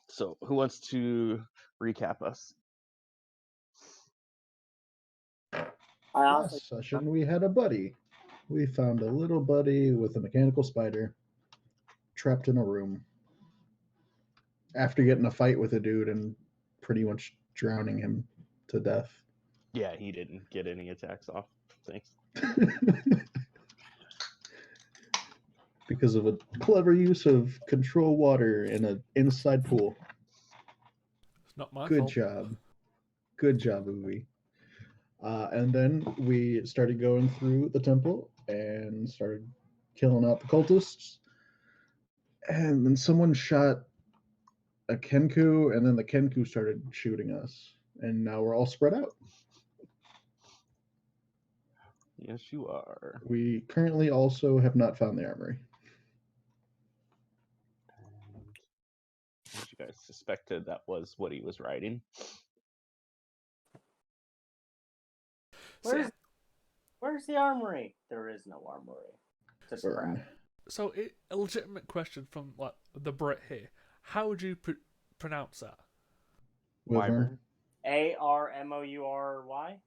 So, who wants to recap us? Last session, we had a buddy. We found a little buddy with a mechanical spider trapped in a room after getting a fight with a dude and pretty much drowning him to death. Yeah, he didn't get any attacks off. Thanks. Because of a clever use of control water in an inside pool. It's not my Good fault. job. Good job, Uvi. And then we started going through the temple and started killing out the cultists. And then someone shot a Kenku, and then the Kenku started shooting us. And now we're all spread out. Yes, you are. We currently also have not found the armory. And you guys suspected that was what he was riding. Where's the armory? There is no armory. Just Burn. So, a legitimate question from like the Brit here. How would you pronounce that? Wyvern. ARMOURY?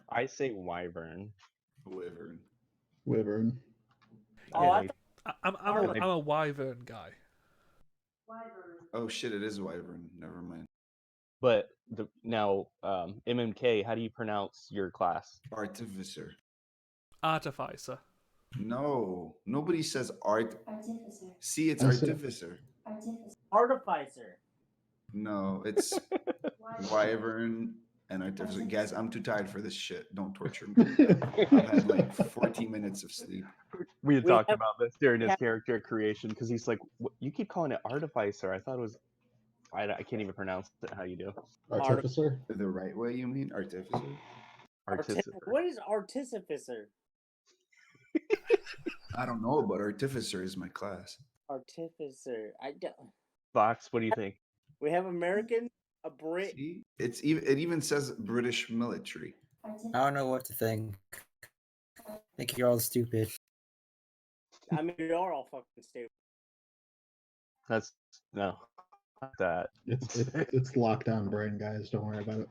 I say wyvern. Wyvern. Oh, Yeah, I'm a wyvern guy. Oh shit! It is wyvern. Never mind. but now MMK, how do you pronounce your class? Artificer. Artificer. No, nobody says art. Artificer. See, it's I said- artificer. Artificer. No, it's wyvern and artificer. Guys, I'm too tired for this shit. Don't torture me. I've had like 14 minutes of sleep. We had We talked have- about this during his character creation because he's like, you keep calling it artificer. I thought it was, I can't even pronounce it. How you do? Artificer? The right way, you mean? Artificer? Artificer. What is artificer? I don't know, but artificer is my class. Artificer. I don't. Fox, what do you think? We have American, a Brit. See? It even says British military. I I don't know what to think. I think you're all stupid. I mean, we are all fucking stupid. That's no, not that. It's lockdown brain, guys. Don't worry about it.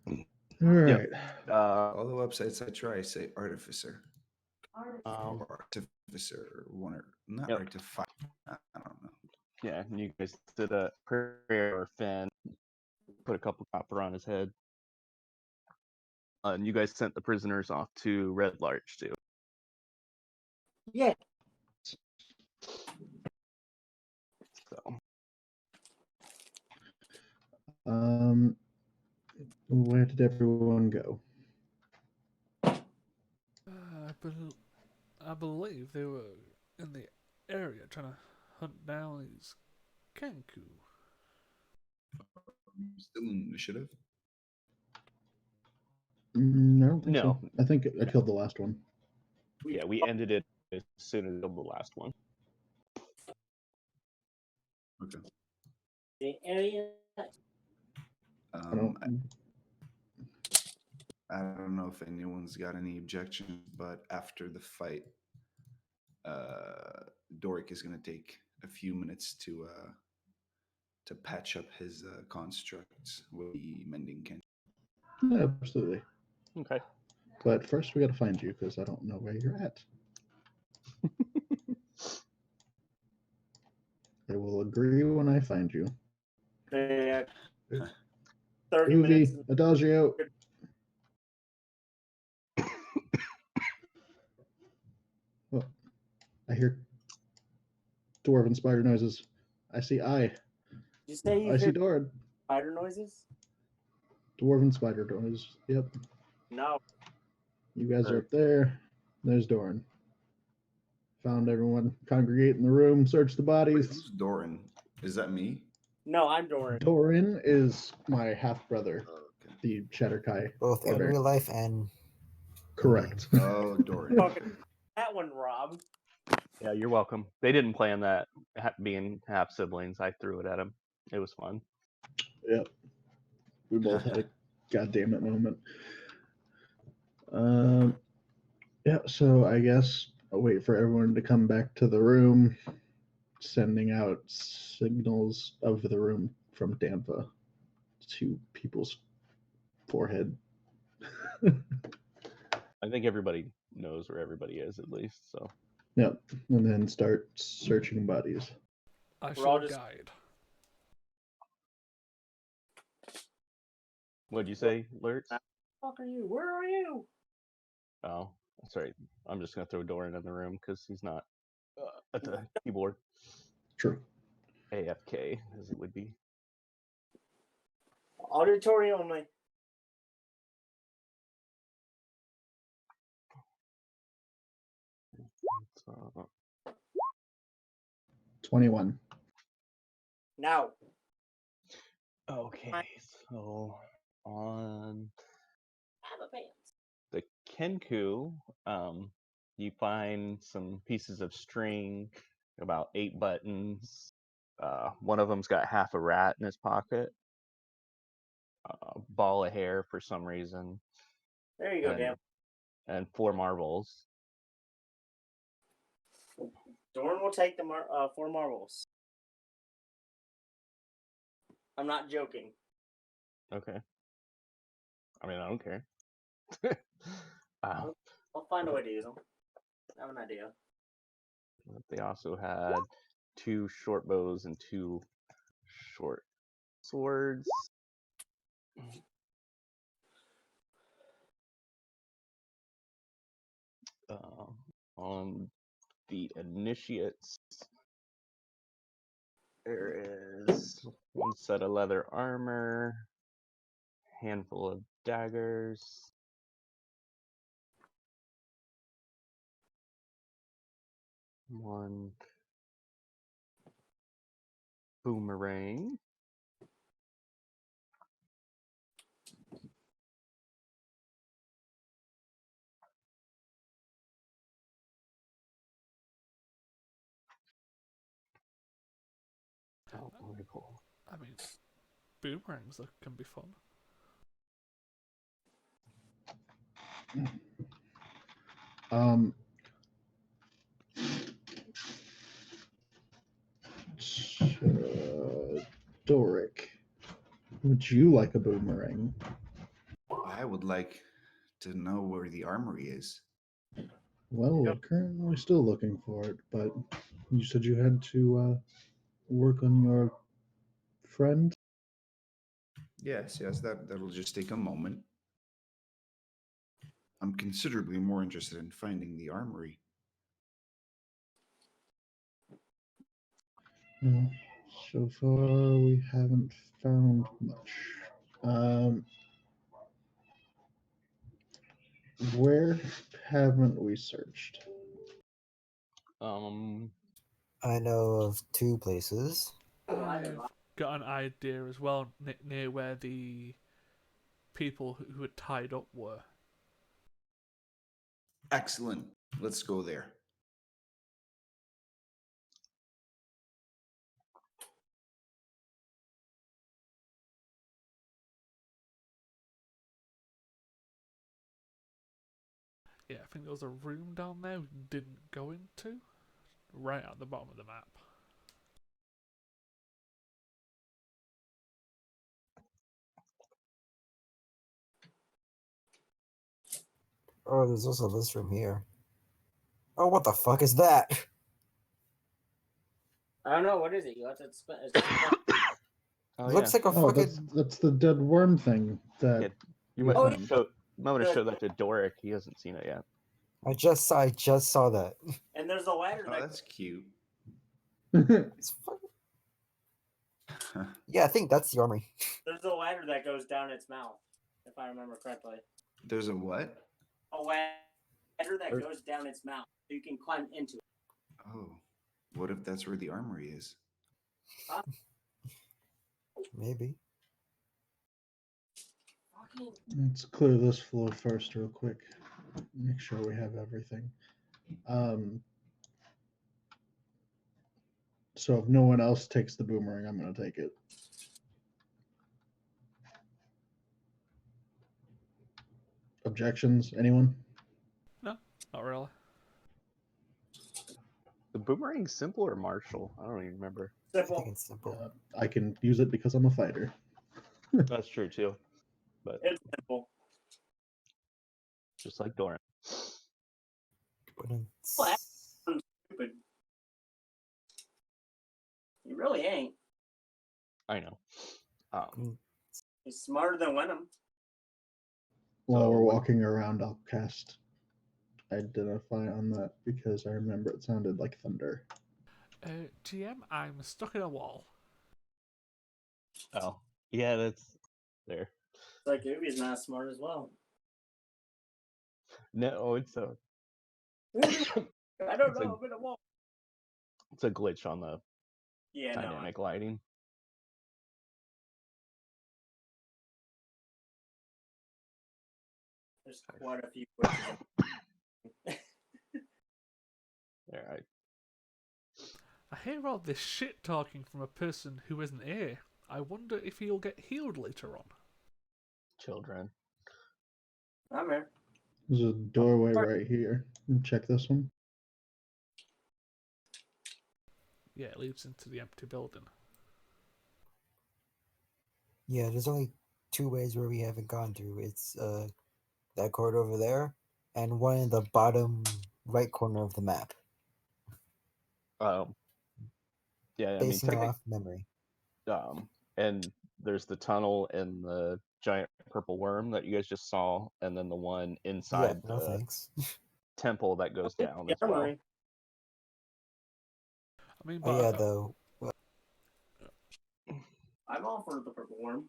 All right. All the websites I try say artificer. Or artificer or one or not Yep. artificer. I don't know. Yeah, you guys did a prayer or Finn, put a couple copper on his head. And you guys sent the prisoners off to Red Larch too. Yeah. So Where did everyone go? I believe they were in the area trying to hunt down these Kenku. Still in initiative? I don't think No. so. I think I killed the last one. yeah, we ended it as soon as the last one. Okay. The area. I don't know if anyone's got any objections, but after the fight, Doric is going to take a few minutes to patch up his constructs with the mending can. Yeah, absolutely. Okay. But first, we got to find you because I don't know where you're at. I will agree when I find you. 30 minutes. Uvi, Adagio. Oh, I hear dwarven spider noises. I see eye. Did you say you I see hear Doran. spider noises? Dwarven spider noise. Yep. No. You guys are up there. There's Doran. Found everyone congregate in the room, search the Wait, bodies. who's Doran? Is that me? No, I'm Doran. Doran is my half brother, Oh, okay. the Chatterkai. Both in brother. real life and Correct. Oh, Doran. Fucking that one, Rob. Yeah, you're welcome. They didn't plan that being half siblings. I threw it at them. It was fun. Yep. We both had a goddamn it moment. Yeah, so I guess I'll wait for everyone to come back to the room sending out signals over the room from Dampa to people's forehead. I think everybody knows where everybody is at least. So Yep. And then start searching bodies. I We're shall all just- guide. what'd you say, Lurks? Fuck are you? Where are you? Oh, that's right. I'm just gonna throw Doran in the room because he's not at the keyboard. True. AFK as it would be. Auditory only. So, 21. Now. okay, so on Have a pants. the Kenku, you find some pieces of string, about 8 buttons. One of them's got half a rat in his pocket. A ball of hair for some reason, There you go, Dan. and 4 marbles. Dorn will take the 4 marbles. I'm not joking. Okay. I mean, I don't care. I'll find a way to use them. I have an idea. They also had 2 short bows and 2 short swords. On the initiates, there is 1 set of leather armor, handful of daggers, one boomerang, oh, let me pull. I mean, boomerangs can be fun. Um, Doric, would you like a boomerang? I would like to know where the armory is. Well, we're currently still looking for it, but you said you had to work on your friend. Yes, that'll just take a moment. I'm considerably more interested in finding the armory. No, so far we haven't found much. Where haven't we searched? I know of 2 places. I've got an idea as well near where the people who were tied up were. Excellent. Let's go there. Yeah, I think there was a room down there we didn't go into, right at the bottom of the map. Oh, there's also this room here. Oh, what the fuck is that? I don't know. What is it? You have to Oh, Looks yeah. like a Oh, fucking. that's the dead worm thing. That Yeah, you might Oh, want to show that to Doric. He hasn't seen it yet. I just saw that. And there's a ladder Oh, that that's cute. It's fucking... Yeah, I think that's the armory. there's a ladder that goes down its mouth, if I remember correctly. There's a what? A ladder that goes down its mouth, so you can climb into it. Oh, what if that's where the armory is? Maybe. Let's clear this floor first, real quick. Make sure we have everything. So if no one else takes the boomerang, I'm going to take it. Objections? Anyone? No, not really. The boomerang simple or martial? I don't even remember. I think Simple. it's simple. I can use it because I'm a fighter. That's true too. But It's simple. just like Doran. But it's- Well, I'm stupid. He really ain't. I know. He's smarter than Wenham. While So we're what- walking around, I'll cast Identify on that because I remember it sounded like thunder. GM, I'm stuck in a wall. Oh, yeah, that's there. It's like Ubi's not smart as well. No, it's a I don't It's a- know, but it won't. it's a glitch on the Yeah, dynamic lighting. there's quite a few glitches. There, I hear all this shit talking from a person who isn't here. I wonder if he'll get healed later on. children. I'm here. There's a doorway right here. Check this one. Yeah, it leads into the empty building. Yeah, there's only 2 ways where we haven't gone through. It's that corridor over there, and one in the bottom right corner of the map. Yeah, I mean, Basing technically, off memory. and there's the tunnel and the giant purple worm that you guys just saw, and then the one Yeah, inside no the thanks. temple that goes down Yeah, as well. Armory. I mean, Oh but yeah, though. I'm all for the purple worm.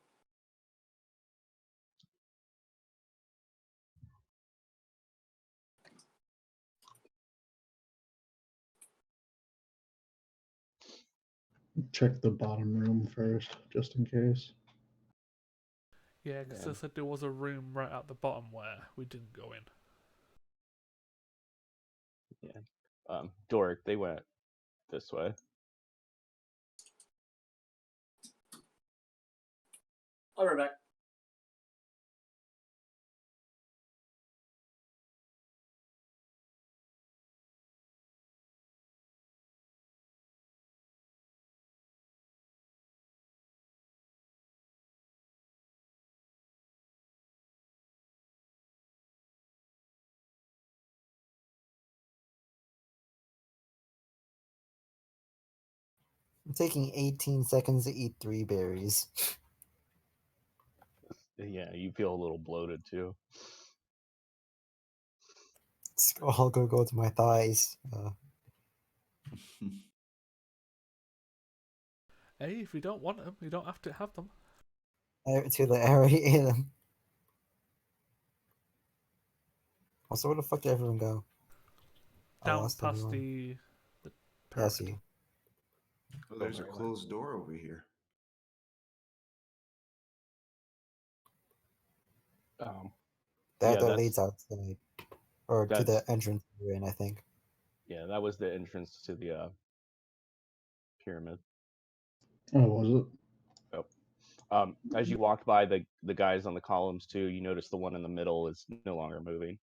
Check the bottom room first, just in case. yeah, because Yeah. I said there was a room right at the bottom where we didn't go in. Doric, they went this way. I'll be right back. I'm taking 18 seconds to eat 3 berries. Yeah, you feel a little bloated too. It's all gonna go to my thighs. Hey, if you don't want them, you don't have to have them. I already ate them. Also, where the fuck did everyone go? I Down lost past everyone. the Yeah, I pyramid. see. Oh, there's a right away. closed door over here. That Yeah, leads outside. Or to the that's- entrance we're in, I think. Yeah, that was the entrance to the pyramid. Oh, was it? As you walked by the guys on the columns too, you notice the one in the middle is no longer moving.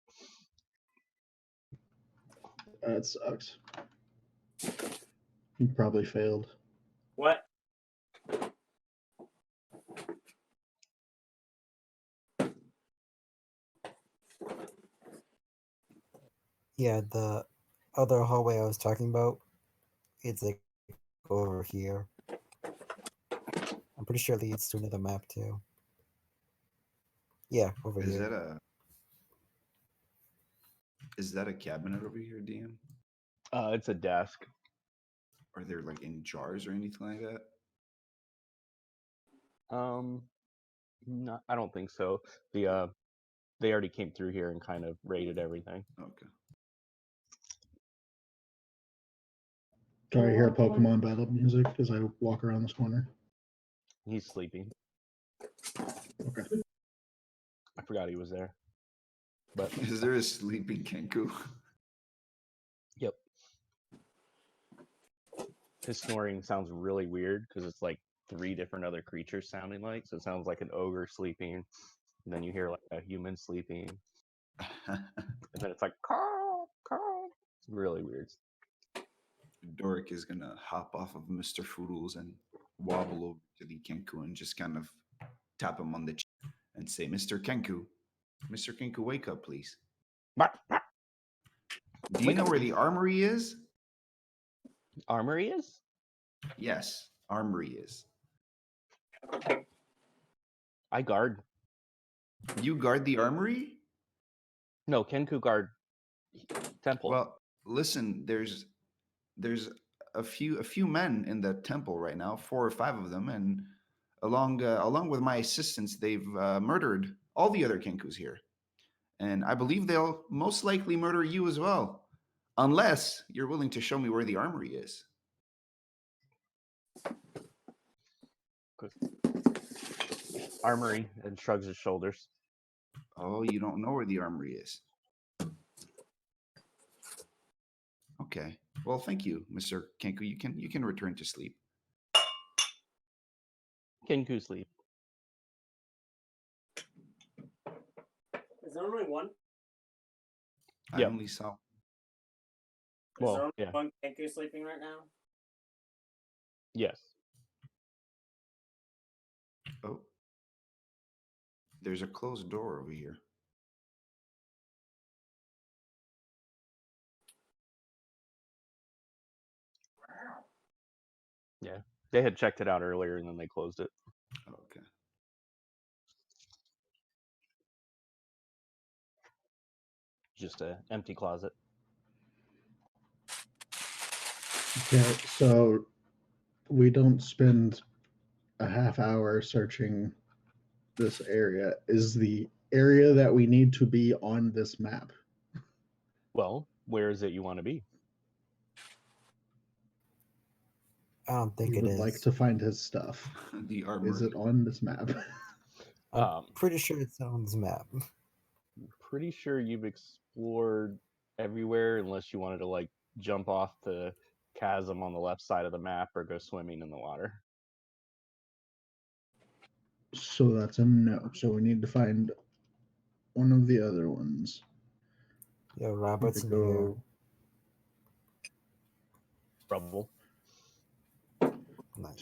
That sucks. You probably failed. What? Yeah, the other hallway I was talking about, it's like over here. I'm pretty sure it leads to another map too. Yeah, over Is here. that a cabinet over here, DM? It's a desk. Are there like any jars or anything like that? No, I don't think so. They already came through here and kind of raided everything. Okay. Do I hear Pokemon battle music as I walk around this corner? He's sleeping. Okay. I forgot he was there. But Is there a sleeping Kenku? yep. His snoring sounds really weird because it's like 3 different other creatures sounding like. So it sounds like an ogre sleeping, and then you hear like a human sleeping, and then it's like Carl, Carl. It's really weird. Doric is gonna hop off of Mr. Foodles and wobble over to the Kenku and just kind of tap him on the cheek and say, Mr. Kenku, wake up, please. Do you know where the armory is? Armory is? Yes, armory is. I guard. You guard the armory? No, Kenku guard temple. Well, listen, there's a few men in the temple right now, 4 or 5 of them, and along with my assistants, they've murdered all the other Kenkus here, and I believe they'll most likely murder you as well, unless you're willing to show me where the armory is. Armory, and shrugs his shoulders. Oh, you don't know where the armory is. Okay. Well, thank you, Mr. Kenku. You can return to sleep. Kenku sleep. Is there only one? I Yep. only saw. Is there Well, only yeah. one Kenku sleeping right now? Yes. Oh. There's a closed door over here. Yeah. They had checked it out earlier and then they closed it. Okay. Just an empty closet. Okay, so we don't spend a half hour searching this area. Is the area that we need to be on this map? Well, where is it you want to be? I don't think We it would is. like to find his stuff. The armory. Is it on this map? I'm pretty sure it's on this map. Pretty sure you've explored everywhere unless you wanted to like jump off the chasm on the left side of the map or go swimming in the water. So that's a no. So we need to find one of the other ones. Yeah, We Robert's could in here. go. Rubble. Nice.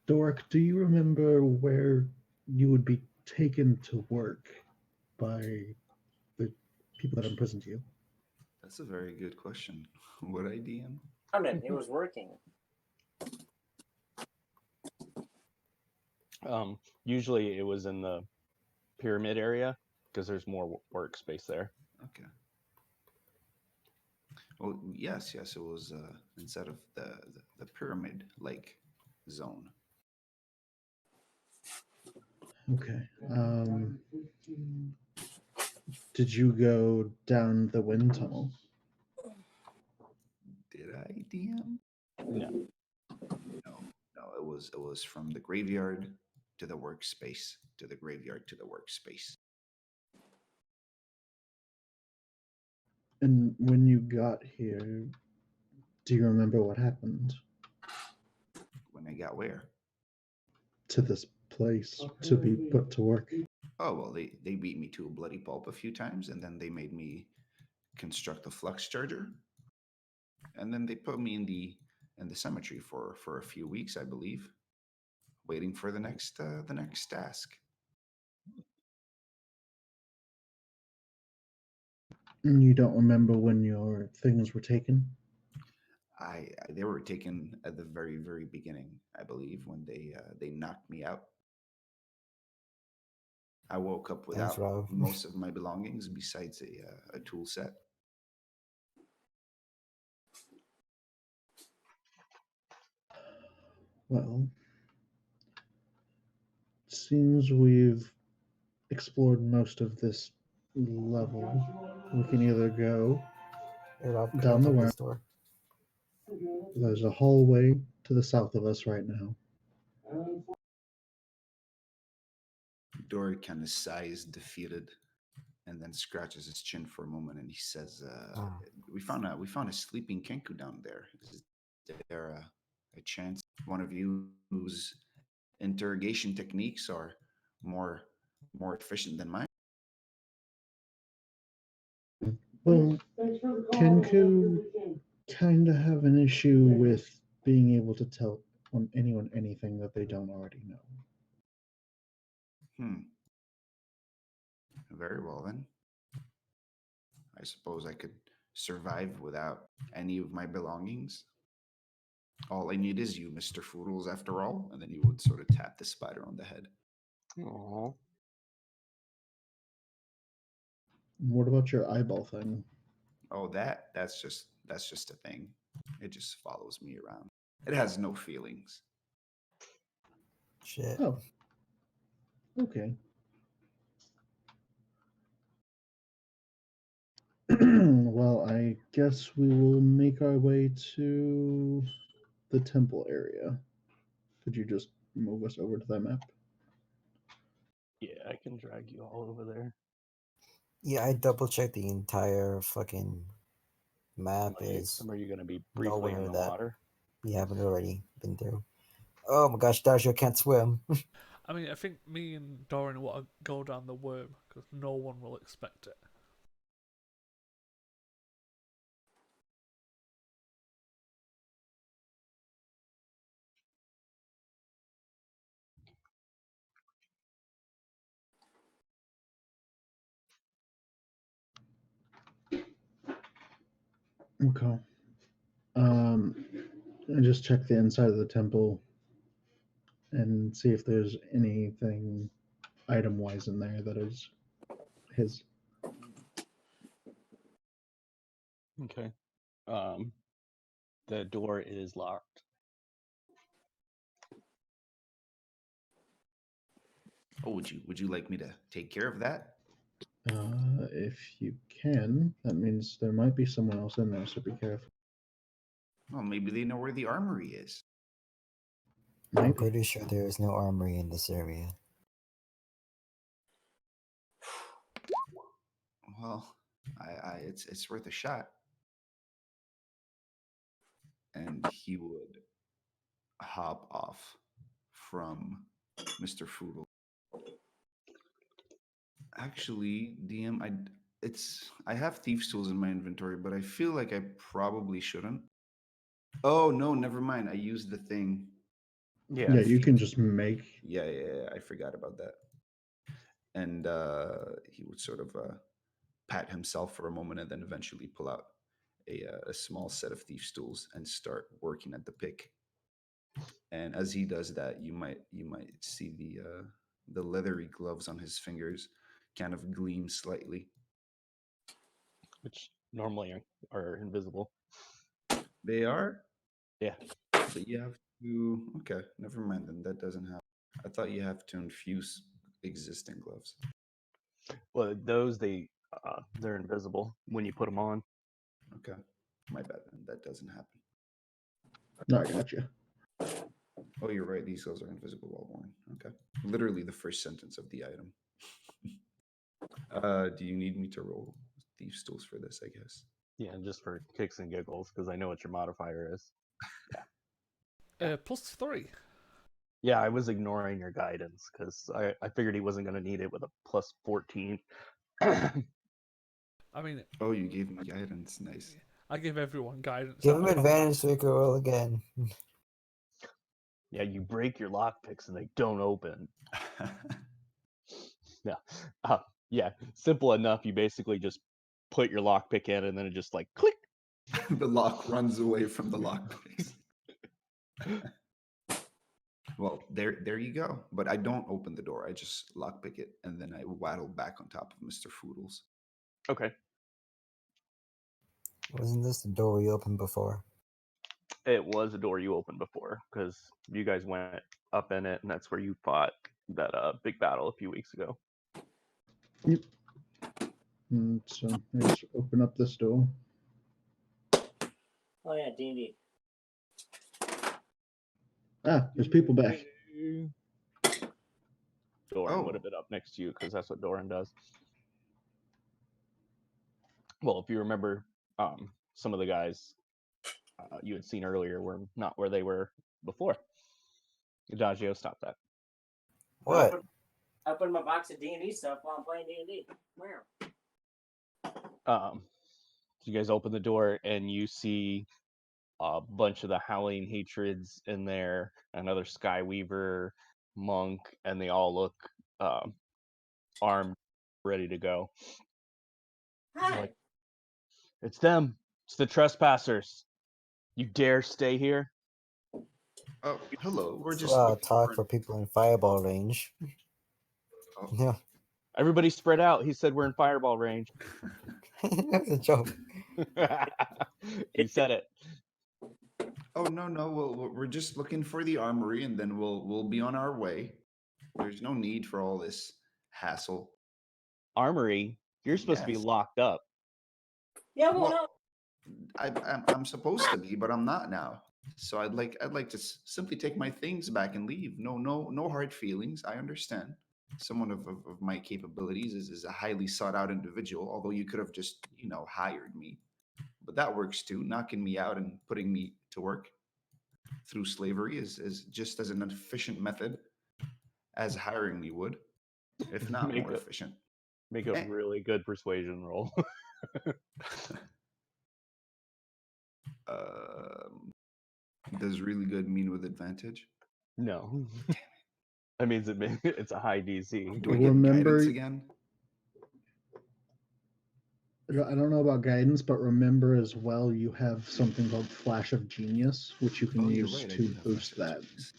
Doric, do you remember where you would be taken to work by the people that imprisoned you? That's a very good question. Would I DM? Found it. It was working. Usually it was in the pyramid area because there's more workspace there. Okay. Well, yes, it was instead of the pyramid-like zone. Okay. Did you go down the wind tunnel? Did I DM? No. No, it was from the graveyard to the workspace, to the graveyard to the workspace. And when you got here, do you remember what happened When I got where? to this place to be put to work? Oh, well, they beat me to a bloody pulp a few times, and then they made me construct a flux charger. And then they put me in the cemetery for a few weeks, I believe, waiting for the next task. And you don't remember when your things were taken? They were taken at the very, very beginning, I believe, when they knocked me out. I woke up Thanks, without Rob. most of my belongings besides a tool set. Well, it seems we've explored most of this level. We can either go Hey, Rob, can down you the open way. this door? There's a hallway to the south of us right now. Dory kind of sighs, defeated, and then scratches his chin for a moment, and he says, "We found a sleeping Kenku down there. Is there a chance one of you whose interrogation techniques are more efficient than mine?" Well, Kenku kind of have an issue with being able to tell anyone anything that they don't already know. Very well then. I suppose I could survive without any of my belongings. All I need is you, Mr. Foodles, after all. And then he would sort of tap the spider on the head. Aww. What about your eyeball thing? Oh, that's just a thing. It just follows me around. It has no feelings. Shit. Oh, okay. Well, I guess we will make our way to the temple area. Could you just move us over to that map? Yeah, I can drag you all over there. Yeah, I double checked the entire fucking map. Is Are you going to be briefly in nowhere the that water? we haven't already been through. Oh my gosh, Dajio can't swim. I mean, I think me and Dorian want to go down the worm because no one will expect it. Okay. I just check the inside of the temple and see if there's anything item wise in there that is his. Okay. The door is locked. Oh, would you like me to take care of that? If you can, that means there might be someone else in there, so be careful. Well, maybe they know where the armory is. I'm Maybe. pretty sure there is no armory in this area. Well, it's worth a shot. And he would hop off from Mr. Foodle. Actually, DM, I have thieves tools in my inventory, but I feel like I probably shouldn't. Oh no, never mind. I used the thing. Yeah, you can just make. Yeah, I forgot about that. And he would sort of pat himself for a moment, and then eventually pull out a small set of thief stools and start working at the pick. And as he does that, you might see the leathery gloves on his fingers kind of gleam slightly. Which normally are invisible. They are, Yeah. but you have to. Okay, never mind. Then that doesn't happen. I thought you have to infuse existing gloves. Well, they're invisible when you put them on. Okay, my bad. Then that doesn't happen. No, I got you. Oh, you're right. These gloves are invisible while worn. Okay, literally the first sentence of the item. Do you need me to roll thieves tools for this? I guess. Yeah, just for kicks and giggles, because I know what your modifier is. +3. Yeah, I was ignoring your guidance because I figured he wasn't going to need it with a plus 14. I mean, Oh, you gave me guidance. Nice. I give everyone guidance. Give him advantage so he can roll again. Yeah, you break your lockpicks and they don't open. Yeah. Yeah, simple enough. You basically just put your lockpick in and then it just like click. The lock runs away from the lockpicks. Well, there you go. But I don't open the door. I just lockpick it and then I waddle back on top of Mr. Foodles. Okay. Wasn't this the door we opened before? It was a door you opened before because you guys went up in it and that's where you fought that big battle a few weeks ago. Yep. And so let's open up this door. Oh yeah, D&D. Ah, there's people back. Doran would have been up next to you because that's what Doran does. Well, if you remember, some of the guys you had seen earlier were not where they were before. Adagio, stop that. What? I open my box of D&D stuff while I'm playing D&D. Where? you guys open the door and you see a bunch of the Howling Hatreds in there, another Skyweaver, monk, and they all look armed, ready to go. Hi. Like, it's them. It's the trespassers. You dare stay here? Oh, hello. We're It's a just lot of looking talk for. for people in fireball range. Oh. Yeah, Everybody spread out. He said we're in fireball range. that's a joke. He said it. Oh no. We're just looking for the armory, and then we'll be on our way. There's no need for all this hassle. Armory, you're supposed to be Yes. locked up. Yeah, well, Well, I'm supposed to be, but I'm not now. So I'd like to simply take my things back and leave. No hard feelings. I understand. Someone of my capabilities is a highly sought out individual. Although you could have just hired me, but that works too. Knocking me out and putting me to work through slavery is just as an efficient method as hiring me would, if not Make more a- efficient. Make a Eh. really good persuasion roll. Um, does really good mean with advantage? No. That means it's a high DC. Do I get Remember, guidance again? I don't know about guidance, but remember as well, you have something called Flash of Genius, which you can Oh, you're use right. I to do have boost Flash of that. Genius.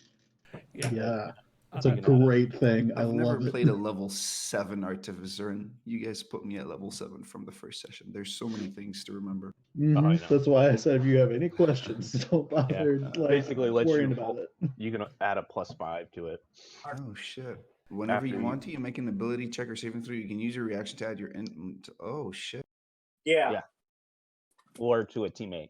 Yeah. Yeah, it's And a You can add it. great thing. I I've never love it. played a level 7 Artificer, and you guys put me at level 7 from the first session. There's so many things to remember. Oh, I know. That's why I said if you have any questions, don't bother Basically lets worrying you about it. You can add a +5 to it. Oh, shit. Whenever After you you- want to, you make an ability check or saving throw. You can use your reaction to add your Oh, shit. yeah. Yeah. Or to a teammate.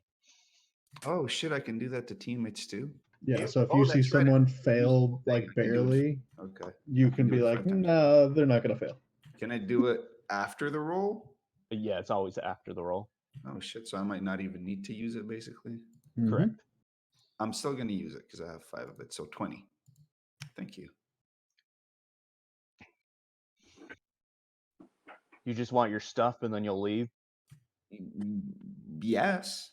Oh, shit. I can do that to teammates too. Yeah, so if Oh, you see that's right. someone Use the fail whole thing. like I can do it. barely, Okay. you I can do be it like, 5 times. no, they're not gonna fail. Can I do it after the roll? Yeah, it's always after the roll. Oh, shit. So I might not even need to use it, basically. Mhm. Correct. I'm still going to use it because I have 5 of it. So 20. Thank you. You just want your stuff and then you'll leave. Yes.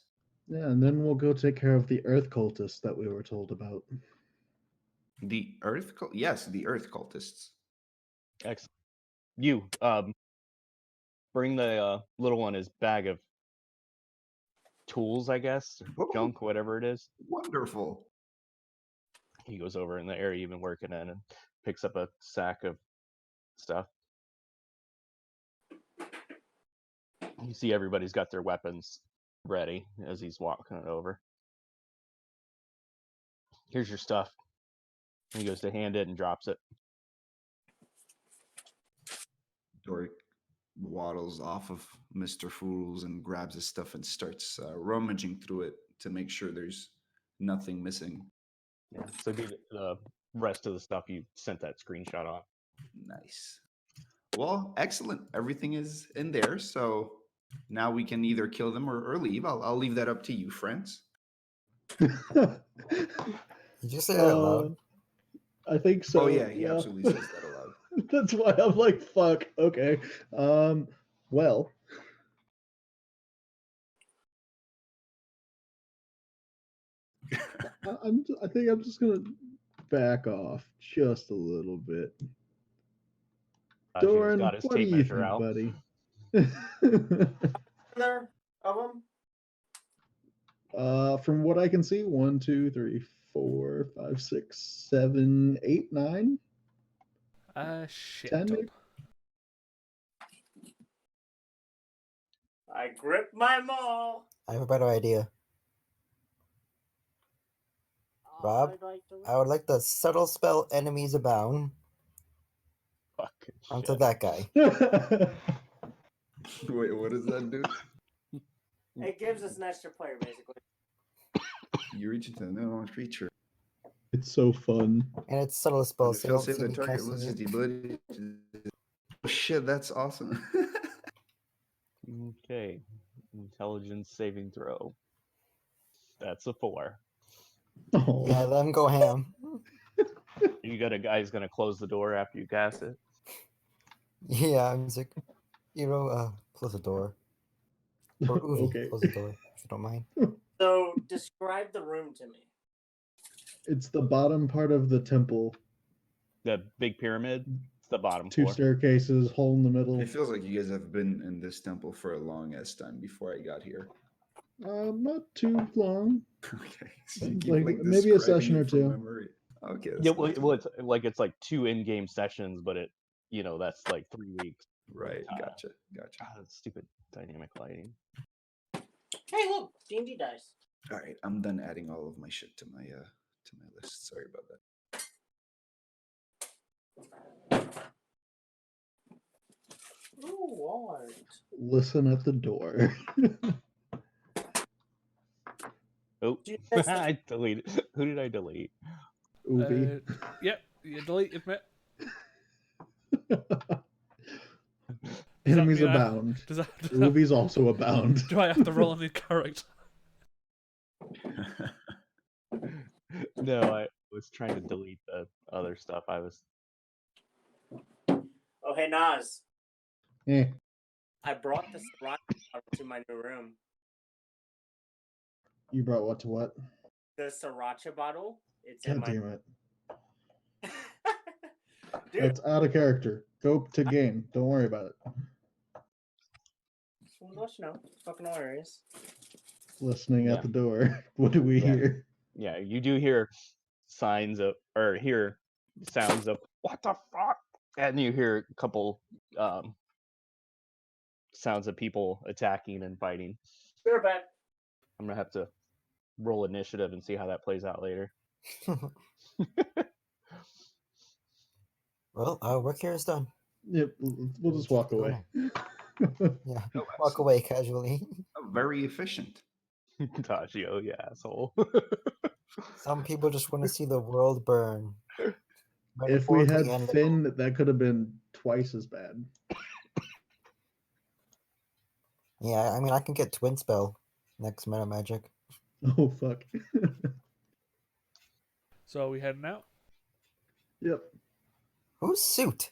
Yeah, and then we'll go take care of the Earth cultists that we were told about. The Earth Yes, the Earth cultists. Excellent. You bring the little one his bag of tools, I guess, or Oh. junk, whatever it is. Wonderful. He goes over in the area you've been working in and picks up a sack of stuff. You see everybody's got their weapons ready as he's walking it over. Here's your stuff. He goes to hand it and drops it. Doric waddles off of Mr. Fools and grabs his stuff and starts rummaging through it to make sure there's nothing missing. Yeah. So the rest of the stuff you sent that screenshot on. Nice. Well, excellent. Everything is in there. So now we can either kill them or leave. I'll leave that up to you, friends. Did you say that loud? I think so. Oh, yeah, he absolutely says that aloud. That's why I'm like, fuck. Okay. Well. I think I'm just gonna back off just a little bit. He's Doran, got his what do tape you measure think, out. buddy? Other of them? From what I can see, 1, 2, 3, 4, 5, 6, 7, 8, 9. Shit 10 ton. maybe? I grip my maul. I have a better idea. Rob, I'd like to- I would like to subtle spell enemies abound Fucking onto shit. that guy. Wait, what does that do? It gives us an extra player, basically. You reach into the known creature. It's so fun. And it's subtle spell, When it so you fails don't save, see the me target casting loses it. the ability to... Oh, shit, that's awesome. Okay. Intelligence saving throw. That's a 4. Oh. Yeah, let him go ham. You got a guy who's gonna close the door after you cast it. Yeah, I'm just like, close the door. Or Uvi, Okay. close the door if you don't mind. So describe the room to me. It's the bottom part of the temple. The big pyramid. It's the bottom Two floor. staircases, hole in the middle. It feels like you guys have been in this temple for a long ass time before I got here. Not too long. Okay, so you keep Like, like maybe a describing session it or from two. memory. Okay, that's Yeah, not too well, bad. it's like 2 in-game sessions, but that's like 3 weeks. Right, gotcha. God, that's stupid dynamic lighting. Hey, look, D&D dice. All right, I'm done adding all of my shit to my list. Sorry about that. Ooh, Lord. Listen at the door. Oh, Do you guys think- I deleted. Who did I delete? Ubi. Yep, you deleted me. Enemies mean I- abound. Does that, Ubi's also abound. do I have to roll a new character? No, I was trying to delete the other stuff. I was. Oh, hey, Nas. Eh, I brought the sriracha bottle to my new room. you brought what to what? The sriracha bottle. It's in God my. damn it. Dude, That's out of character. Go to game. Don't worry about it. just wanna let you know. Fucking hilarious. Listening Yeah. at the door. What do we Yeah. hear? Yeah, you do hear signs of, or hear sounds of what the fuck, and you hear a couple sounds of people attacking and fighting. We're back. I'm gonna have to roll initiative and see how that plays out later. Well, our work here is done. Yep, we'll just walk away. Yeah, Oh, walk away casually. Oh, very efficient. Tachio, you asshole. Some people just want to see the world burn. If we had Metaphorically and Finn, that could have been twice as bad. yeah, I mean, I can get twin spell next meta magic. Oh, fuck. So are we heading out? Yep. Whose suit?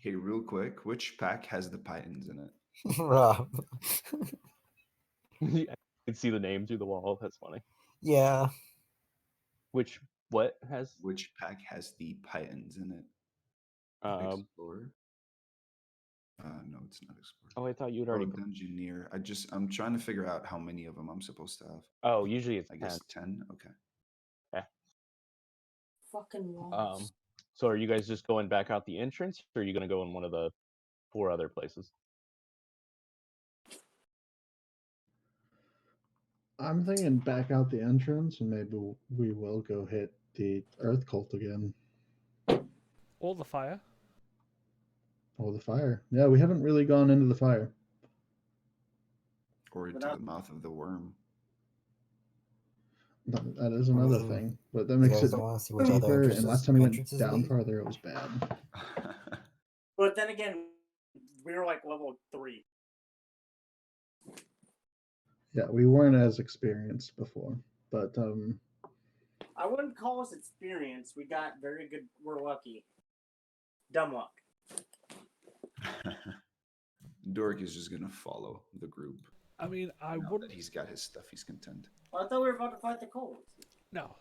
Hey, real quick, which pack has the pythons in it? Rob. I can see the name through the wall. That's funny. Yeah. What has Which pack has the pythons in it? Explorer? No, it's not Explorer. oh, I thought you'd Oh, already Dungeoneer. I'm trying to figure out how many of them I'm supposed to have. oh, usually it's I 10. guess 10. Okay. Fucking walls. So are you guys just going back out the entrance, or are you gonna go in one of the 4 other places? I'm thinking back out the entrance, and maybe we will go hit the Earth Cult again. Or the fire? Or the fire. Yeah, we haven't really gone into the fire. Or into Without- the mouth of the worm. That is another mean, thing, but that You makes guys it don't want to see which other deeper. And last entrances, time we went entrances down lead? farther, it was bad. But then again, we were like level 3. Yeah, we weren't as experienced before, but I wouldn't call us experience. We got very good. We're lucky. Dumb luck. Dork is just gonna follow the group. I mean, I Now that wouldn't. he's got his stuff, he's content. Well, I thought we were about to fight the cold. No.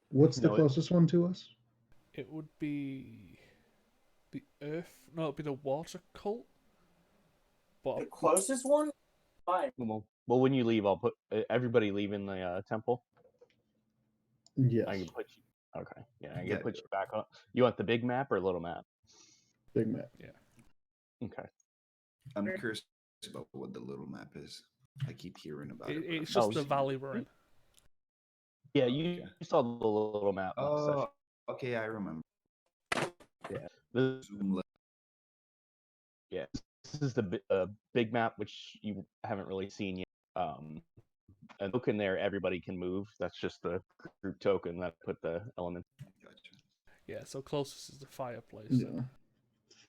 what's the No, closest one to us? It would be the earth. No, it'd be the water cult. But The closest one? 5. Well, when you leave, I'll put everybody leaving the temple. Yes, I can put you. Okay, yeah, I can Yeah, put you back on. You want the big map or little map? big map. Okay. I'm curious about what the little map is. I keep hearing about it. but it's I'm just Oh, the seeing valley it. we're in. Yeah, you saw the little map last session. Oh, okay, I remember. Yeah. This, Zoom yeah, this is the big map, which you haven't really seen yet. A token there, everybody can move. That's just the group token that put the element. Gotcha. Yeah, so closest is the fireplace. Yeah,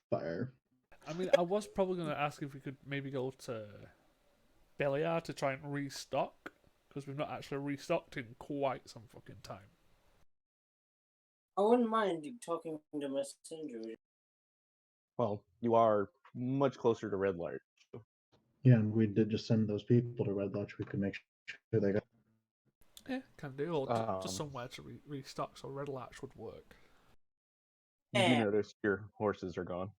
fire. I mean, I was probably going to ask if we could maybe go to Beliar to try and restock, because we've not actually restocked in quite some fucking time. I wouldn't mind you talking to Messenger. Well, you are much closer to Red Larch. Yeah, and we did just send those people to Red Larch. We could make sure they got. Yeah, can do. Or just Um, somewhere to restock, so Red Larch would work. you do And notice your horses are gone.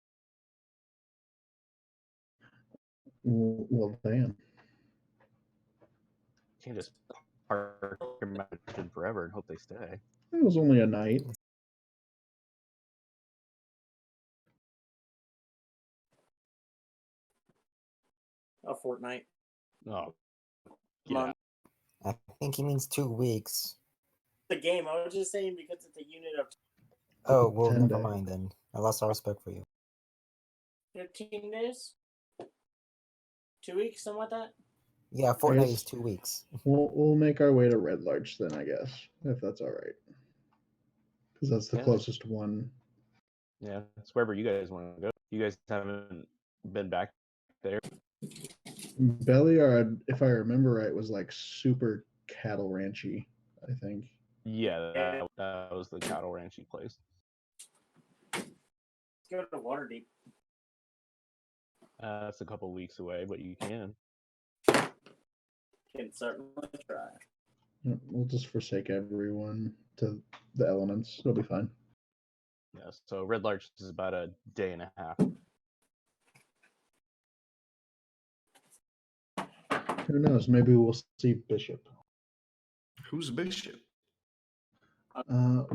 Well, damn. You can't just park your mountain forever and hope they stay. It was only a night. a fortnight. Oh, get Month. out. I think he means 2 weeks. The game. I was just saying because it's a unit of Oh, well, 10 never days. mind then. I lost all respect for you. 15 days. 2 weeks, something like that. Yeah, fortnight guess- is 2 weeks. We'll make our way to Red Larch then, I guess, if that's all right. Because that's the Yeah. closest one. Yeah, it's wherever you guys want to go. You guys haven't been back there. Beliard, if I remember right, was like super cattle ranchy, I think. Yeah, that was the cattle ranchy place. Let's go to Waterdeep. That's a couple weeks away, but you can. Can certainly try. We'll just forsake everyone to the elements. It'll be fine. Yeah, so Red Larch is about a day and a half. Who knows? Maybe we'll see Bishop. Who's Bishop?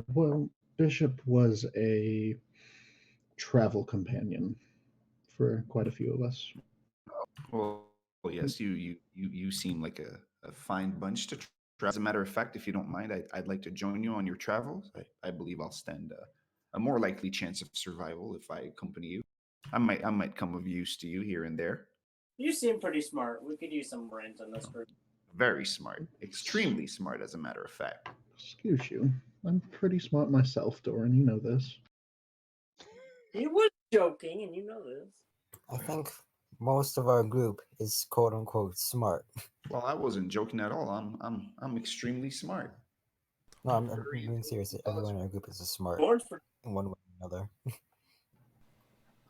Well, Bishop was a travel companion for quite a few of us. Well, yes, you seem like a fine bunch to try. As a matter of fact, if you don't mind, I'd like to join you on your travels. I believe I'll stand a more likely chance of survival if I accompany you. I might come of use to you here and there. You seem pretty smart. We could use some brains in this group. Very smart, extremely smart, as a matter of fact. Excuse you. I'm pretty smart myself, Doran. You know this. He was joking, and you know this. I think most of our group is quote unquote smart. Well, I wasn't joking at all. I'm extremely smart. No, I'm being serious. Everyone in our group is a smart Born for in one way or another.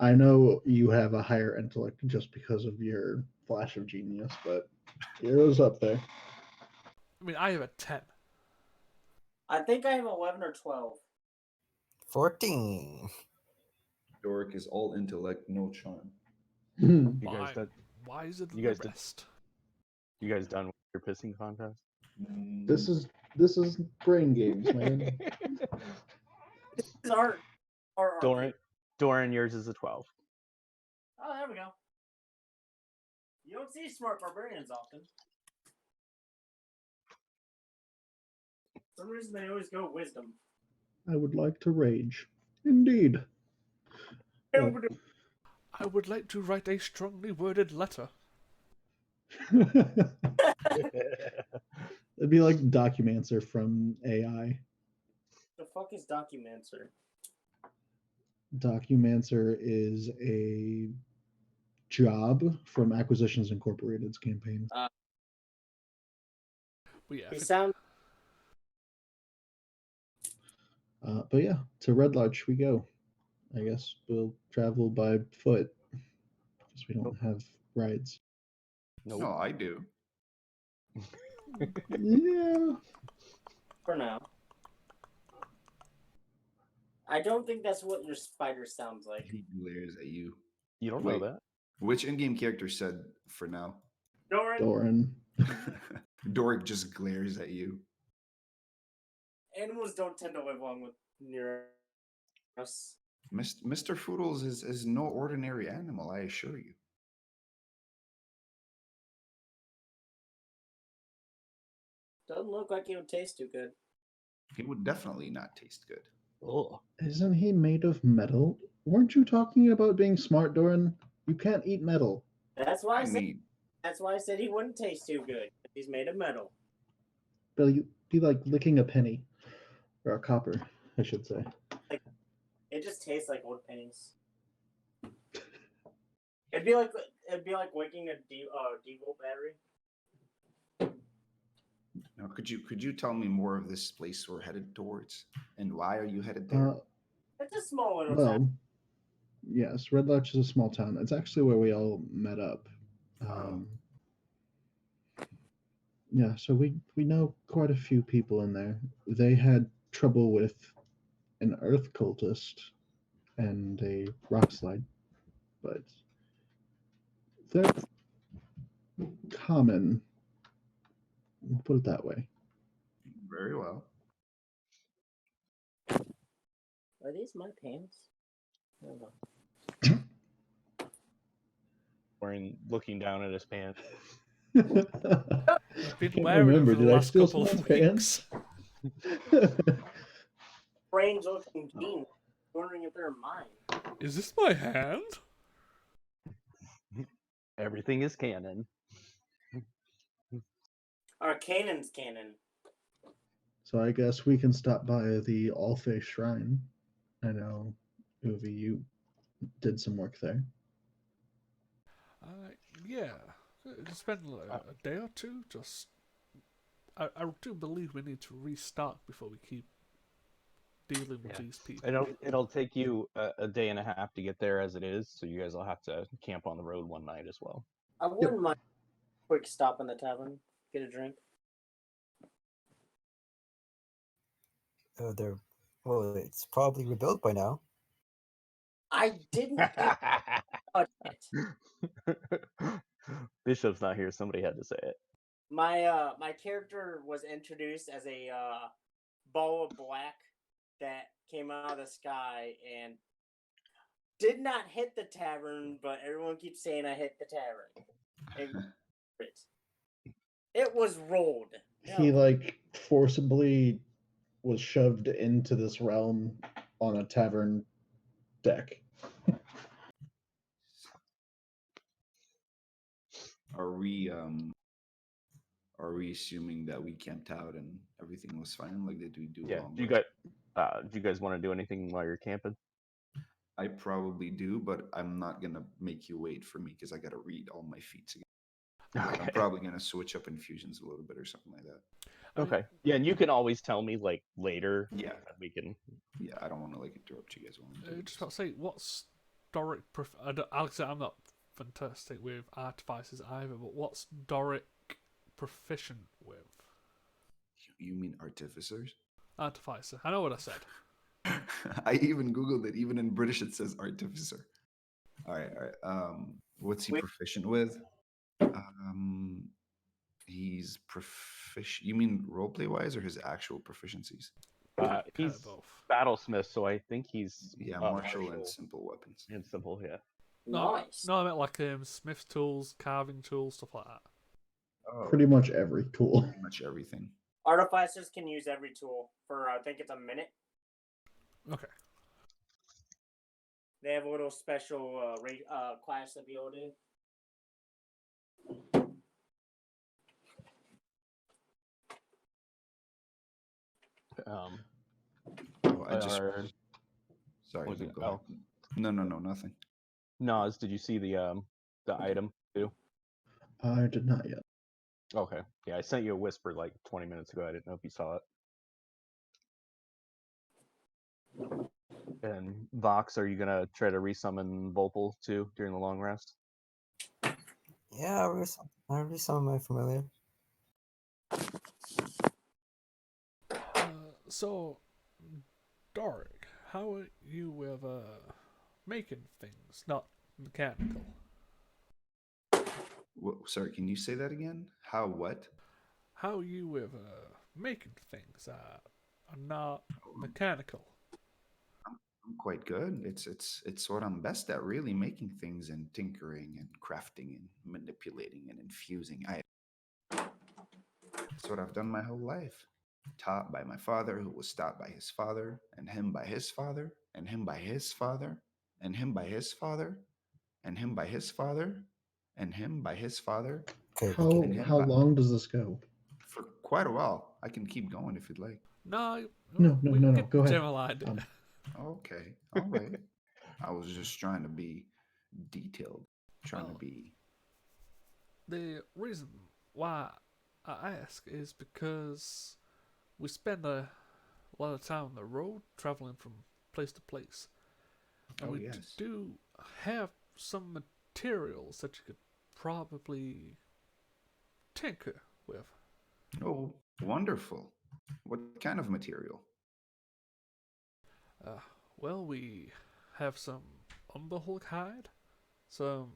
I know you have a higher intellect just because of your flash of genius, but yours up there. I mean, I have a 10. I think I have 11 or 12. 14. Doric is all intellect, no charm. You guys Why? done? Wiser than you guys the did- rest. You guys done with your pissing contest? This is brain games, man. This is our Doran, yours is a 12. Oh, there we go. You don't see smart barbarians often. For some reason, they always go wisdom. I would like to rage. Indeed. Well, I would like to write a strongly worded letter. It'd be like Documancer from AI. The fuck is Documancer? Documancer is a job from Acquisitions Incorporated's campaign. But yeah, I He think- sounds. But yeah, to Red Larch we go. I guess we'll travel by foot because we don't have rides. Nope. No, I do. Yeah. For now. I don't think that's what your spider sounds like. He glares at you. You don't Wait. know that. Which in-game character said for now? Doran, Doran. Doric just glares at you. animals don't tend to live long with near us. Mr. Foodles is no ordinary animal, I assure you. Doesn't look like it would taste too good. He would definitely not taste good. Oh, Isn't he made of metal? Weren't you talking about being smart, Doran? You can't eat metal. That's why I I said. mean, That's why I said he wouldn't taste too good. He's made of metal. But you'd be like licking a penny. Or a copper, I should say. It just tastes like old pennies. It'd be like waking a D-volt battery. now could you tell me more of this place we're headed towards, and why are you headed there? It's a small little Well, town. Yes, Red Larch is a small town. It's actually where we all met up. Um, yeah, so we know quite a few people in there. They had trouble with an earth cultist and a rock slide, but they're common. We'll put it that way. Very well. Are these my pants? Hold on. Looking down at his pants. I've been Can't wearing them remember. for the Did I last steal couple someone's of weeks. pants? Strange looking jeans. Wondering if they're mine. Is this my hand? Everything is canon. Or Canaan's canon. So I guess we can stop by the Allface Shrine. I know, Uvi, you did some work there. Yeah. Spend a day or two. Just, I do believe we need to restock before we keep dealing with these people. It'll take you a day and a half to get there as it is, so you guys will have to camp on the road one night as well. I wouldn't mind a quick stop in the tavern, get a drink. Well, it's probably rebuilt by now. I didn't even touch it. Bishop's not here. Somebody had to say it. My character was introduced as a ball of black that came out of the sky and did not hit the tavern, but everyone keeps saying I hit the tavern. It was rolled. He like forcibly was shoved into this realm on a tavern deck. Are we assuming that we camped out and everything was fine? Like, did we do Yeah. long Do you guys want to do anything while you're camping? I probably do, but I'm not gonna make you wait for me because I gotta read all my feats again. Like, I'm probably gonna switch up infusions a little bit or something like that. Okay. Yeah, and you can always tell me like later. Yeah. We can. Yeah, I don't want to like interrupt you guys. Just about to say, what's Doric? Alex, I'm not fantastic with artificers either, but what's Doric proficient with? You mean artificers? Artificer. I know what I said. I even googled it. Even in British, it says artificer. All right. What's he proficient with? He's proficient. You mean roleplay wise, or his actual proficiencies? He's both. battlesmith, so I think he's martial and simple weapons. And simple, yeah. Nice. No, I meant like smith tools, carving tools, stuff like that. Oh, Pretty much every tool. pretty much everything. Artificers can use every tool for I think it's a minute. Okay. They have a little special class to be able to. I just sorry. Was it? Go ahead. No, nothing. Nas, did you see the item too? I did not yet. Okay. Yeah, I sent you a whisper like 20 minutes ago. I didn't know if you saw it. And Vox, are you gonna try to resummon Volpal too during the long rest? Yeah, I resummon my familiar. So, Doric, how are you with making things, not mechanical? Sorry, can you say that again? How what? How are you with making things are not mechanical? I'm quite good. It's what I'm best at, really, making things and tinkering and crafting and manipulating and infusing. It's what I've done my whole life. Taught by my father, who was taught by his father, and him by his father, and him by his father, and him by his father, and him by his father, and him by his father. Okay. How long does this go? For quite a while. I can keep going if you'd like. No, No. get Go ahead. general idea. Okay, all right. I was just trying to be detailed, The reason why I ask is because we spend a lot of time on the road traveling from place to place. And Oh we yes. do have some materials that you could probably tinker with. Oh, wonderful. What kind of material? Uh, well, we have some umberhulk hide, some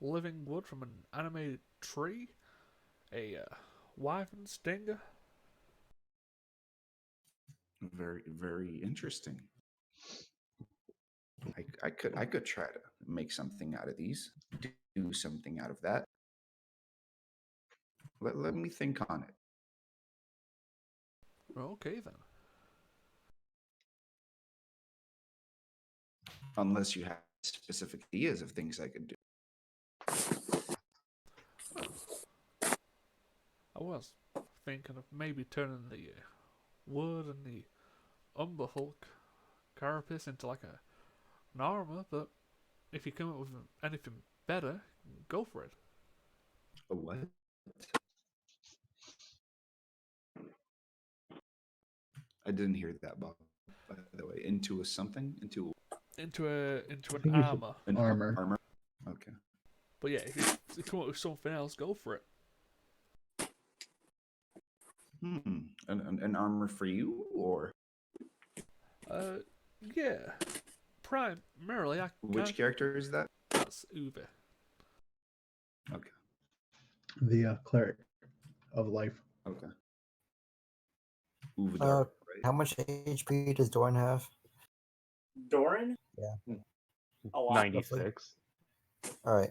living wood from an animated tree, a wyvern stinger. Very, very interesting. I could try to make something out of these. Do something out of that. Let me think on it. Okay then. Unless you have specific ideas of things I could do. I was thinking of maybe turning the wood and the umberhulk carapace into like an armor, but if you come up with anything better, go for it. A what? I didn't hear that, Bob. By the way, into a something, into Into an I think you said armor. an armor. armor. Okay. But yeah, if you come up with something else, go for it. An armor for you, or Uh, yeah. Primarily, I which can't. character is that? That's Uwe. Okay. The cleric of life. Okay. Uvadar, right? How much HP does Dorn have? Doran? Yeah. A lot. 96. All right.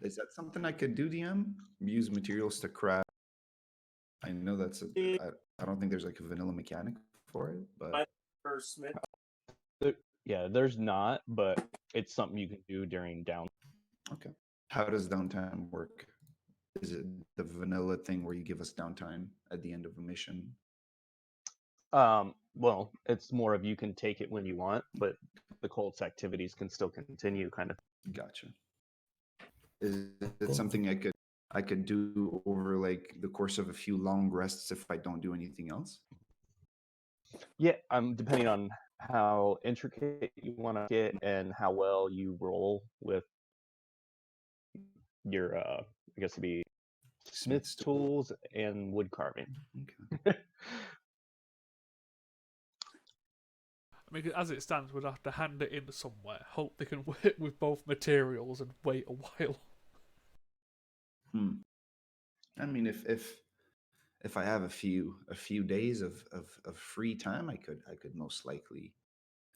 Is that something I could do, DM? Use materials to craft. I know that's a. I don't think there's like a vanilla mechanic for it, but My first Smith. Yeah, there's not, but it's something you can do during down. okay. How does downtime work? Is it the vanilla thing where you give us downtime at the end of a mission? Well, it's more of you can take it when you want, but the cult's activities can still continue, kind of. Gotcha. Is it Think- something I could do over like the course of a few long rests if I don't do anything else? Yeah, depending on how intricate you want to get and how well you roll with your, I guess it'd be smith's tools and wood carving. Okay. I mean, as it stands, we'd have to hand it in somewhere. Hope they can work with both materials and wait a while. I mean, if I have a few days of free time, I could most likely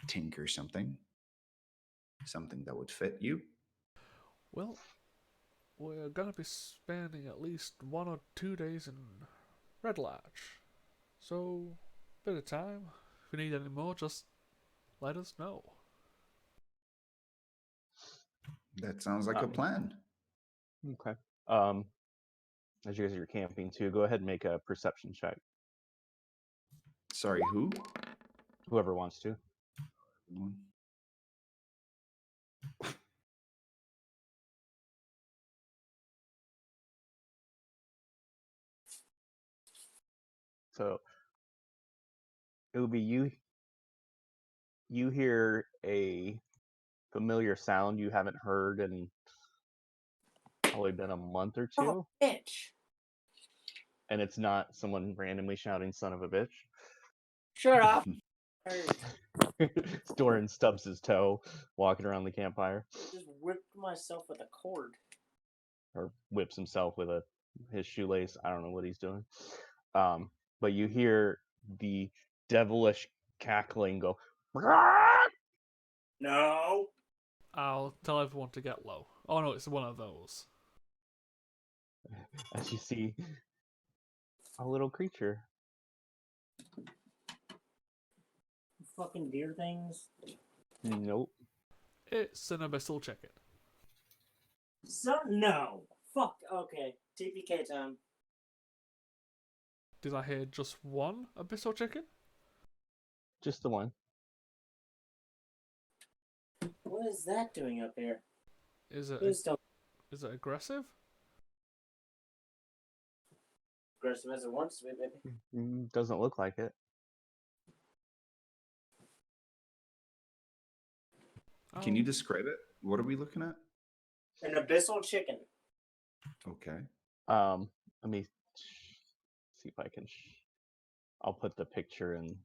tinker something that would fit you. Well, we're gonna be spending at least 1 or 2 days in Red Larch, so bit of time. If you need any more, just let us know. That sounds like a plan. Okay. As you guys are camping too, go ahead and make a perception check. Sorry, who? Whoever wants to. So it would be you. You hear a familiar sound you haven't heard in probably been a month or two, Oh, bitch. and it's not someone randomly shouting "son of a bitch." Shut up. Doran stubs his toe walking around the campfire, Just whipped myself with a cord. or whips himself with his shoelace. I don't know what he's doing. But you hear the devilish cackling go. No. I'll tell everyone to get low. Oh no, it's one of those. As you see a little creature. Fucking deer things. Nope. It's an abyssal chicken. So no. Fuck. Okay. TPK time. Did I hear just one abyssal chicken? Just the one. What is that doing up here? Is it Please don't is it aggressive? aggressive as it wants to be, baby. Doesn't look like it. Can you I'll- describe it? What are we looking at? An abyssal chicken. Okay. Let me see if I can. I'll put the picture in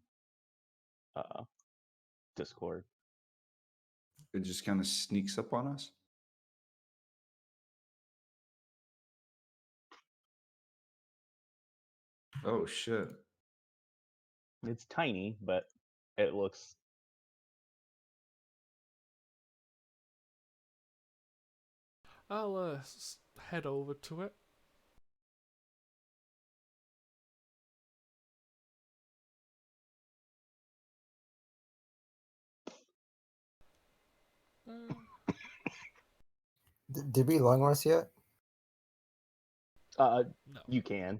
Discord. It just kind of sneaks up on us. Oh shit. It's tiny, but it looks. I'll head over to it. Did we long rest yet? No. You can.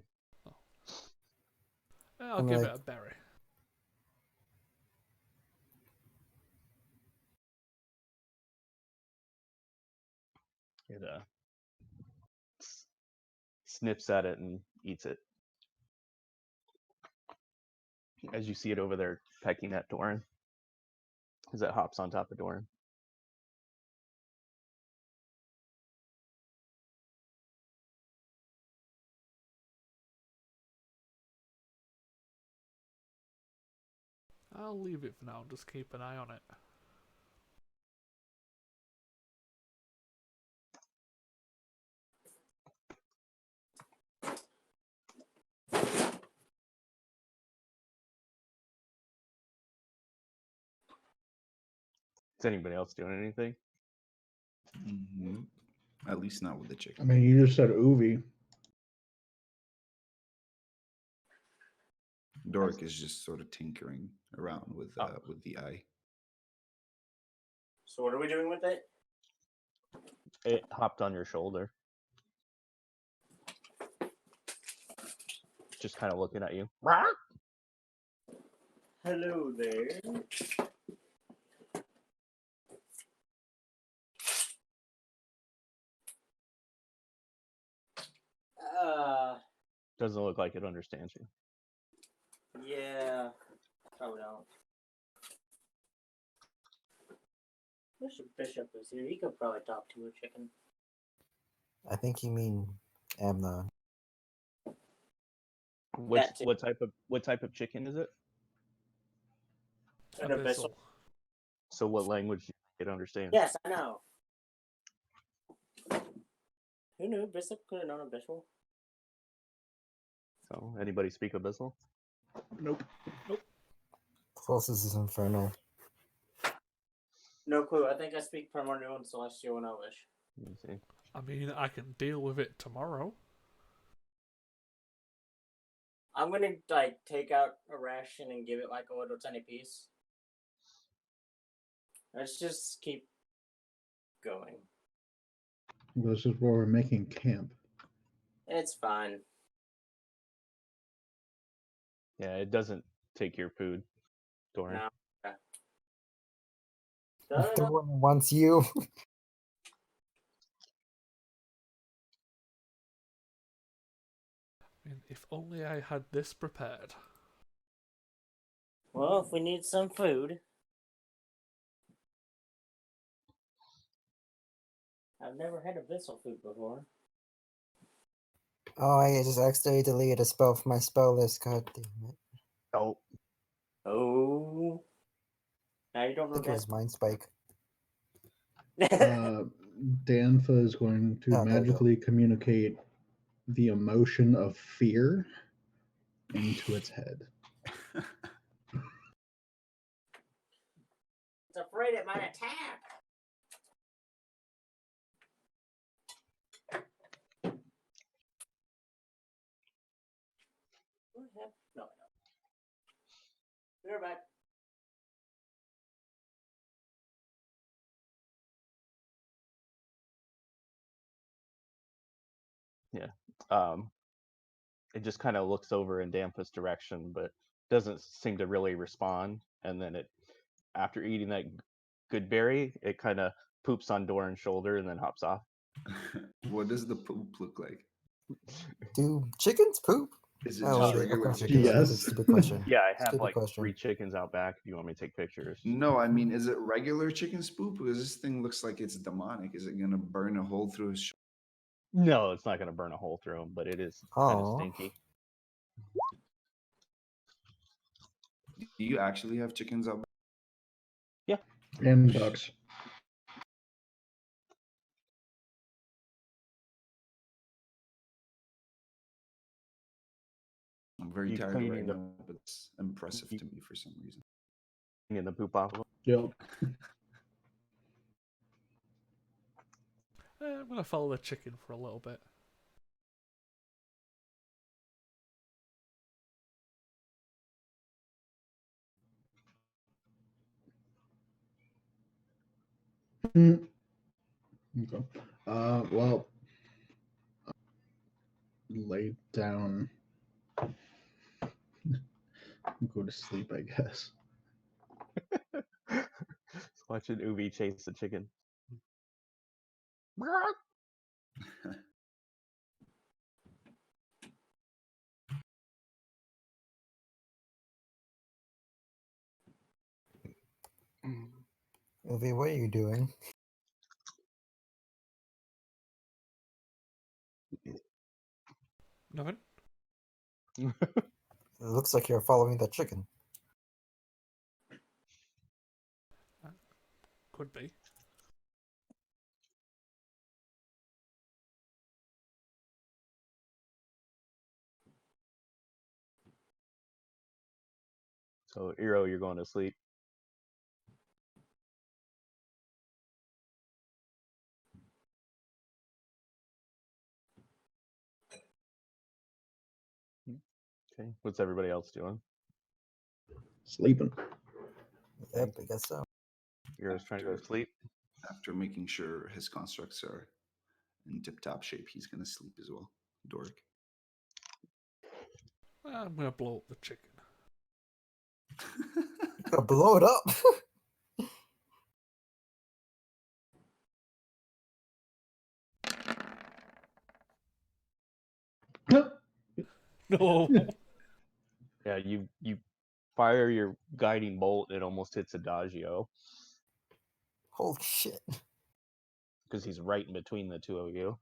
I'll I'm give like- it a berry. It sniffs at it and eats it. As you see it over there pecking at Doran, as it hops on top of Doran. I'll leave it for now and just keep an eye on it. Is anybody else doing anything? Mhm. At least not with the I chicken. mean, you just said Uvi. Doric is just sort of tinkering around with the eye. So what are we doing with it? It hopped on your shoulder. Just kind of looking at you. Hello there. Doesn't look like it understands you. Yeah. Probably don't. Wish Bishop was here. He could probably talk to a chicken. I think you mean Amnon. What's, too. what type of chicken is it? An Abyssal. abyssal. So what language do it understand? Yes, I know. Who knew Bishop could have known abyssal? So anybody speak Abyssal? Nope. Closest is Infernal. No clue. I think I speak Primordial and Celestial and Elvish. Let me see. I mean, I can deal with it tomorrow. I'm gonna like take out a ration and give it like a little tiny piece. Let's just keep going. This is where we're making camp. It's fine. Yeah, it doesn't take your food, Doran. No. The one wants you. I mean, if only I had this prepared. Well, if we need some food. I've never had abyssal food before. Oh, I just accidentally deleted a spell from my spell list. God damn it. Oh, Oh. Now you don't I know think it was Mind Spike. Danfa is going to Oh, there you go. magically communicate the emotion of fear into its head. It's afraid it might attack. What happened? No, I don't. We're back. it just kind of looks over in Dampa's direction, but doesn't seem to really respond. And then it, after eating that good berry, it kind of poops on Doran's shoulder and then hops off. What does the poop look like? Do chickens poop? Is it Oh, just wait, of regular course I chicken? do. That's a Yes. stupid question. Yeah, I have Stupid like question. 3 chickens out back if you want me to take pictures. No, I mean, is it regular chicken spoop? Because this thing looks like it's demonic. Is it gonna burn a hole through his? No, it's not going to burn a hole through them, but it is kind of Oh, stinky. Do you actually have chickens out? Yeah. And ducks. I'm very You tired right cleaning the now, but it's impressive to me for some reason. in the poop off of them? Yep. I'm gonna follow the chicken for a little bit. Mm. Okay. Well, lay down, go to sleep, I guess. Watching Ubi chase the chicken. Uvi, what are you doing? Nothing. It looks like you're following the chicken. Could be. So, Eero, you're going to sleep. Okay. What's everybody else doing? Sleeping. Yep, I guess so. Eero's trying to go to sleep. After making sure his constructs are in tip-top shape, he's gonna sleep as well. Dork. I'm gonna blow up the chicken. You're gonna blow it up. No. Yeah, you fire your guiding bolt, it almost hits Adagio Holy shit. because he's right in between the two of you.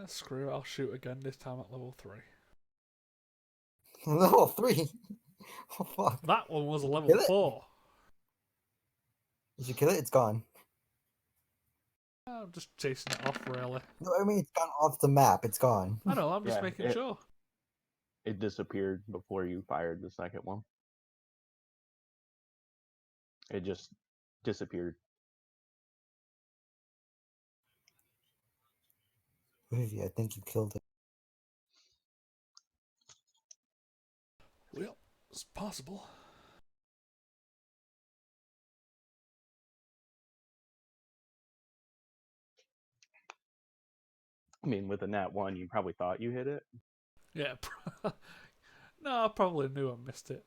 Screw it. I'll shoot again. This time at level 3. Level 3. Oh fuck. That one was a level Kill it. 4. Did you kill it? It's gone. I'm just chasing it off, really. No, I mean it's gone off the map. It's gone. I know. I'm just Yeah, making sure. It disappeared before you fired the second one. It just disappeared. Uvi, I think you killed it. Well, it's possible. I mean, with a nat 1, you probably thought you hit it. Yeah. No, I probably knew I missed it.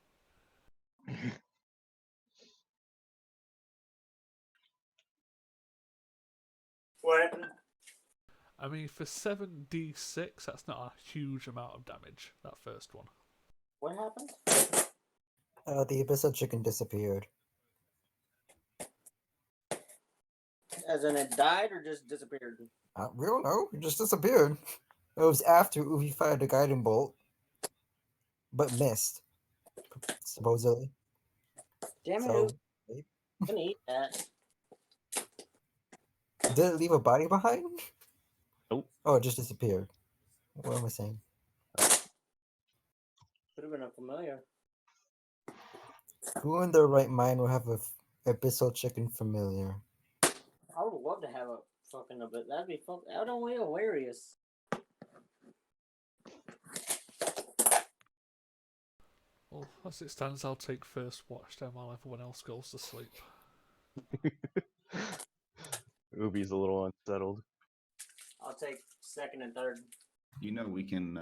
What? I mean, for 7d6, that's not a huge amount of damage, that first one. What happened? The abyssal chicken disappeared. As in it died or just disappeared? We don't know. It just disappeared. It was after Uvi fired the guiding bolt, but missed, supposedly. Damn it, So, I'm gonna eat that. did it leave a body behind? Nope. Oh, it just disappeared. What am I saying? Could have been a familiar. Who in their right mind will have a abyssal chicken familiar? I would love to have a fucking bit. That'd be utterly hilarious. Well, as it stands, I'll take first watch time while everyone else goes to sleep. Ubi's a little unsettled. I'll take second and third. You know, we can,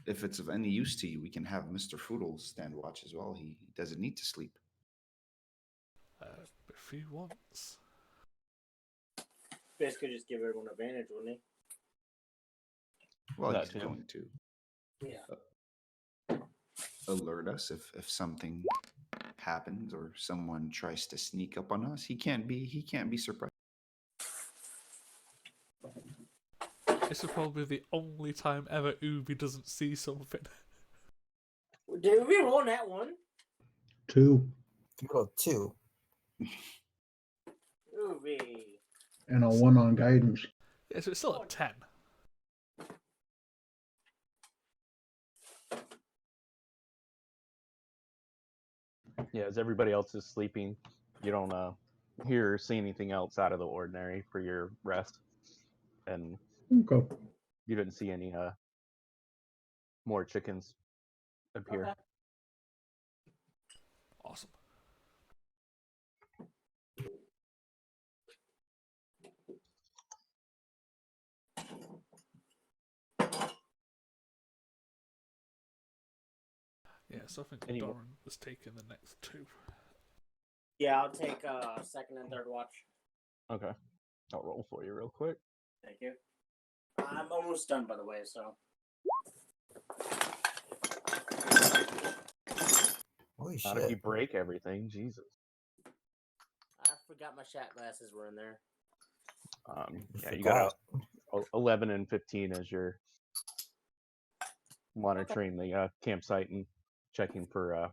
if it's of any use to you, we can have Mr. Foodle stand watch as well. He doesn't need to sleep. If he wants. basically just give everyone advantage, wouldn't he? Well, That he's too. going to Yeah. alert us if something happens or someone tries to sneak up on us. He can't be surprised. This is probably the only time ever Ubi doesn't see something. Did we roll that one? 2 You rolled 2. Movie. and a 1 on guidance. Yeah, so it's still at 10. Yeah, as everybody else is sleeping, you don't hear or see anything else out of the ordinary for your rest, and Okay. you didn't see any more chickens appear. Okay. Awesome. Yeah, so I think Anyway. Doran was taking the next 2. Yeah, I'll take second and third watch. Okay, I'll roll for you real quick. Thank you. I'm almost done, by the way, so. Holy Not if you shit. break everything, Jesus. I forgot my shot glasses were in there. Yeah, you got Forgot. 11 and 15 as you're monitoring the campsite and checking for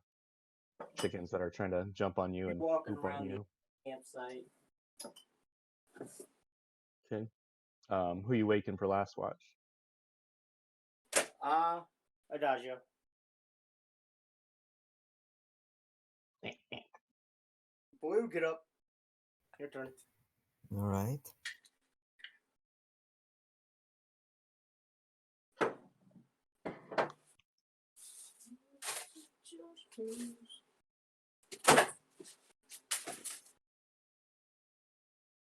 chickens that are trying to jump on you You're and walking poop on around you. the campsite. Okay. Who you waking for last watch? Adagio. Blue, get up. Your turn. All right.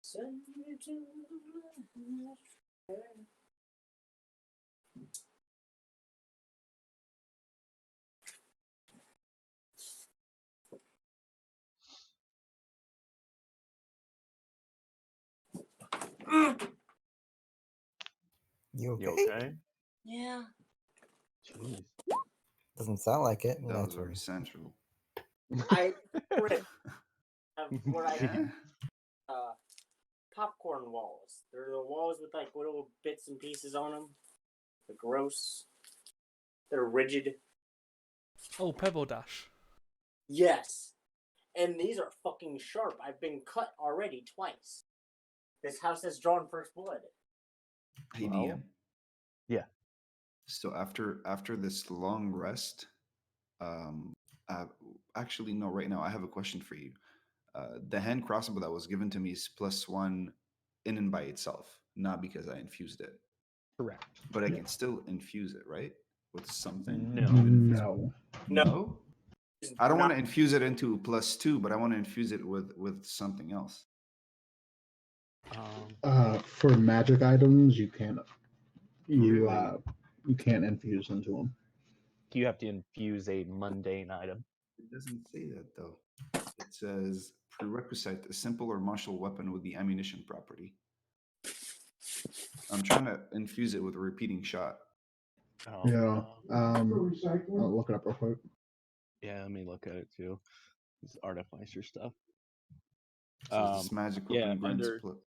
Send me to the last. You okay? You okay? Yeah. Jeez. Doesn't sound like it. That was That's very right. central. I what I Yeah. popcorn walls. They're the walls with like little bits and pieces on them. They're gross. They're rigid. Oh, Pebble Dash. Yes. And these are fucking sharp. I've been cut already twice. This house has drawn first blood. Hey, Well, DM. yeah. So after this long rest, um, actually no, right now I have a question for you. The hand crossbow that was given to me is +1 in and by itself, not because I infused it. Correct. But I Yeah. can still infuse it, right? With something? No. Even if it's- No. No? I don't want to infuse it into +2, but I want to infuse it with something else. For magic items, you can't. You Really? you can't infuse into them. You have to infuse a mundane item. It doesn't say that though. It says prerequisite: a simple or martial weapon with the ammunition property. I'm trying to infuse it with a repeating shot. Oh, Yeah. I'll look it up real quick. yeah, let me look at it too. This artificer stuff. So this magic Yeah, weapon grants under pl-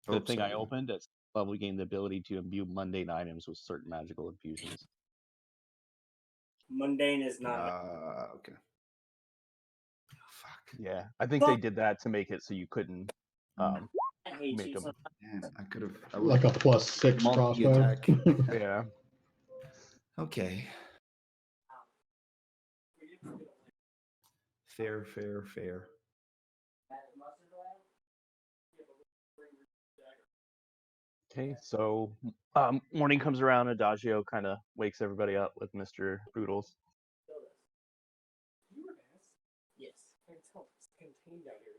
the thing I sorry. opened, it's level gain the ability to imbue mundane items with certain magical infusions. Mundane is not. Okay. Fuck. Yeah, I think they did that to make it so you couldn't I hate make you. them. Man, I could have Like a +6 crossbow. multi-attack. Yeah. Okay. Fair. Okay, so morning comes around. Adagio kind of wakes everybody up with Mr. Boodles. Yes. It's contained out here.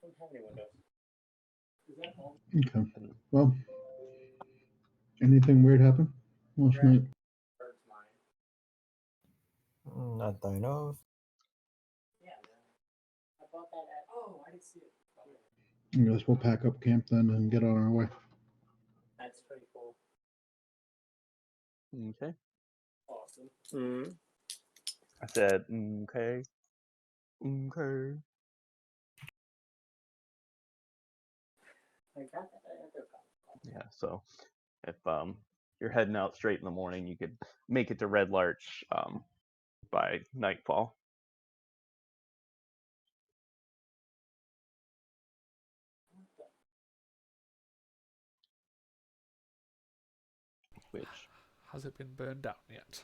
Don't have any windows. Is that all? Okay. Well, anything weird happen last night? Bird's mine. Not that I know of. Yeah, man. I bought that at. Oh, I didn't see it. I guess we'll pack up camp then and get on our way. That's pretty cool. Okay. Awesome. Mm-hmm. I said, okay. Okay. I got that. Yeah, so if you're heading out straight in the morning, you could make it to Red Larch by nightfall. Which Has it been burned down yet?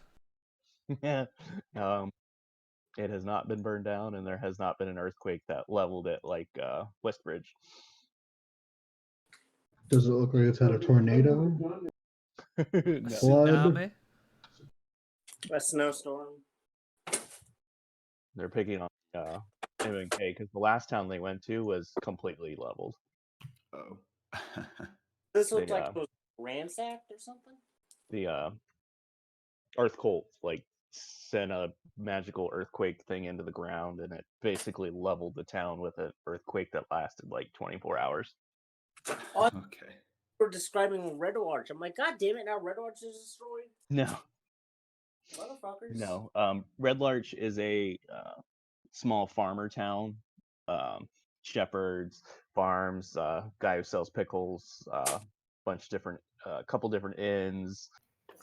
it has not been burned down, and there has not been an earthquake that leveled it like Westbridge. Does it look like it's had a tornado? A No. Flood? tsunami? A snowstorm. They're picking on MNK because the last town they went to was completely leveled. Oh. This looked They, like it was ransacked or something. The Earth Cult like sent a magical earthquake thing into the ground, and it basically leveled the town with an earthquake that lasted like 24 hours. Oh, Okay. we're describing Red Larch. I'm like, God damn it! Now Red Larch is destroyed. No, Motherfuckers. no. Red Larch is a small farmer town. Shepherds, farms, guy who sells pickles, bunch different, couple different inns.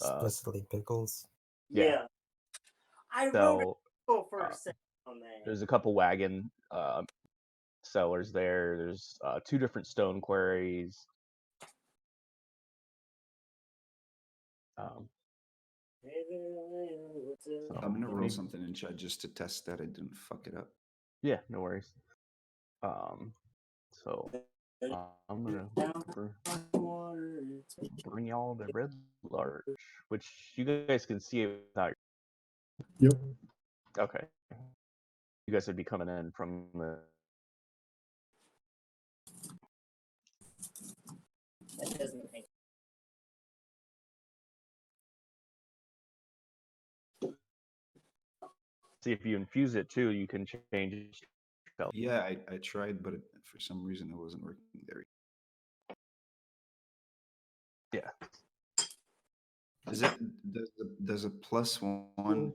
Especially pickles. Yeah. I wrote So a go for a second on that. there's a couple wagon sellers there. There's 2 different stone quarries. So I'm gonna roll maybe- something in chat just to test that I didn't fuck it up. Yeah, no worries. So I'm gonna bring y'all to Red Larch, which you guys can see without. Yep. Okay. You guys would be coming in from the. That doesn't make See if you infuse it too, you can change it. Yeah, I tried, but for some reason it wasn't working there. Yeah. Does a +1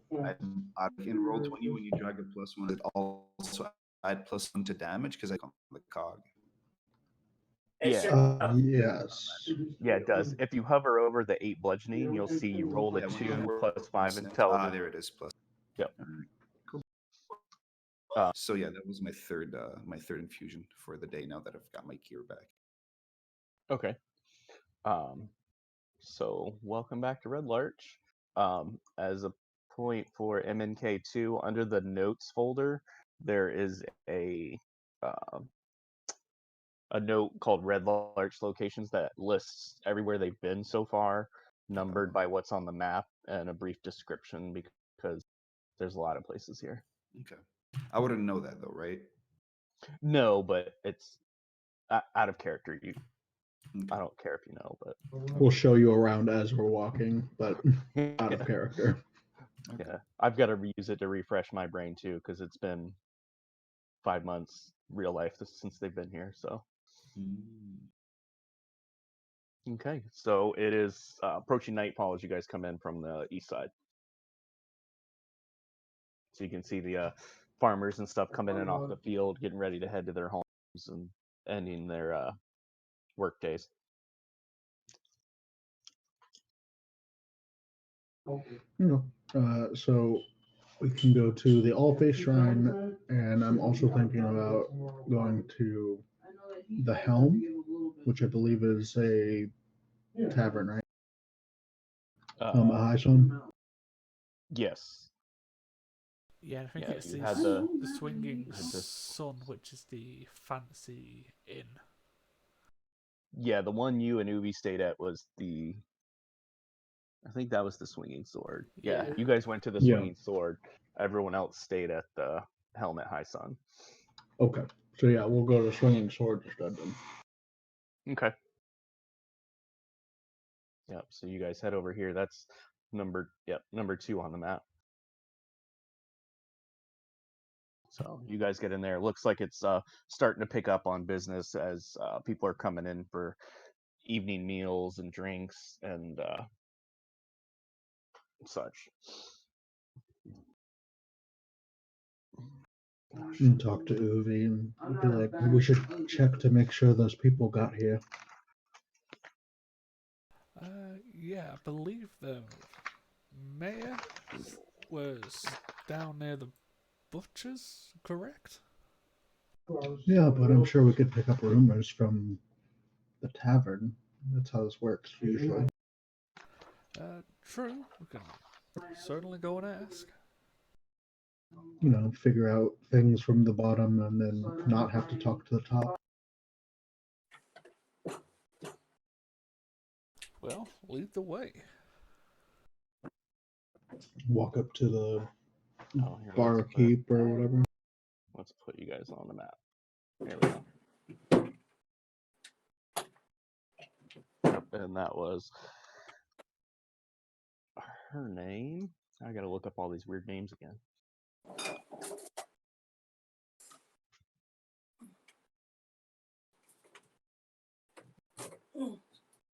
I can roll 20 when you drag a +1? It also add +1 to damage because I come the cog. Yeah. Yes. Yeah, it does. If you hover over the 8 bludgeoning, you'll see you roll a Yeah, when you 2 hover plus 5 percent- intelligence. there it is. Plus. Yep. All right. Cool. Uh, So yeah, that was my third infusion for the day. Now that I've got my gear back. Okay. So welcome back to Red Larch. As a point for MNK2, under the notes folder, there is a note called Red Larch locations that lists everywhere they've been so far, numbered by what's on the map, and a brief description because there's a lot of places here. Okay. I wouldn't know that though, right? No, but it's out of character. Okay. I don't care if you know, but We'll show you around as we're walking, but out of yeah. character. Okay. Yeah, I've got to use it to refresh my brain too, because it's been 5 months real life since they've been here. So okay, so it is approaching nightfall as you guys come in from the east side. So you can see the farmers and stuff coming in off the field, getting ready to head to their homes and ending their work days. So we can go to the All Face Shrine, and I'm also thinking about going to the Helm, which I believe is a tavern, right? A high sun. Yes. Yeah, I think Yeah, it's you the, had the Swinging had the- Sun, which is the fancy inn. Yeah, the one you and Ubi stayed at was the. I think that was the Swinging Sword. Yeah, Yeah. you guys went to the Yeah. Swinging Sword. Everyone else stayed at the Helmet High Sun. Okay. So yeah, we'll go to Swinging Sword instead then. Okay. Yep. So you guys head over here. That's number 2 on the map. So you guys get in there. Looks like it's starting to pick up on business as people are coming in for evening meals and drinks and such. And talk to Uvi and be like, we should check to make sure those people got here. Yeah, I believe the mayor was down near the butcher's, correct? Yeah, but I'm sure we could pick up rumors from the tavern. That's how this works usually. True. We can certainly go and ask. You know, figure out things from the bottom and then not have to talk to the top. Well, lead the way. Walk up to the Oh, here, barkeep or whatever. let's put you guys on the map. There we go. Yep, and that was her name. I gotta look up all these weird names again.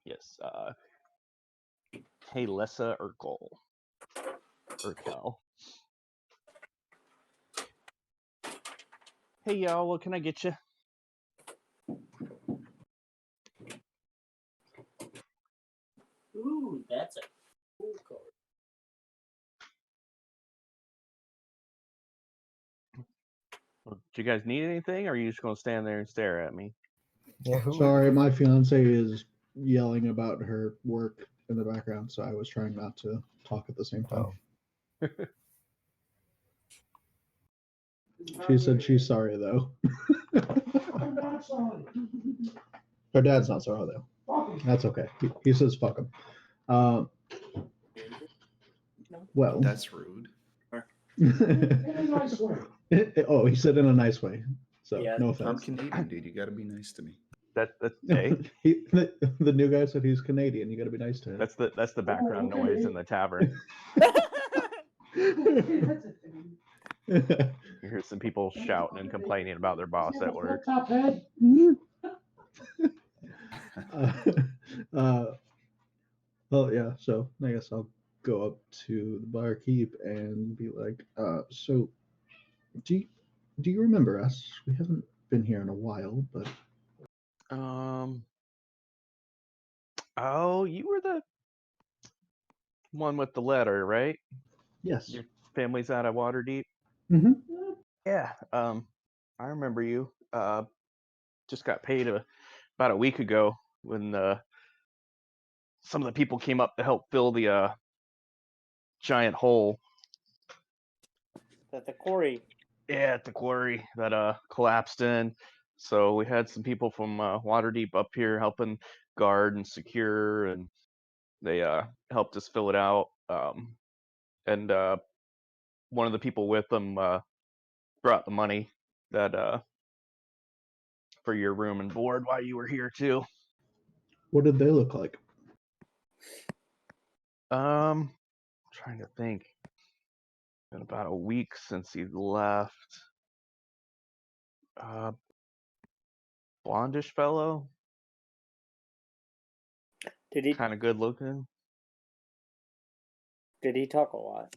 Yes, Kaylessa Urkel. Hey y'all, what can I get you? Ooh, that's a cool card. Well, do you guys need anything, or are you just gonna stand there and stare at me? Yeah, who? Sorry, my fiance is yelling about her work in the background, so I was trying not to talk at the same time. Oh. She said she's sorry though. Her dad's not sorry though. That's okay. He says fuck him. Well, That's rude. oh, he said in a nice way. So Yeah. no I'm offense. Canadian, dude. You gotta be nice to me. That's hey, The new guy said he's Canadian. You got to be nice to him. that's the background noise in the tavern. You hear some people shouting and complaining about their boss at work. Well, yeah. So I guess I'll go up to the barkeep and be like, "So, do you remember us? We haven't been here in a while, but Oh, you were the one with the letter, right? yes, Your family's out of Waterdeep. hmm Yeah. I remember you. Just got paid about a week ago when some of the people came up to help fill the giant hole. That the quarry. Yeah, at the quarry that collapsed in. So we had some people from Waterdeep up here helping guard and secure, and they helped us fill it out. And one of the people with them brought the money that for your room and board while you were here too. what did they look like? Trying to think. Been about a week since he left. Blondish fellow, Did he kind of good looking. talk a lot?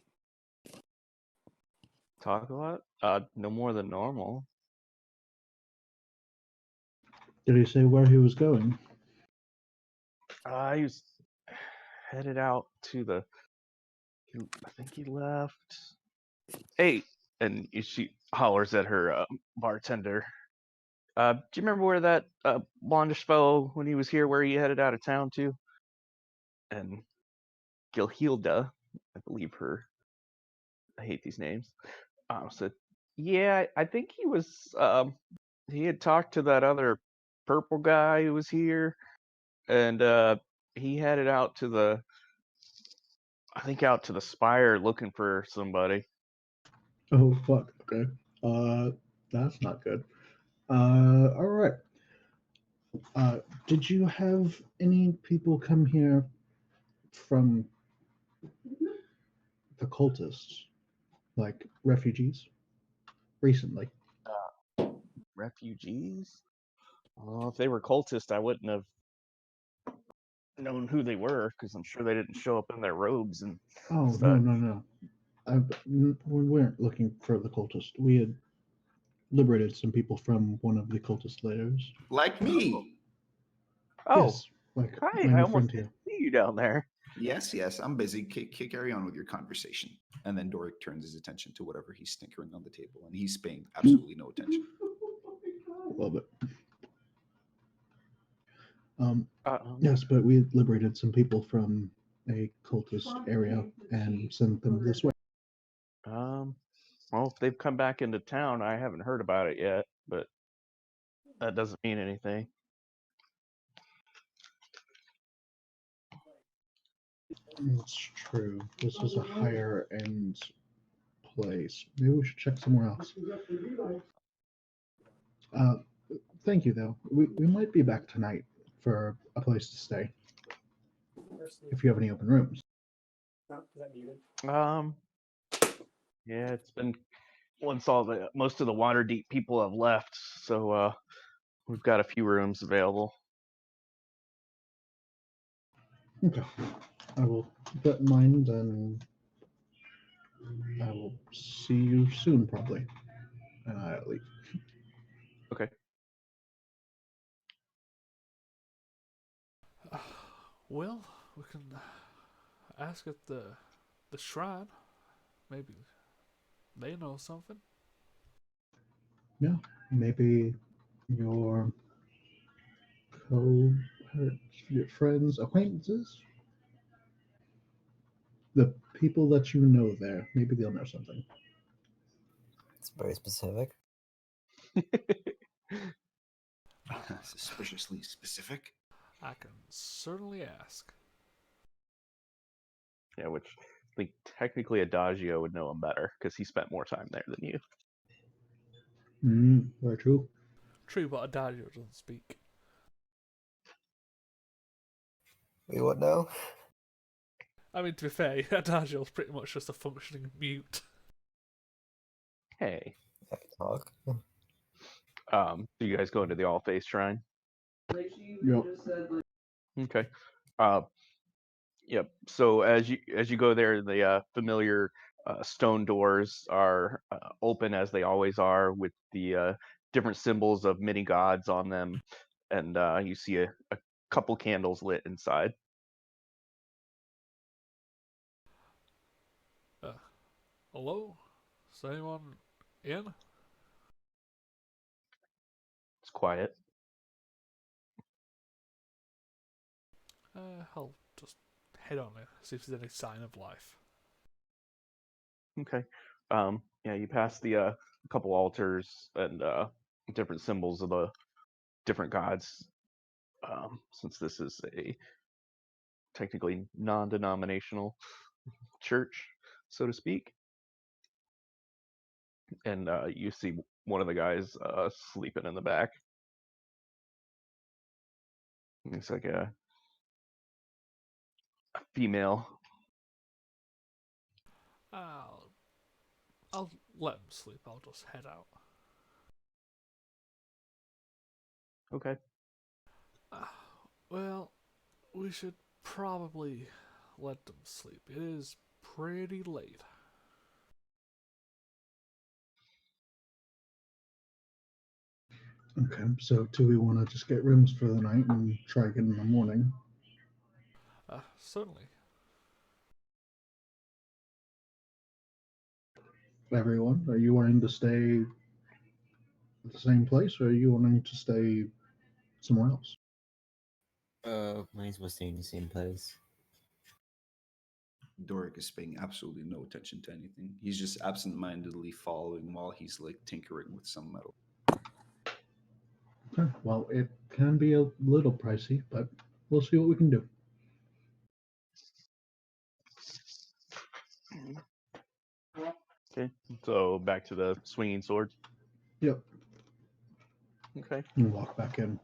Talk a lot. No more than normal. Did he say where he was going? He was headed out to the. I think he left. Hey, and she hollers at her bartender. Do you remember where that blondish fellow when he was here, where he headed out of town to? And Gilhilda, I believe her. I hate these names. Said, yeah, I think he was. He had talked to that other purple guy who was here, and he headed out to the. I think out to the spire looking for somebody. Oh fuck. Okay. That's not good. All right. Did you have any people come here from the cultists, like refugees, recently? Refugees? Oh, if they were cultists, I wouldn't have known who they were because I'm sure they didn't show up in their robes and Oh, such. no. We weren't looking for the cultist. We had liberated some people from one of the cultist lairs. Like me. Oh, Yes, like hi! my I new almost friend didn't here. see you down there. Yes, I'm busy. Carry on with your conversation. And then Doric turns his attention to whatever he's tinkering on the table, and he's paying absolutely no attention. Love it. Uh, Yes, but we liberated some people from a cultist area and sent them this way. um, well, if they've come back into town, I haven't heard about it yet, but that doesn't mean anything. It's true. This is a higher end place. Maybe we should check somewhere else. Uh, Thank you, though. We might be back tonight for a place to stay if you have any open rooms. Um, yeah, it's been once most of the water deep people have left, so we've got a few rooms available. Okay. I will keep that in mind and I will see you soon, probably. And I'll leave. Okay. Well, we can ask at the shrine. Maybe they know something. Yeah, maybe your co your friends, acquaintances, the people that you know there, maybe they'll know something. It's very specific. Suspiciously specific. I can certainly ask. Yeah, which I think technically Adagio would know him better because he spent more time there than you. Very true. True, but Adagio doesn't speak. We would know. I mean, to be fair, Adagio's pretty much just a functioning mute. Hey, I can talk. do you guys go into the All Faith Shrine? Yep. Okay. Uh, yep. So as you go there, the familiar stone doors are open as they always are, with the different symbols of many gods on them, and you see a couple candles lit inside. Hello? Is anyone in? It's quiet. I'll just head on in, see if there's any sign of life. Okay. Yeah, you pass the couple altars and different symbols of the different gods. Since this is a technically non-denominational church, so to speak, and you see one of the guys sleeping in the back. It's like a female. I'll let him sleep. I'll just head out. Okay. Well, we should probably let them sleep. It is pretty late. Okay, so do we want to just get rooms for the night and try again in the morning? Certainly. Everyone, are you wanting to stay at the same place or are you wanting to stay somewhere else? Might as well stay in the same place. Doric is paying absolutely no attention to anything. He's just absent-mindedly following while he's like tinkering with some metal. Okay, well, it can be a little pricey, but we'll see what we can do. Okay. So back to the swinging swords. Yep, Okay. and walk back in.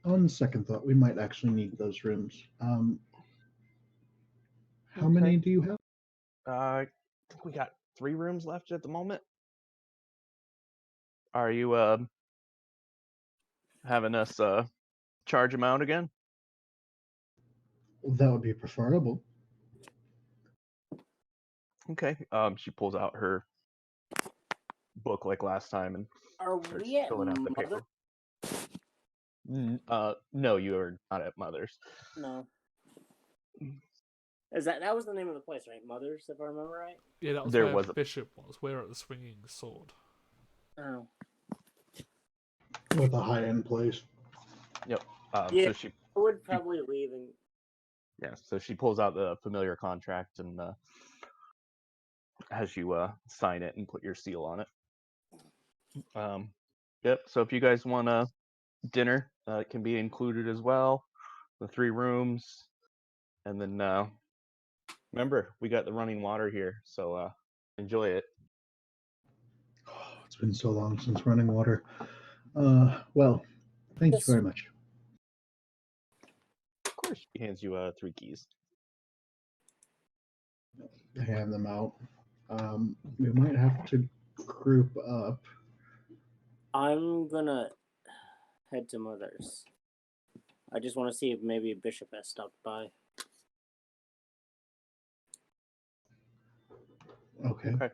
On second thought, we might actually need those rooms. How many do you have? I think we got 3 rooms left at the moment. Are you having us charge him out again? That would be preferable. Okay. She pulls out her book like last time and Are starts we at filling out the Mother? paper. No, you are not at Mother's. No. Is that was the name of the place, right? Mother's, if I remember right. Yeah, that was There where was a- Bishop was. We're at the Swinging Sword. Oh. With a high-end place. Yep. Yeah. So she I would probably leave and so she pulls out the familiar contract and has you sign it and put your seal on it. Yep. So if you guys want dinner, it can be included as well. The 3 rooms, and then remember we got the running water here, so enjoy it. Oh, it's been so long since running water. Well, thank you very much. Of course, she hands you 3 keys. Hand them out. We might have to group up. I'm gonna head to Mother's. I just want to see if maybe Bishop has stopped by. Okay. Okay.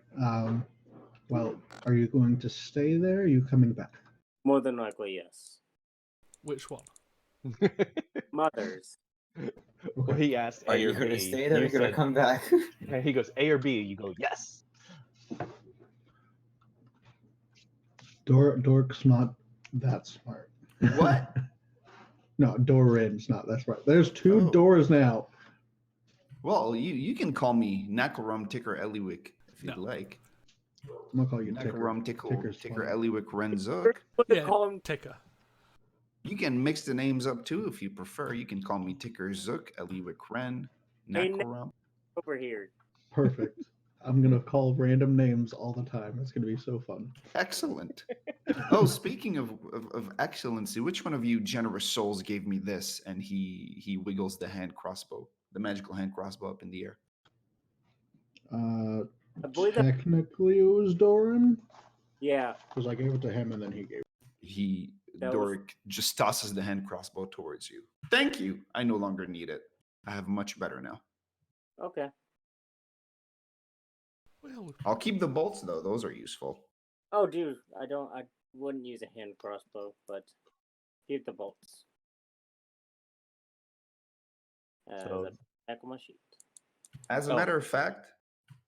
Well, are you going to stay there? Or are you coming back? More than likely, yes. Which one? Mother's. Well, he asked Are A you or going to B. stay there? Are You you going to said, come back? he goes A or B. You go yes. Dork's not that smart. What? No, Doran's not that smart. There's 2 Oh. doors now. Well, you can call me Nakarum Ticker Eliwick if you'd No. like. I'm gonna call you Ticker. Nakarum Ticker Ticker's Ticker funny. Eliwick Renzuk. Yeah, Call him. Ticker. You can mix the names up too if you prefer. You can call me Ticker Zook, Eliwick Ren, Hey, Nakarum. Over here. Perfect. I'm gonna call random names all the time. It's gonna be so fun. Excellent. Oh, speaking of excellency, which one of you generous souls gave me this? And he wiggles the hand crossbow, the magical hand crossbow up in the air. I believe that. Technically, it was Doran Yeah. because I gave it to him and then he gave. That was- Doric just tosses the hand crossbow towards you. Thank you. I no longer need it. I have much better now. Okay. Well, I'll keep the bolts though; those are useful. Oh, dude, I wouldn't use a hand crossbow, but keep the bolts. As So- a back of my sheet. As a Oh. matter of fact,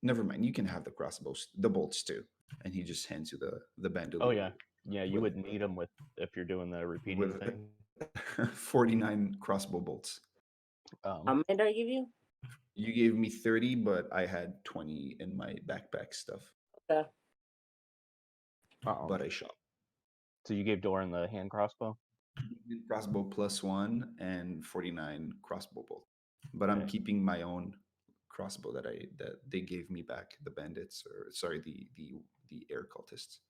never mind. You can have the crossbows, the bolts too. And he just hands you the bandolier. Oh yeah, you With- would need them if you're doing the repeating with thing. 49 crossbow bolts. How many did I give you? You gave me 30, but I had 20 in my backpack stuff. Okay. But I shot. So you gave Doran the hand crossbow. Crossbow +1 and 49 crossbow bolt. But I'm Okay. keeping my own crossbow that they gave me back, the bandits, or sorry, the air cultists.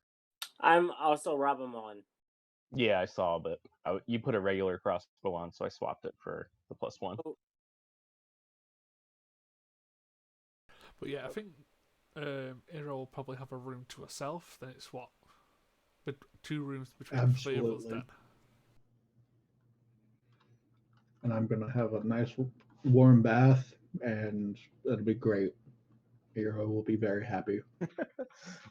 I'm also Robamon. Yeah, I saw, but you put a regular crossbow on, so I swapped it for the +1. but yeah, I think Ira will probably have a room to herself. Then it's what? But 2 rooms between the 3 of us Absolutely. then. And I'm gonna have a nice warm bath, and it'll be great. Hero will be very happy.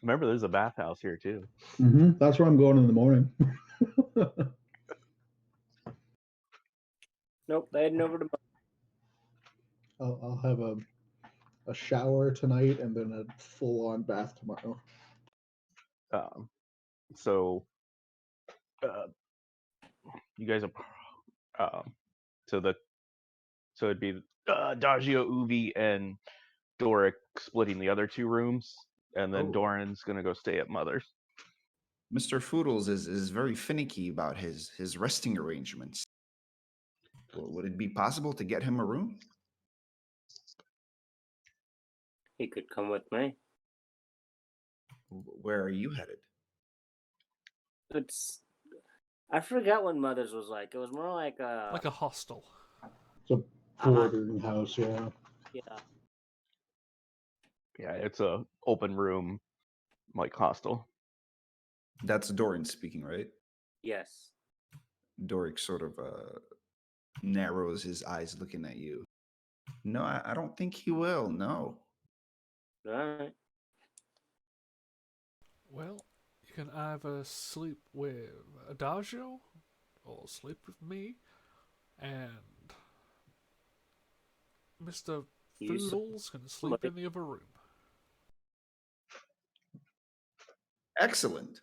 Remember, there's a bathhouse here too. That's where I'm going in the morning. Nope, they heading over to. I'll have a shower tonight and then a full-on bath tomorrow. So you guys are so it'd be Dagio, Uvi, and Doric splitting the other 2 rooms, and then Oh. Doran's gonna go stay at Mother's. Mr. Foodles is very finicky about his resting arrangements. Would it be possible to get him a room? He could come with me. Where are you headed? I forgot what Mother's was like. It was more like Like a hostel. It's a boarding house, yeah. yeah. Yeah, it's a open room like hostel. That's Doran speaking, right? Yes. Doric sort of narrows his eyes looking at you. No, I don't think he will. No. All right. Well, you can either sleep with Adagio or sleep with me, and Mr. You Foodles can sleep in the other room. Excellent.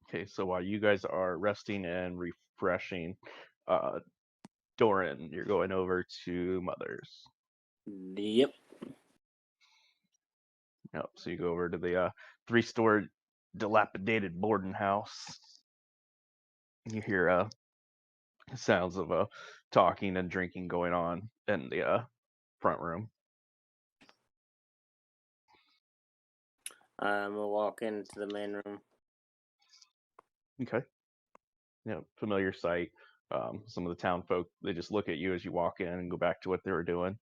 Okay, so while you guys are resting and refreshing, Doran, you're going over to Mother's. Yep. Yep. So you go over to the 3-story dilapidated boarding house. You hear sounds of talking and drinking going on in the front room. I'm gonna walk into the main room. Okay. Yeah, familiar sight. Some of the town folk, they just look at you as you walk in and go back to what they were doing.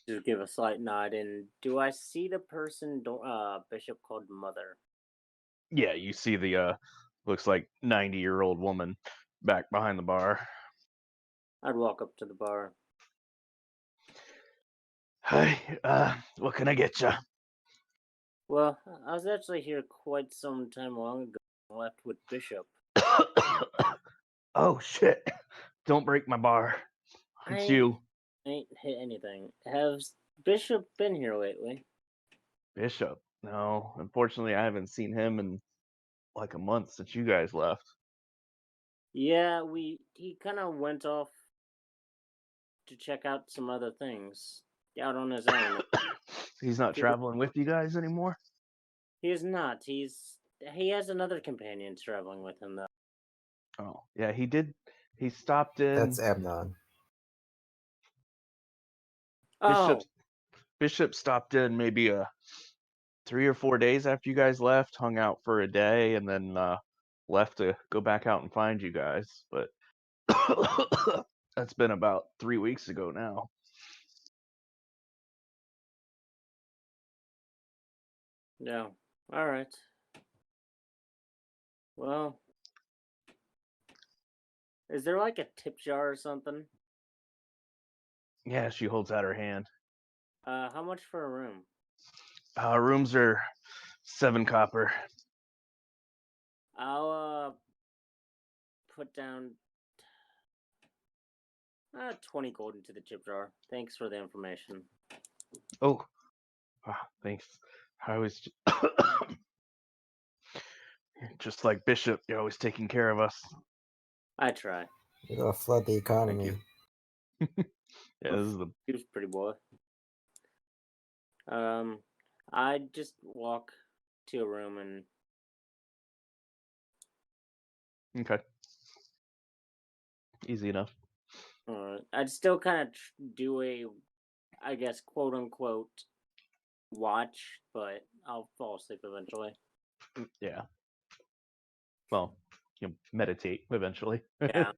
Just give a slight nod. And do I see the person, Bishop called Mother? Yeah, you see the looks like 90-year-old woman back behind the bar. I'd walk up to the bar. Hi, what can I get you? Well, I was actually here quite some time long ago. I left with Bishop. Oh shit! Don't break my bar. It's you, I ain't hit anything. Has Bishop been here lately? Bishop. No, unfortunately, I haven't seen him in like a month since you guys left. Yeah, he kind of went off to check out some other things out on his own. He's not traveling with you guys anymore. He is not. He has another companion traveling with him though. Oh, yeah, he did. He stopped in. That's Amnon. Bishop. Oh, Bishop stopped in maybe 3 or 4 days after you guys left, hung out for a day, and then left to go back out and find you guys. But that's been about 3 weeks ago now. yeah. All right. Well, is there like a tip jar or something? Yeah, she holds out her hand. How much for a room? Rooms are 7 copper. I'll put down 20 gold into the tip jar. Thanks for the information. Oh, thanks. I was just like Bishop. You're always taking care of us. I try. You're gonna flood the Thank economy. you. Yeah, this is the He was pretty boy. I just walk to a room and okay. Easy enough. I'd still kind of do a, I guess, quote unquote, watch, but I'll fall asleep eventually. Yeah. Well, you meditate eventually. Yeah.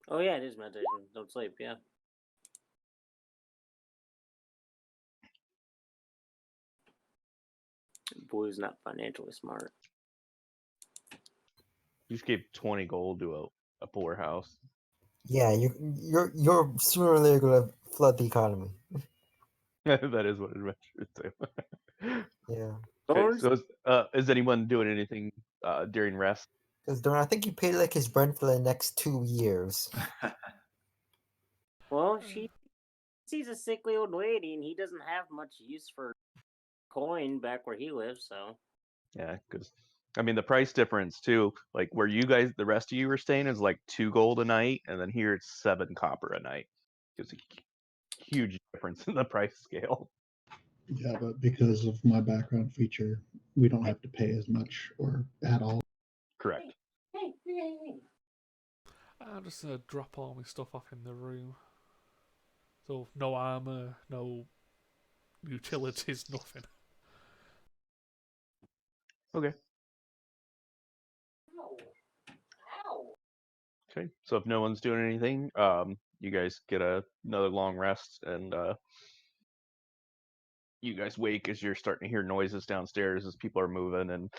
Oh yeah, it is meditation. Don't sleep. Yeah. Boy's not financially smart. You just gave 20 gold to a poor house. Yeah, you're sooner or later gonna flood the economy. That is what adventurers do. Yeah, Okay, so is anyone doing anything during rest? because Don, I think you paid like his rent for the next 2 years. Well, she sees a sickly old lady, and he doesn't have much use for coin back where he lives. So Yeah, because I mean the price difference too. Like where you guys, the rest of you were staying is like 2 gold a night, and then here it's 7 copper a night. It's a huge difference in the price scale. Yeah, but because of my background feature, we don't have to pay as much or at all. Correct. I'll just drop all my stuff off in the room. So no armor, no utilities, nothing. Okay. Okay. So if no one's doing anything, you guys get another long rest, and you guys wake as you're starting to hear noises downstairs as people are moving and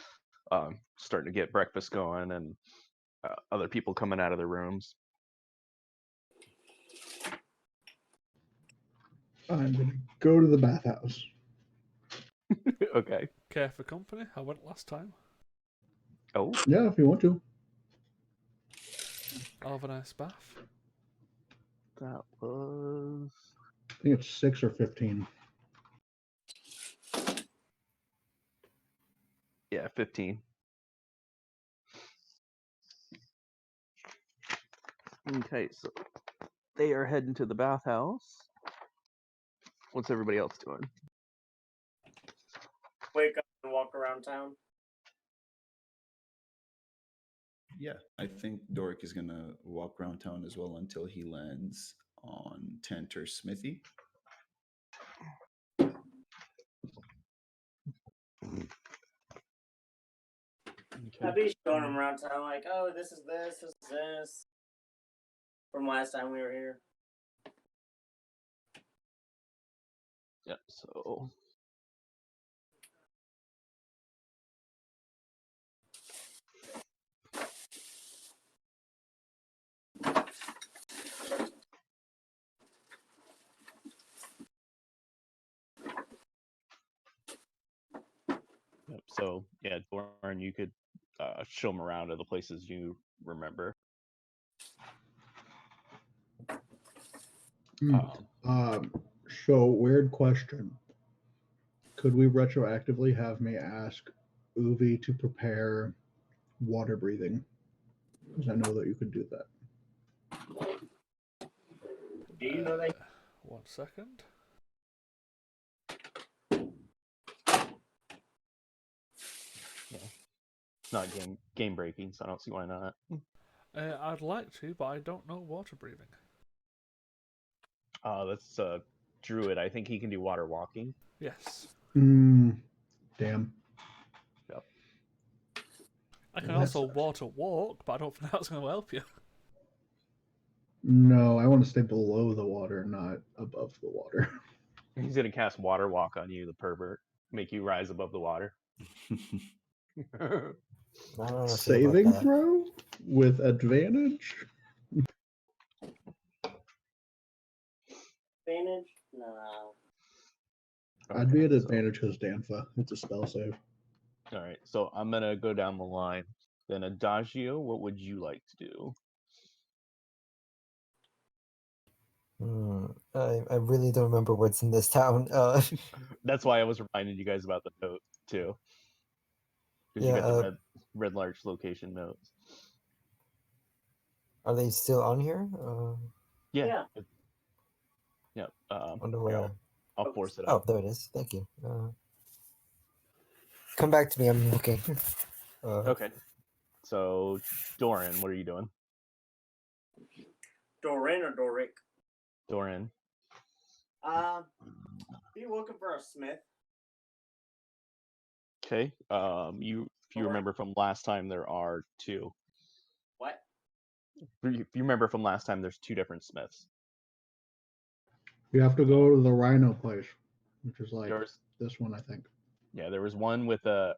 starting to get breakfast going and other people coming out of their rooms. I'm gonna go to the bathhouse. Okay. Care for company? I went last time. Oh, Yeah, if you want to. I'll have a nice bath. that was I think it's 6 or 15. yeah, 15. Okay, so they are heading to the bathhouse. What's everybody else doing? Wake up and walk around town. Yeah, I think Doric is gonna walk around town as well until he lands on Tent or Smithy. I'll be showing them around town, like, oh, this is this. From last time we were here. Yep, so yep, so yeah, Doran, you could show them around to the places you remember. So, weird question. Could we retroactively have me ask Uvi to prepare water breathing? Because I know that you could do that. Do you know that? 1 second. It's not game breaking, so I don't see why not. I'd like to, but I don't know water breathing. That's Druid. I think he can do water walking. Yes. Damn. Yep. I can Well, that also sucks. water walk, but I don't think that's going to help you. No, I want to stay below the water, not above the water. He's gonna cast water walk on you, the pervert. Make you rise above the water. I don't know about Saving that. throw with advantage? Advantage? No. I'd be at so- advantage because Danfa. It's a spell save. All right, so I'm gonna go down the line. Then Adagio, what would you like to do? I really don't remember what's in this town. That's why I was reminding you guys about the note too, because you Yeah, got the red large location notes. are they still on here? Yeah. Yeah. Yeah. Wonder Here, where. I'll force it Oh, up. there it is. Thank you. Come back to me. I'm looking. Okay. So, Doran, what are you doing? Doran or Doric? Doran. Be looking for a smith. Okay. If you Doran. remember from last time, there are two. What? If you remember from last time, there's two different smiths. You have to go to the rhino place, which is like There's this one, I think. Yeah, there was one with a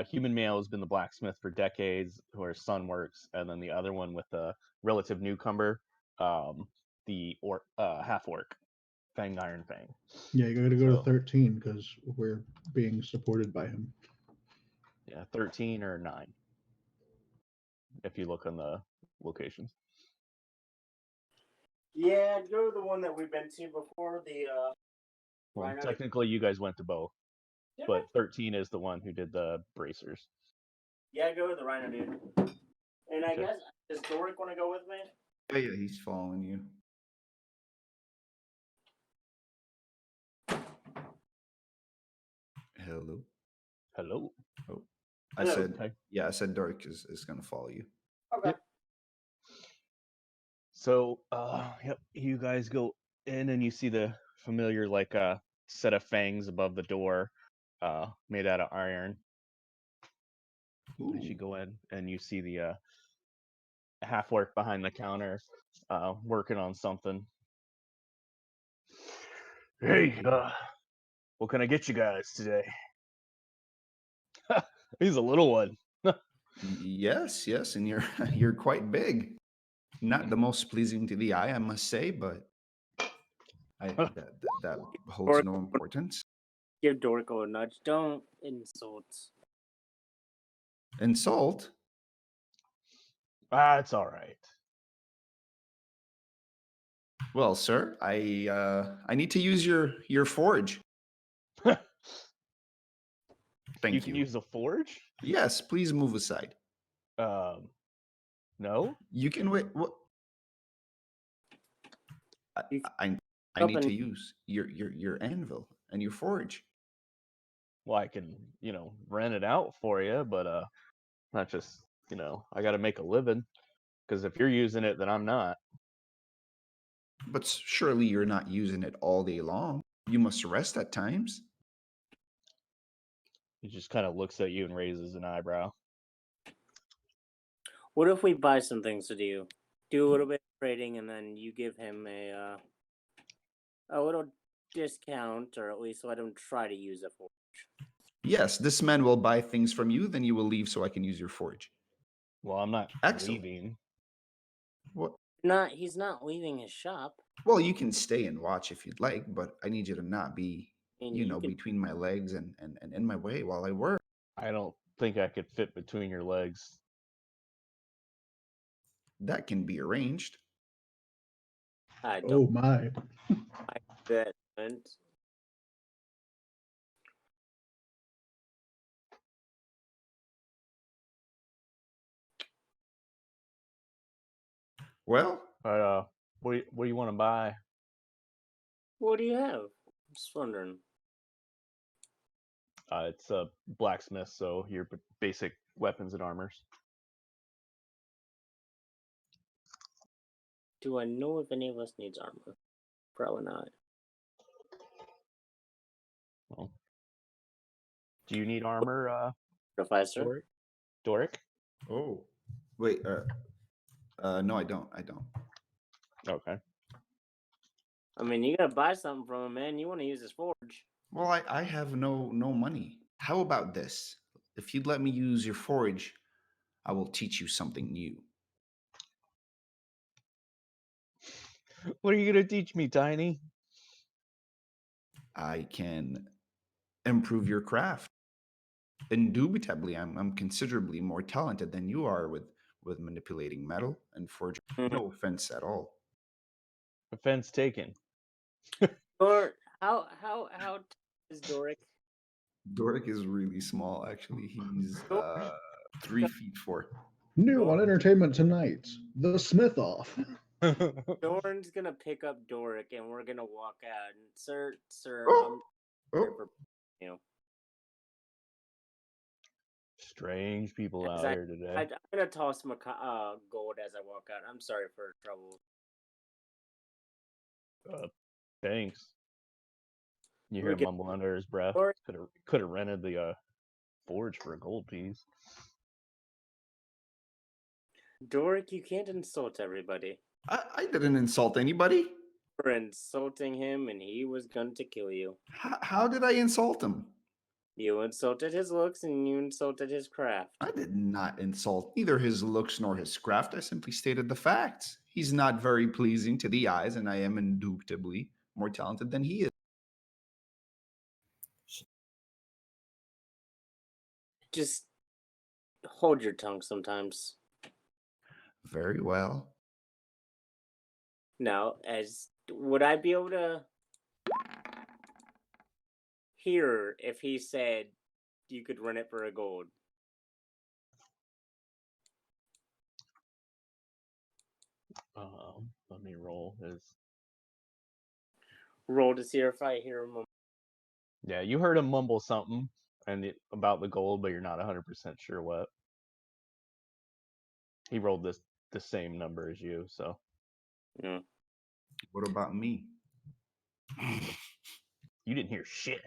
human male who's been the blacksmith for decades, where his son works, and then the other one with a relative newcomer, the half orc, Fang Iron Fang. Yeah, you got to go So- to 13 because we're being supported by him. Yeah, 13 or 9. If you look on the locations. Yeah, go to the one that we've been to before. The Well, Rhino. technically, you guys went to both, Yeah. but 13 is the one who did the bracers. Yeah, go to the Rhino, dude. And I Okay. guess does Doric want to go with me? Yeah, he's following you. Hello. Hello. Oh, I Hello. said, Okay. yeah, I said Doric is gonna follow you. Okay. Yep. So, yep, you guys go in and you see the familiar set of fangs above the door, made out of iron. As you Ooh. go in and you see the half orc behind the counter, working on something. Hey, What can I get you guys today? He's a little one. Yes, yes, and you're you're quite big. Not the most pleasing to the eye, I must say, but that holds Doric, no importance. give Dorico a nudge. Don't insult. Insult? It's all right. Well, sir, I need to use your forge. You Thank can you. use a forge? Yes, please move aside. No. You can wait. What? You I need to use your anvil and your forge. Well, I can, rent it out for you, but not just, I got to make a living. Because if you're using it, then I'm not. But surely you're not using it all day long. You must rest at times. He just kind of looks at you and raises an eyebrow. What if we buy some things to do a little bit of trading, and then you give him a little discount, or at least let him try to use it for. Yes, this man will buy things from you, then you will leave so I can use your forge. Well, I'm not Excellent. leaving. What? He's not leaving his shop. Well, you can stay and watch if you'd like, but I need you to not be, And you can, between my legs and in my way while I work. I don't think I could fit between your legs. That can be arranged. I don't Oh my. like that. Well, What do you want to buy? What do you have? I'm just wondering. It's a blacksmith, so your basic weapons and armors. Do I know if any of us needs armor? Probably not. Well, do you need armor, Professor? Doric? Doric? oh, wait, no, I don't. Okay. I mean, you gotta buy something from him, man. You want to use his forge? Well, I have no money. How about this? If you'd let me use your forge, I will teach you something new. What are you gonna teach me, Tiny? I can improve your craft. Indubitably, I'm considerably more talented than you are with manipulating metal and forging. No offense at all. Offense taken. Or how is Doric? Doric is really small, actually. He's 3 feet 4. New on entertainment tonight. The Smith Off. Doran's gonna pick up Doric, and we're gonna walk out. And sir, Oh, I'm here oh. for you. Strange people As out here today. I'm gonna toss him gold as I walk out. I'm sorry for trouble. Thanks. You We hear him get- mumble under his breath. Or- Could have rented the forge for a gold piece. Doric, you can't insult everybody. I didn't insult anybody. We're insulting him, and he was going to kill you. How did I insult him? You insulted his looks, and you insulted his craft. I did not insult either his looks nor his craft. I simply stated the facts. He's not very pleasing to the eyes, and I am indubitably more talented than he is. Just hold your tongue sometimes. Very well. Now, would I be able to hear if he said you could rent it for a gold? Let me roll his. Roll to see if I hear him. Yeah, you heard him mumble something about the gold, but you're not 100% sure what. He rolled the same number as you, so. Yeah. What about me? You didn't hear shit.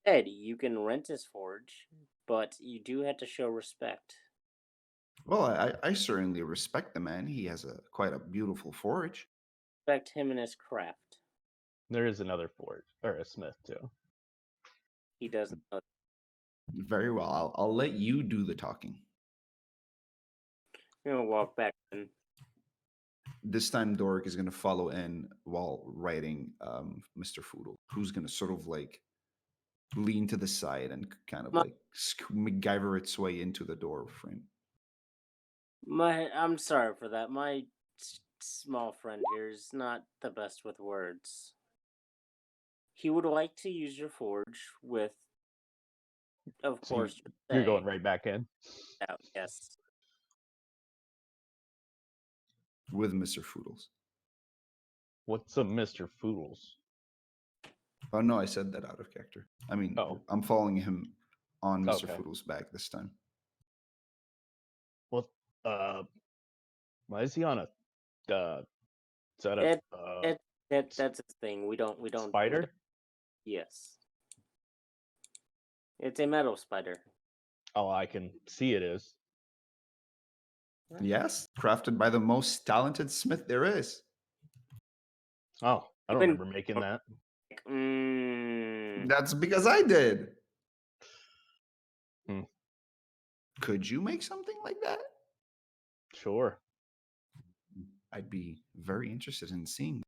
Eddie, you can rent his forge, but you do have to show respect. Well, I certainly respect the man. He has quite a beautiful forge. Respect him and his craft. There is another forge or a smith too. He doesn't know. Very well. I'll let you do the talking. I'm gonna walk back in. This time, Doric is going to follow in while writing Mr. Foodle, who's going to sort of like lean to the side and kind of My, like MacGyver its way into the door frame. I'm sorry for that. My small friend here is not the best with words. He would like to use your forge with, of So course, you're going right back in. Yes. With Mr. Foodles. What's a Mr. Foodles? Oh no, I said that out of character. I mean, Oh. I'm following him on Mr. Okay. Foodles' back this time. Well, why is he on a is that It, a that's his thing. We don't. spider? Yes. It's a metal spider. Oh, I can see it is. Yes, crafted by the most talented smith there is. Oh, I don't Even- remember making that. That's because I did. Hmm. Could you make something like that? Sure. I'd be very interested in seeing.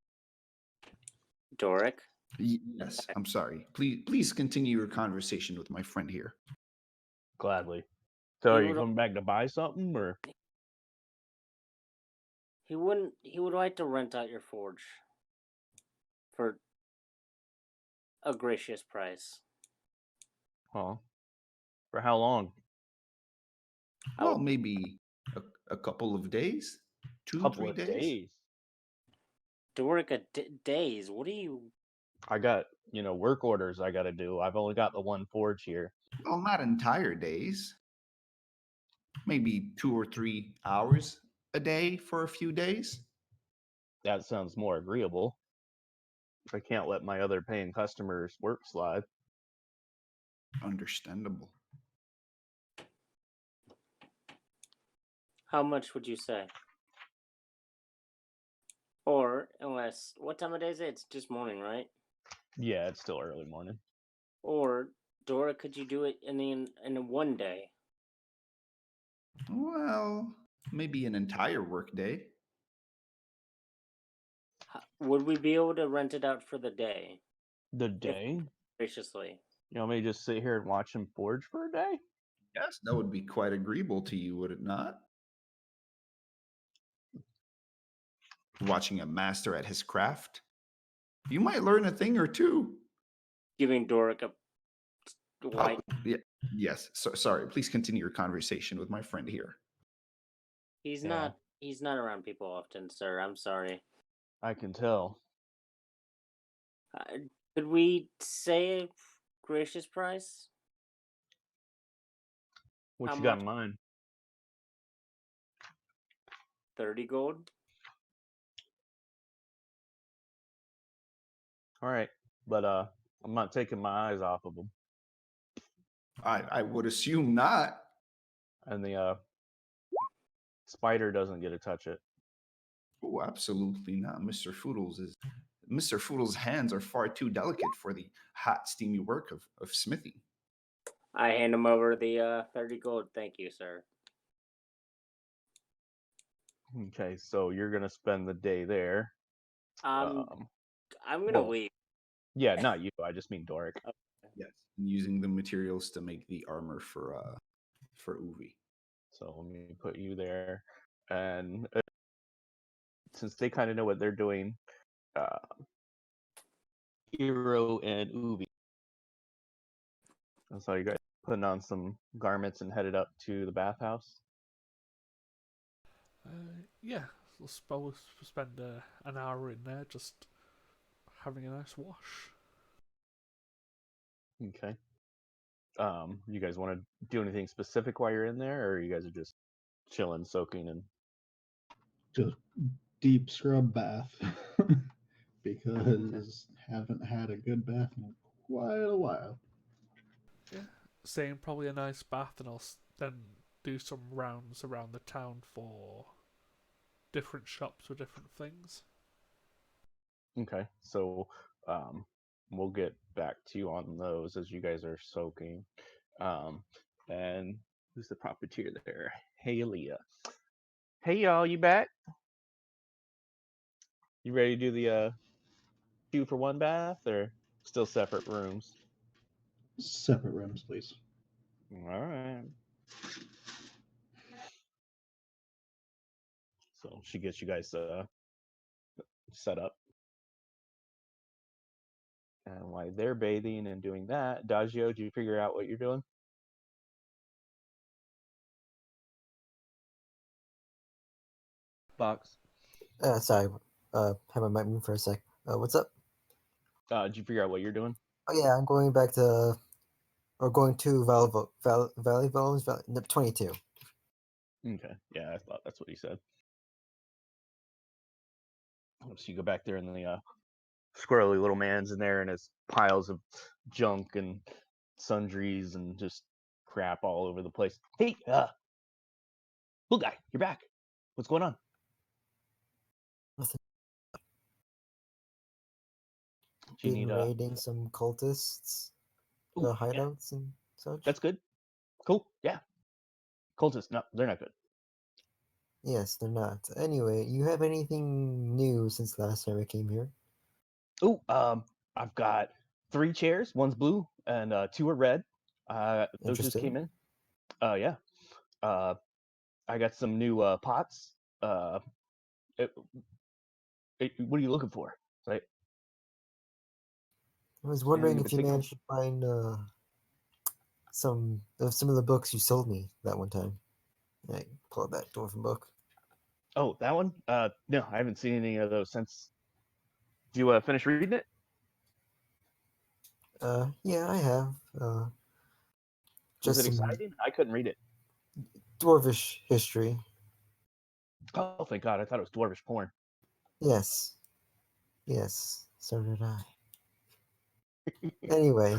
Doric. Yes, I'm sorry. Please continue your conversation with my friend here. Gladly. So He are you would- coming back to buy something or? He wouldn't. He would like to rent out your forge for a gracious price. Huh? For how long? Well, maybe a couple of days, Couple 3 of days. days. Doric, days. What do you? I got, work orders I got to do. I've only got the one forge here. Well, not entire days. Maybe 2 or 3 hours a day for a few days. That sounds more agreeable. I can't let my other paying customers work slide. Understandable. How much would you say? Or unless what time of day is it? It's just morning, right? Yeah, it's still early morning. Or Dora, could you do it in one day? Well, maybe an entire work day. Would we be able to rent it out for the day? The day? Graciously. You want me to just sit here and watch him forge for a day? Yes, that would be quite agreeable to you, would it not? Watching a master at his craft. You might learn a thing or two. Giving Doric a white. Yeah, yes. Sorry. Please continue your conversation with my friend here. He's Yeah. not. He's not around people often, sir. I'm sorry. I can tell. Could we say a gracious price? What How you got much? in mind? 30 gold. All right, but I'm not taking my eyes off of him. I would assume not. And the spider doesn't get to touch it. Oh, absolutely not. Mr. Foodle's hands are far too delicate for the hot, steamy work of smithy. I hand him over the 30 gold. Thank you, sir. Okay, so you're gonna spend the day there. I'm gonna well, leave. Yeah, not you. I just mean Doric. Yes, and using the materials to make the armor for Uvi. So let me put you there, and since they kind of know what they're doing, Hero and Uvi. And so you guys putting on some garments and headed up to the bathhouse. Yeah, we'll suppose spend an hour in there just having a nice wash. Okay. You guys want to do anything specific while you're in there, or you guys are just chilling, soaking, and Just deep scrub bath because haven't had a good bath in quite a while. Yeah, saying probably a nice bath, and I'll then do some rounds around the town for different shops with different things. Okay, so um, we'll get back to you on those as you guys are soaking. Um, and who's the profiteer there? Hey, Leah. Hey, y'all, you back? You ready to do the 2-for-1 bath or still separate rooms? Separate rooms, please. All right. So she gets you guys set up. And while they're bathing and doing that, Dagio, do you figure out what you're doing? Box. Sorry. Have my mic mute for a sec. What's up? Did you figure out what you're doing? Oh yeah, I'm going back to, or going to Valley Bones, no, 22. Okay. Yeah, I thought that's what he said. So you go back there, and the squirrely little man's in there, and his piles of junk and sundries and just crap all over the place. Hey, blue guy, you're back. What's going on? Nothing. Do you Been need raiding some cultists, ooh, yeah, hideouts and such. that's good. Cool. Yeah. Cultists, no, they're not good. Yes, they're not. Anyway, you have anything new since last time I came here? Oh, I've got 3 chairs. One's blue and 2 are red. Those just Interesting. came in. Yeah. Uh, I got some new pots. Uh, it, what are you looking for? Right? I was Anything wondering in if you particular? managed to find some of the books you sold me that one time. I pulled that dwarven book. Oh, that one? No, I haven't seen any of those since. Did you finish reading it? Yeah, I have. Was Just it some exciting? I couldn't read it. dwarvish history. Oh, thank God! I thought it was dwarvish porn. Yes. Yes, so did I. Anyway,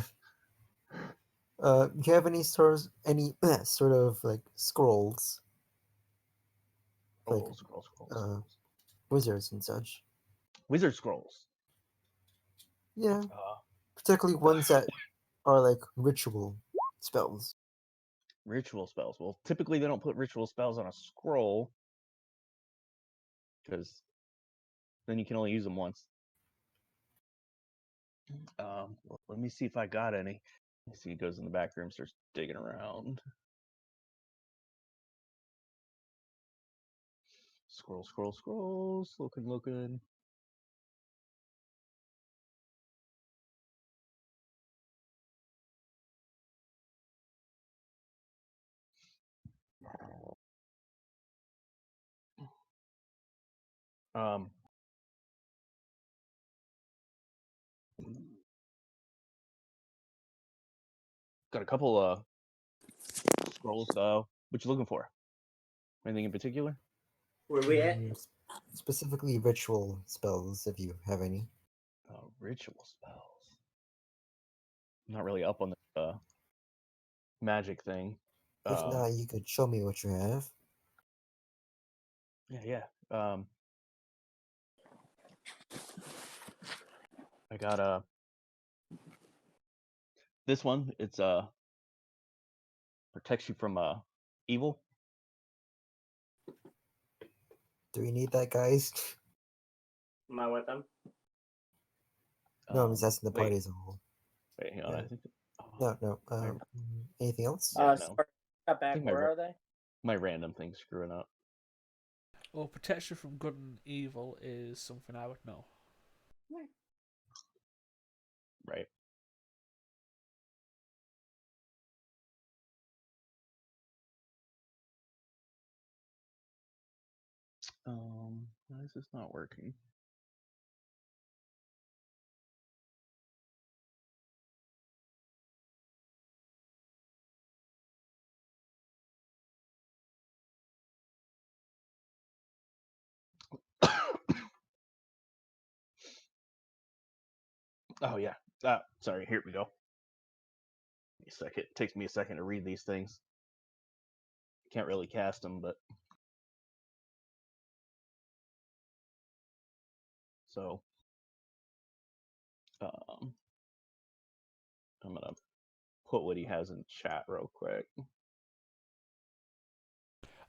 do you have any sort of like scrolls, like uh, Scrolls. wizards and such? Wizard scrolls. Yeah, Uh, particularly ones that are like ritual spells. ritual spells. Well, typically they don't put ritual spells on a scroll because then you can only use them once. Well, let me see if I got any. Let me see. He goes in the back room, starts digging around. Scrolls. Looking. Um, got a couple scrolls. What you looking for? Anything in particular? Where we at? Specifically ritual spells, if you have any. Ritual spells. I'm not really up on the magic thing. If not, you could show me what you have. Yeah. I got this one. It's protects you from evil. Do we need that, guys? Am I with them? No, I'm just asking the Wait, party as a whole. hang on. Yeah. I think. No. Anything else? Yeah, no. Sorry. Got I back. think Where are they? my random thing's screwing up. Well, protection from good and evil is something I would know. Right. Why is this not working? Oh yeah. Sorry. Here we go. Give me a second. It takes me a second to read these things. Can't really cast them, but so Um, I'm gonna put what he has in chat real quick.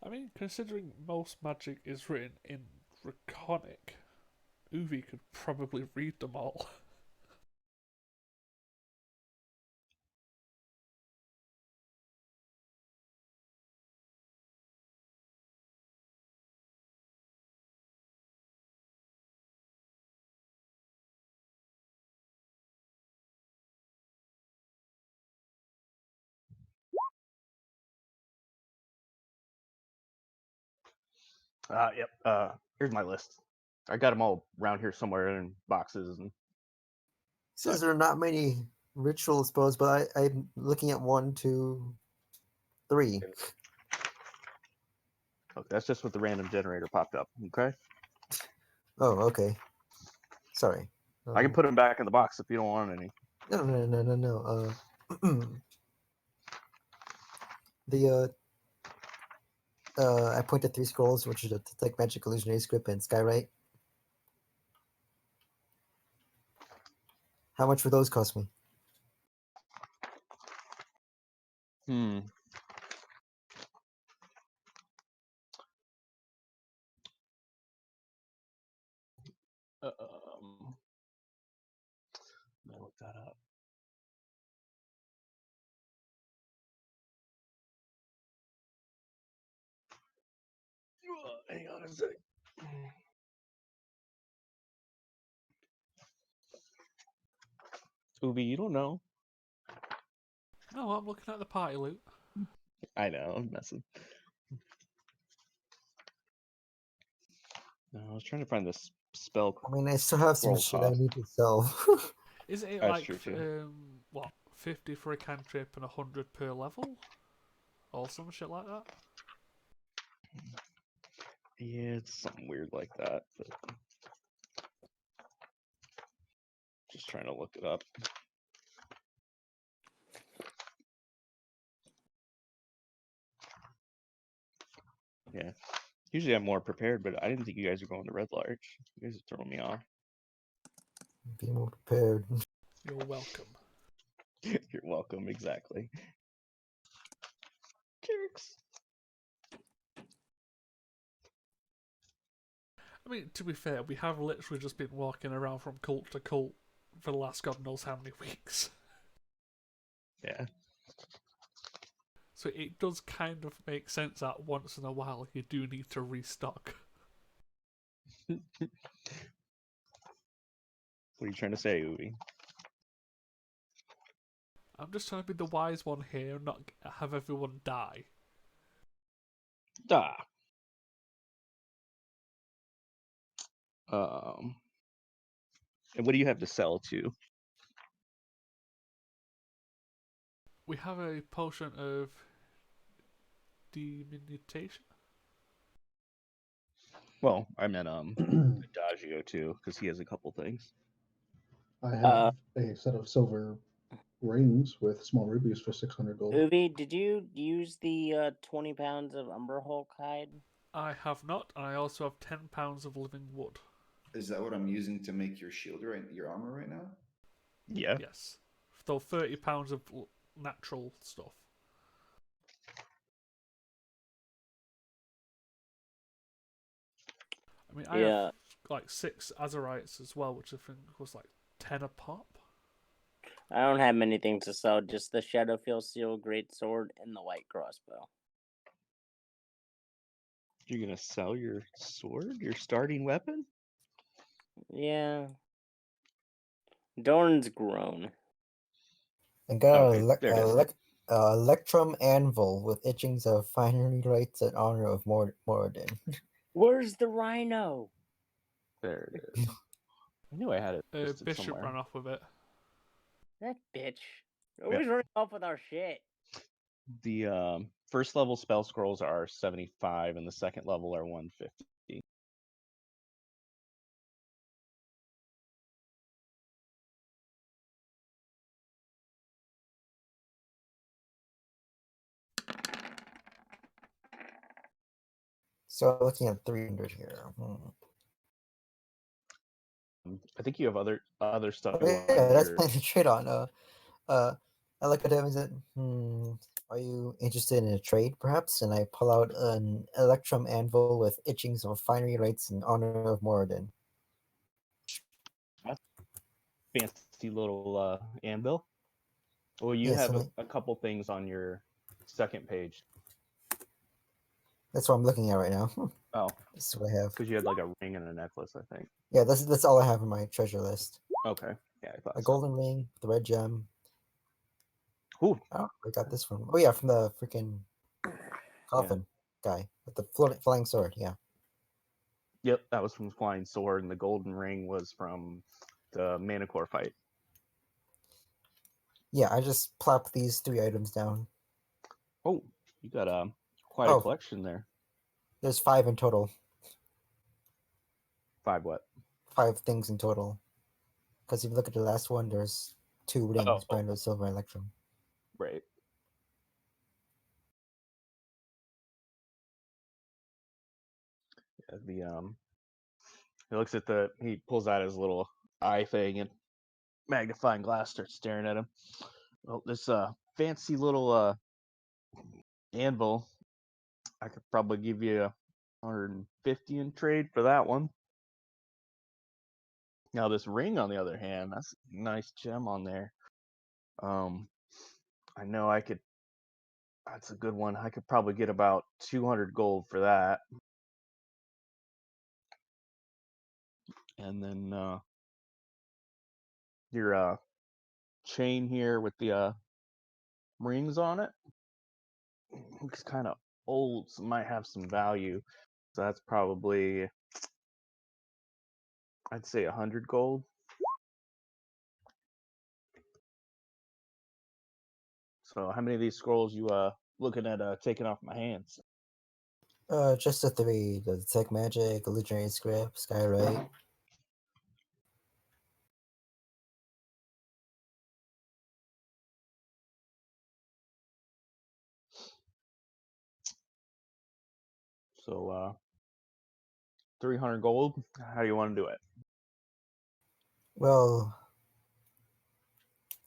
I mean, considering most magic is written in Draconic, Uvi could probably read them all. Yep. Here's my list. I got them all around here somewhere in boxes and Says such. there are not many ritual spells, but I'm looking at 1, 2, 3. Okay, that's just what the random generator popped up. Okay. Oh, okay. Sorry. I can put them back in the box if you don't want any. No. I pointed 3 scrolls, which is a Detect Magic Illusionary Script and Skywrite. How much would those cost me? Hmm. Let me look that up. Hang on a sec. Ubi, you don't know. No, I'm looking at the party loot. I know, I'm messing. No, I was trying to find this spell. I mean, I still have some Scroll shit I cost. need to sell. Isn't it That's like true too. what 50 for a cantrip and 100 per level, or some shit like that? Yeah, it's something weird like that. But just trying to look it up. Yeah. Usually I'm more prepared, but I didn't think you guys were going to Red Larch. You guys are throwing me off. Be more prepared. You're welcome. You're welcome, exactly. Jerks. I mean, to be fair, we have literally just been walking around from cult to cult for the last God knows how many weeks. Yeah. So it does kind of make sense that once in a while you do need to restock. What are you trying to say, Ubi? I'm just trying to be the wise one here and not have everyone die. Ah. And what do you have to sell to? We have a potion of diminution. Well, I meant Adagio too, because he has a couple things. I have a set of silver rings with small rubies for 600 gold. Uvi, did you use the 20 pounds of Umber Hulk hide? I have not. I also have 10 pounds of living wood. Is that what I'm using to make your shield your armor right now? Yeah. Yes. So 30 pounds of natural stuff. I mean, I have like 6 Azerites as well, which I think was like 10 a pop. I don't have many things to sell, just the Shadowfield Seal, Great Sword, and the White Crossbow. You're gonna sell your sword, your starting weapon? Yeah. Dorn's grown. I got Okay, there it is. Electrum Anvil with etchings of finery rights in honor of Moradin. Where's the rhino? There it is. I knew I had it listed Bishop somewhere. ran off with it. That bitch. Always running off with our shit. The first level spell scrolls are 75, and the second level are 150. So looking at 300 here. I think you have other stuff Oh, on yeah, that's your. plenty to trade on. I look at him and said, are you interested in a trade, perhaps? And I pull out an electrum anvil with itchings of finery rights in honor of Moradin. Fancy little anvil. Well, you Yes, have and a couple things on your second page. that's what I'm looking at right now. Oh, This is what I have. because you had like a ring and a necklace, I think. Yeah, that's all I have in my treasure list. Okay, yeah, I thought A so. golden ring, the red gem. Ooh, Oh, I got this from. Oh yeah, from the freaking coffin guy with the flying sword. Yeah. yep, that was from Flying Sword, and the golden ring was from the Manticore fight. Yeah, I just plopped these 3 items down. Oh, you got quite a Oh. collection there. There's 5 in total. 5 what? 5 things in total. Because if you look at the last one, there's 2 rings, brand silver, electrum. Right. Yeah, he looks at he pulls out his little eye thing and magnifying glass starts staring at him. Well, this fancy little anvil, I could probably give you 150 in trade for that one. Now this ring, on the other hand, that's a nice gem on there. I know I could. That's a good one. I could probably get about 200 gold for that. And then your chain here with the rings on it looks kind of old, so might have some value. So that's probably, I'd say 100 gold. So how many of these scrolls you looking at taking off my hands? Just the 3: the Detect Magic, Illusionary Script, Skywrite. So 300 gold. How do you want to do it? Well,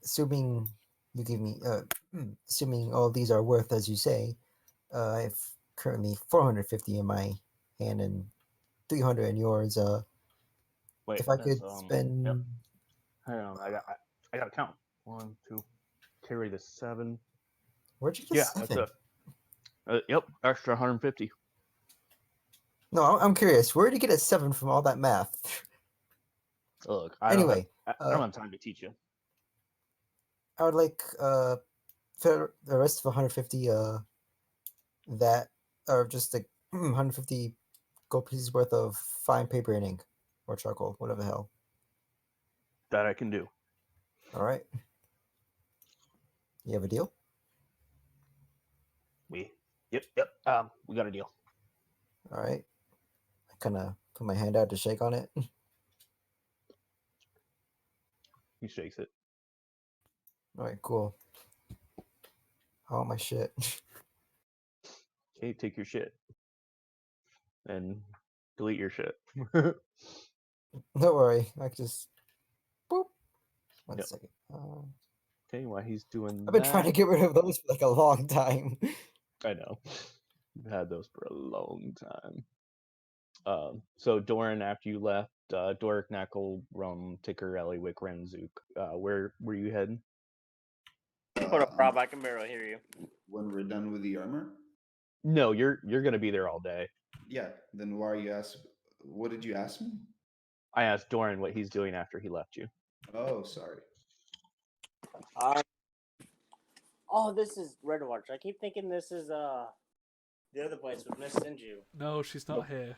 assuming you give me, assuming all these are worth as you say, I have currently 450 in my hand and 300 in yours. Wait, If I that's could spend. Yep. Hang on, I got to count. 1, 2. Carry the 7. Where'd you get Yeah, 7? that's yep, extra 150. No, I'm curious. Where did you get a 7 from all that math? Look, Anyway, I don't have time to teach you. I would like for the rest of 150 that or just like 150 gold pieces worth of fine paper and ink or charcoal, whatever the hell. That I can do. All right. You have a deal? Yep. We got a deal. All right. I kind of put my hand out to shake on it. He shakes it. All right, cool. I want my shit. Okay, take your shit. And delete your shit. Don't worry. I just boop. One Yep. second. Okay, while he's doing I've been that, trying to get rid of those for like a long time. I know. We've had those for a long time. So Doran, after you left, Doric, Knackle, Rum, Ticker, Eliwick, Renzook, where were you heading? Hold up, Rob. I can barely hear you. When we're done with the armor? No, you're gonna be there all day. Yeah. Then why are you ask? What did you ask me? I asked Doran what he's doing after he left you. Oh, sorry. Oh, this is Red Larch. I keep thinking this is the other place with Miss Sinju. No, she's not here.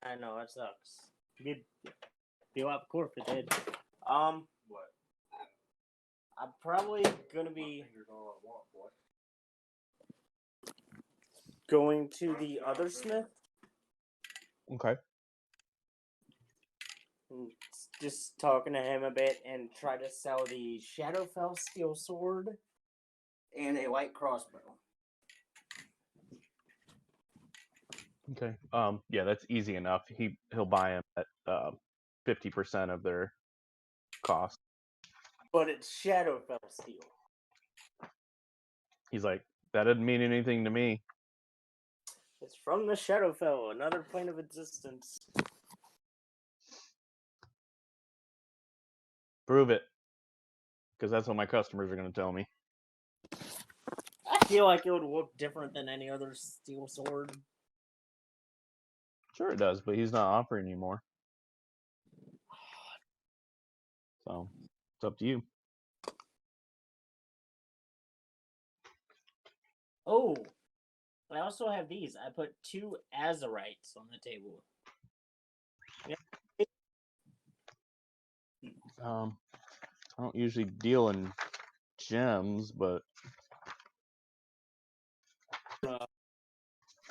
I know it sucks. Be a lot cooler if it did. What? I'm probably gonna be going to the other smith. Okay. And just talking to him a bit and try to sell the Shadowfell steel sword and a light crossbow. Okay. Yeah, that's easy enough. He'll buy him at 50% of their cost. But it's Shadowfell steel. He's like, that doesn't mean anything to me. It's from the Shadowfell, another plane of existence. Prove it. Because that's what my customers are going to tell me. I feel like it would look different than any other steel sword. Sure it does, but he's not offering anymore. So, it's up to you. Oh, I also have these. I put 2 azurites on the table. I don't usually deal in gems, but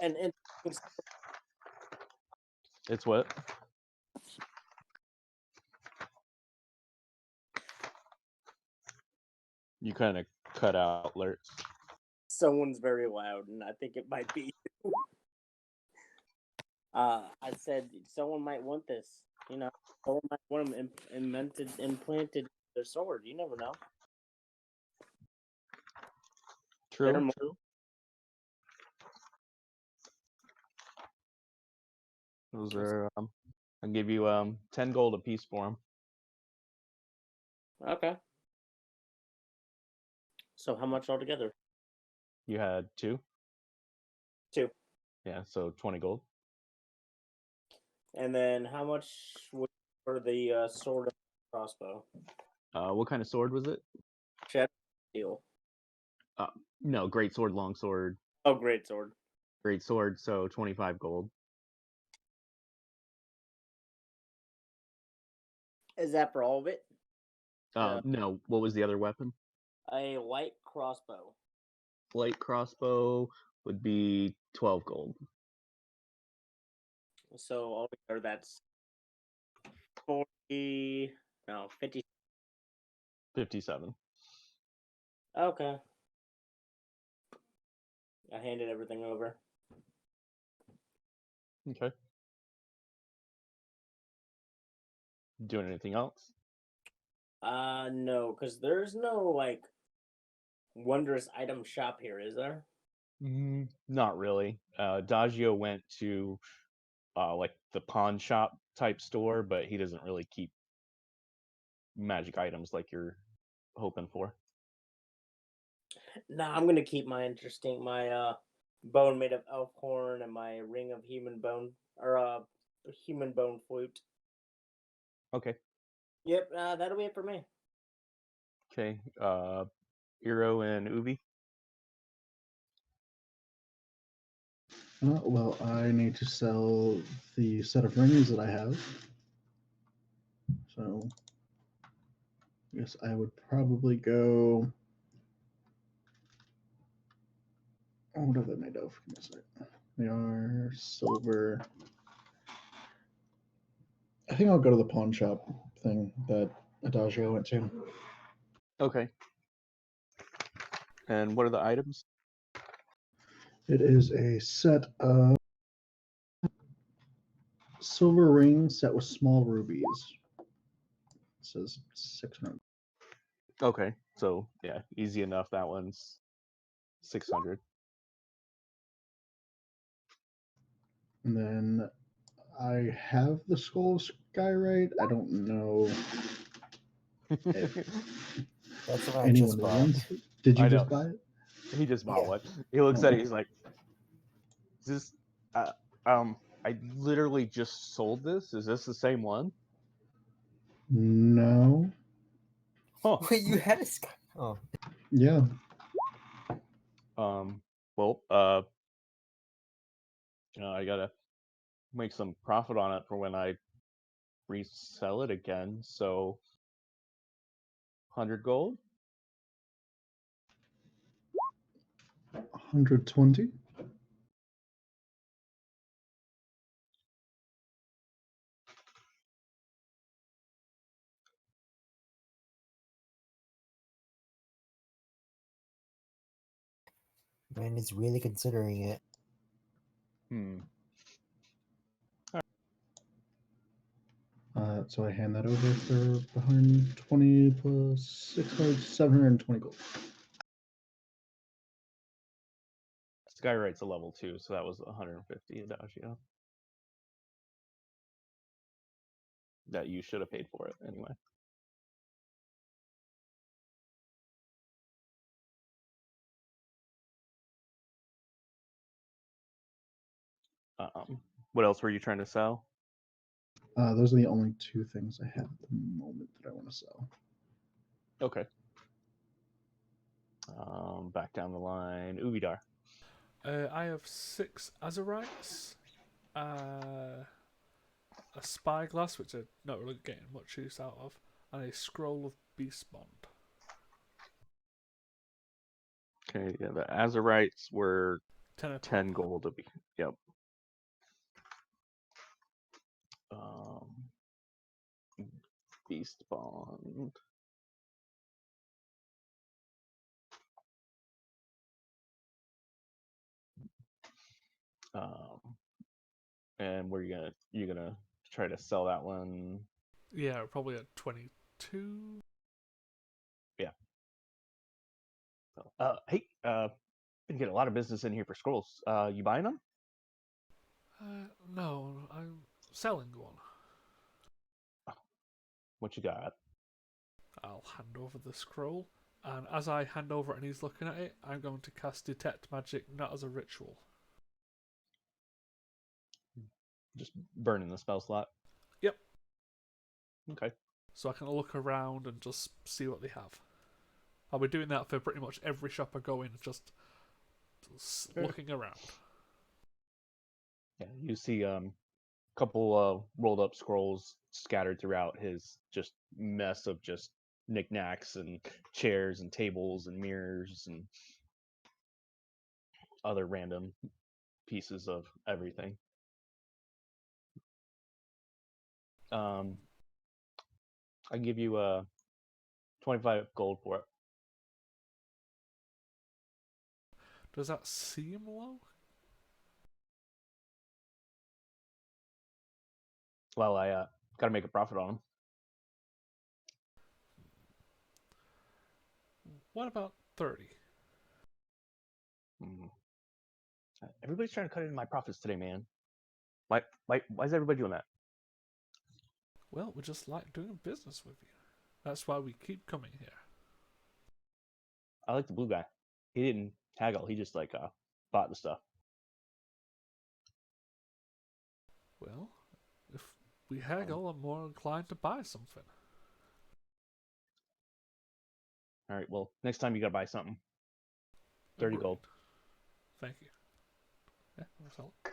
And it's what? You kind of cut out, Lurch. someone's very loud, and I think it might be you. I said someone might want this. You know, someone might want them implanted in their sword. You never know. They're True, more- true. Those are, I'll give you 10 gold a piece for them. Okay. So how much altogether? You had 2? 2. Yeah, so 20 gold. And then how much would for the sword and crossbow? What kind of sword was it? Shadow steel. No, great sword, long sword, Oh, great sword. great sword, so 25 gold. Is that for all of it? No, what was the other weapon? A light crossbow. Light crossbow would be 12 gold. So altogether that's 40. No, 50. 57. Okay. I handed everything over. Okay. Doing anything else? No, because there's no like wondrous item shop here, is there? Not really. Daggio went to like the pawn shop type store, but he doesn't really keep magic items like you're hoping for. Nah, I'm gonna keep my bone made of elf horn and my ring of human bone or human bone flute. Okay. Yep, that'll be it for me. Okay. Hiro and Uvi. Well, I need to sell the set of rings that I have. So, I guess I would probably go. Oh, what are they made of? Give me a sec. They are silver. I think I'll go to the pawn shop thing that Adagio went to. Okay. And what are the items? It is a set of silver rings set with small rubies. It says 600. Okay. So yeah, easy enough. That one's 600. And then I have the Skull of Skyrite. I don't know if That's what I anyone just bought. wants it. Did you I know. just buy it? He just bought Yeah. one. He looks at it. He's like, "Is this? I literally just sold this. Is this the same one?" No. Huh. Wait, you had a sky? Oh, Yeah. Well, I gotta make some profit on it for when I resell it again. So, 100 gold. 120. man, he's really considering it. So I hand that over for 120 plus 600, 720 gold. Skywright's a level 2, so that was 150 Adagio. That you should have paid for it anyway. What else were you trying to sell? Those are the only two things I have at the moment that I want to sell. Okay. Back down the line, Uvidar. I have 6 Azerites, a spyglass, which I'm not really getting much use out of, and a scroll of beast bond. Okay, yeah, the Azerites were 10 gold to be. Yep. Beast bond. And where you gonna try to sell that one? Yeah, probably at 22. Yeah. So, hey, been getting a lot of business in here for scrolls. You buying them? No, I'm selling one. What you got? I'll hand over the scroll, and as I hand over it and he's looking at it, I'm going to cast Detect Magic, not as a ritual. Just burning the spell slot. Yep. Okay. So I can look around and just see what they have. I'll be doing that for pretty much every shop I go in, just looking around. Yeah, you see couple rolled up scrolls scattered throughout his just mess of just knickknacks and chairs and tables and mirrors and other random pieces of everything. I can give you 25 gold for it. Does that seem low? Well, I gotta make a profit on them. What about 30? Everybody's trying to cut into my profits today, man. Why is everybody doing that? Well, we just like doing business with you. That's why we keep coming here. I like the blue guy. He didn't haggle. He just bought the stuff. Well, if we haggle, I'm more inclined to buy something. All right. Well, next time you gotta buy something. 30 Agreed. gold. Thank you. Yeah, I'll sell it.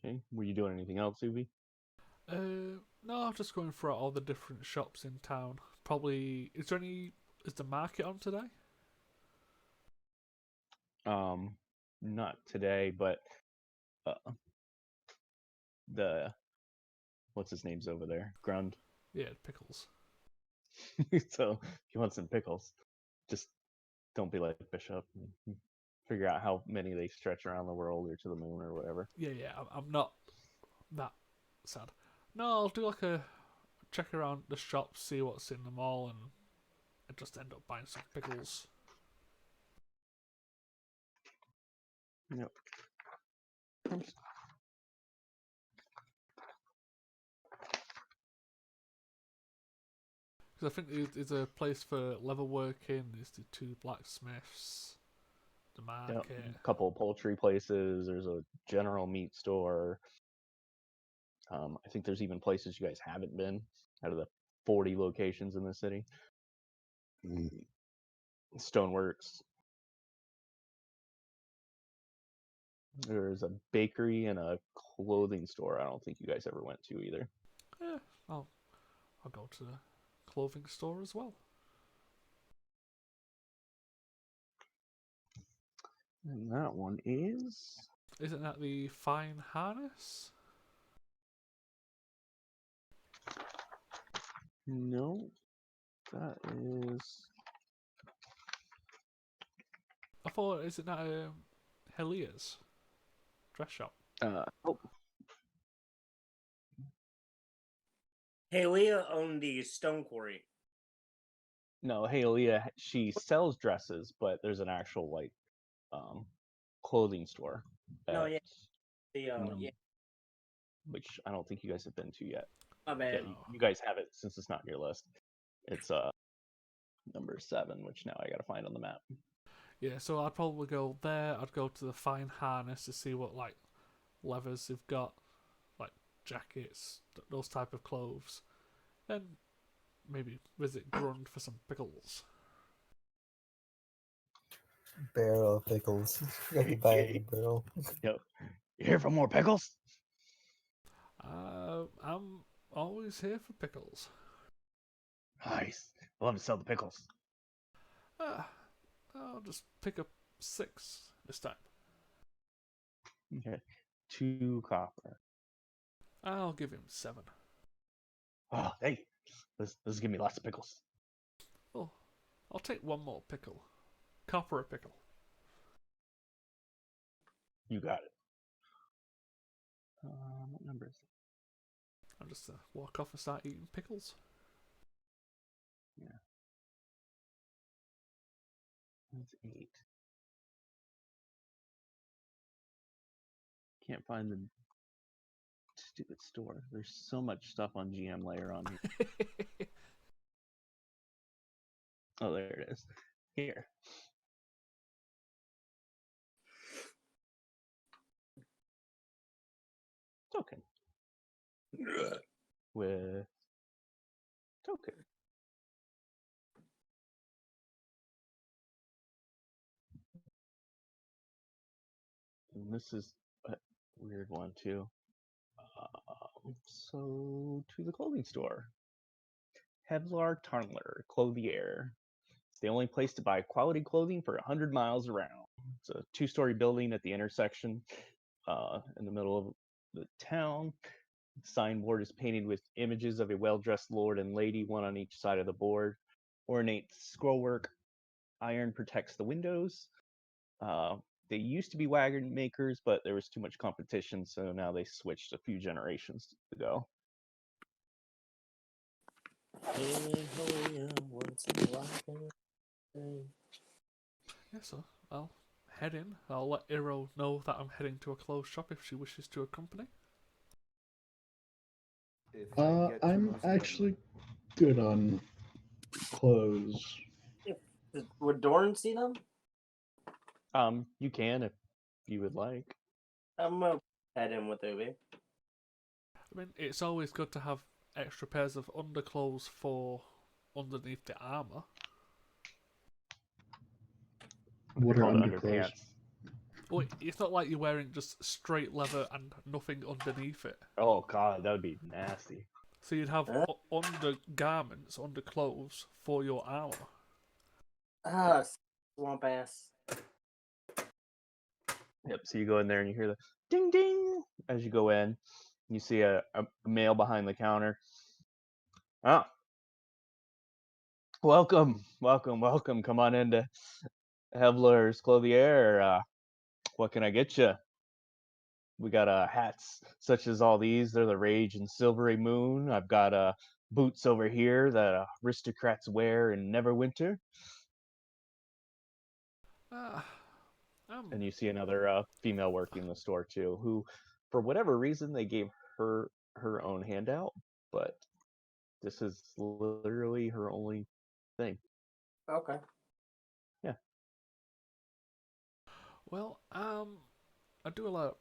Okay. Were you doing anything else, Ubi? No, I'm just going through all the different shops in town. Probably, is the market on today? Not today, but uh, the what's his name's over there, Grund. Yeah, pickles. So if you want some pickles, just don't be like Bishop. Figure out how many they stretch around the world or to the moon or whatever. Yeah, I'm not that sad. No, I'll do like a check around the shops, see what's in them all, and I just end up buying some pickles. Yep. Because I think there's a place for leather working, there's the 2 blacksmiths, the market. A couple of poultry places. There's a general meat store. I think there's even places you guys haven't been out of the 40 locations in the city. Stoneworks. There's a bakery and a clothing store I don't think you guys ever went to either. Yeah, I'll go to the clothing store as well. And that one is... Isn't that the fine harness? No. That is. I thought, is it not Helia's dress shop? Oh, Halea owned the stone quarry. no, hey, Leah, she sells dresses, but there's an actual like clothing store No, at yeah, the num- yeah, which I don't think you guys have been to yet. my Yeah, bad. you guys have it since it's not on your list. It's number 7, which now I gotta find on the map. Yeah, so I'd probably go there. I'd go to the fine harness to see what like levers they've got, like jackets, those type of clothes. Then maybe visit Grund for some pickles. Barrel of pickles. You have to buy every barrel. Yep. You here for more pickles? I'm always here for pickles. Nice. I love to sell the pickles. I'll just pick up 6 this time. Okay. 2 copper. I'll give him 7. Oh, hey. This give me lots of pickles. Oh, I'll take 1 more pickle. Copper a pickle. You got it. What number is it? I'll just walk off and start eating pickles. Yeah. That's 8. Can't find the stupid store. There's so much stuff on GM layer on here. Oh, there it is. Here. Token. With token. And this is a weird one too. So to the clothing store. Red Larch Clothier. It's the only place to buy quality clothing for 100 miles around. It's a 2-story building at the intersection in the middle of the town. The signboard is painted with images of a well-dressed lord and lady, one on each side of the board. Ornate scrollwork iron protects the windows. They used to be wagon makers, but there was too much competition, so now they switched a few generations ago. Yeah, so I'll head in. I'll let Iro know that I'm heading to a clothes shop if she wishes to accompany. If I get to I'm most of them. actually good on clothes. Would Dorn see them? You can if you would like. I'm gonna head in with Ubi. I mean, it's always good to have extra pairs of underclothes for underneath the armor. What They're are called underclothes? underpants. Well, it's not like you're wearing just straight leather and nothing underneath it. Oh god, that would be nasty. So you'd have Huh? undergarments, underclothes for your armor. Ah, swamp ass. Yep. So you go in there and you hear the ding ding as you go in. You see a male behind the counter. Oh, welcome. Come on into Hevler's Clothier. What can I get you? We got hats such as all these. They're the Rage and Silvery Moon. I've got boots over here that aristocrats wear in Neverwinter. Ah, And you see another female working the store too, who, for whatever reason, they gave her own handout, but this is literally her only thing. Okay. Yeah. well, I do a lot of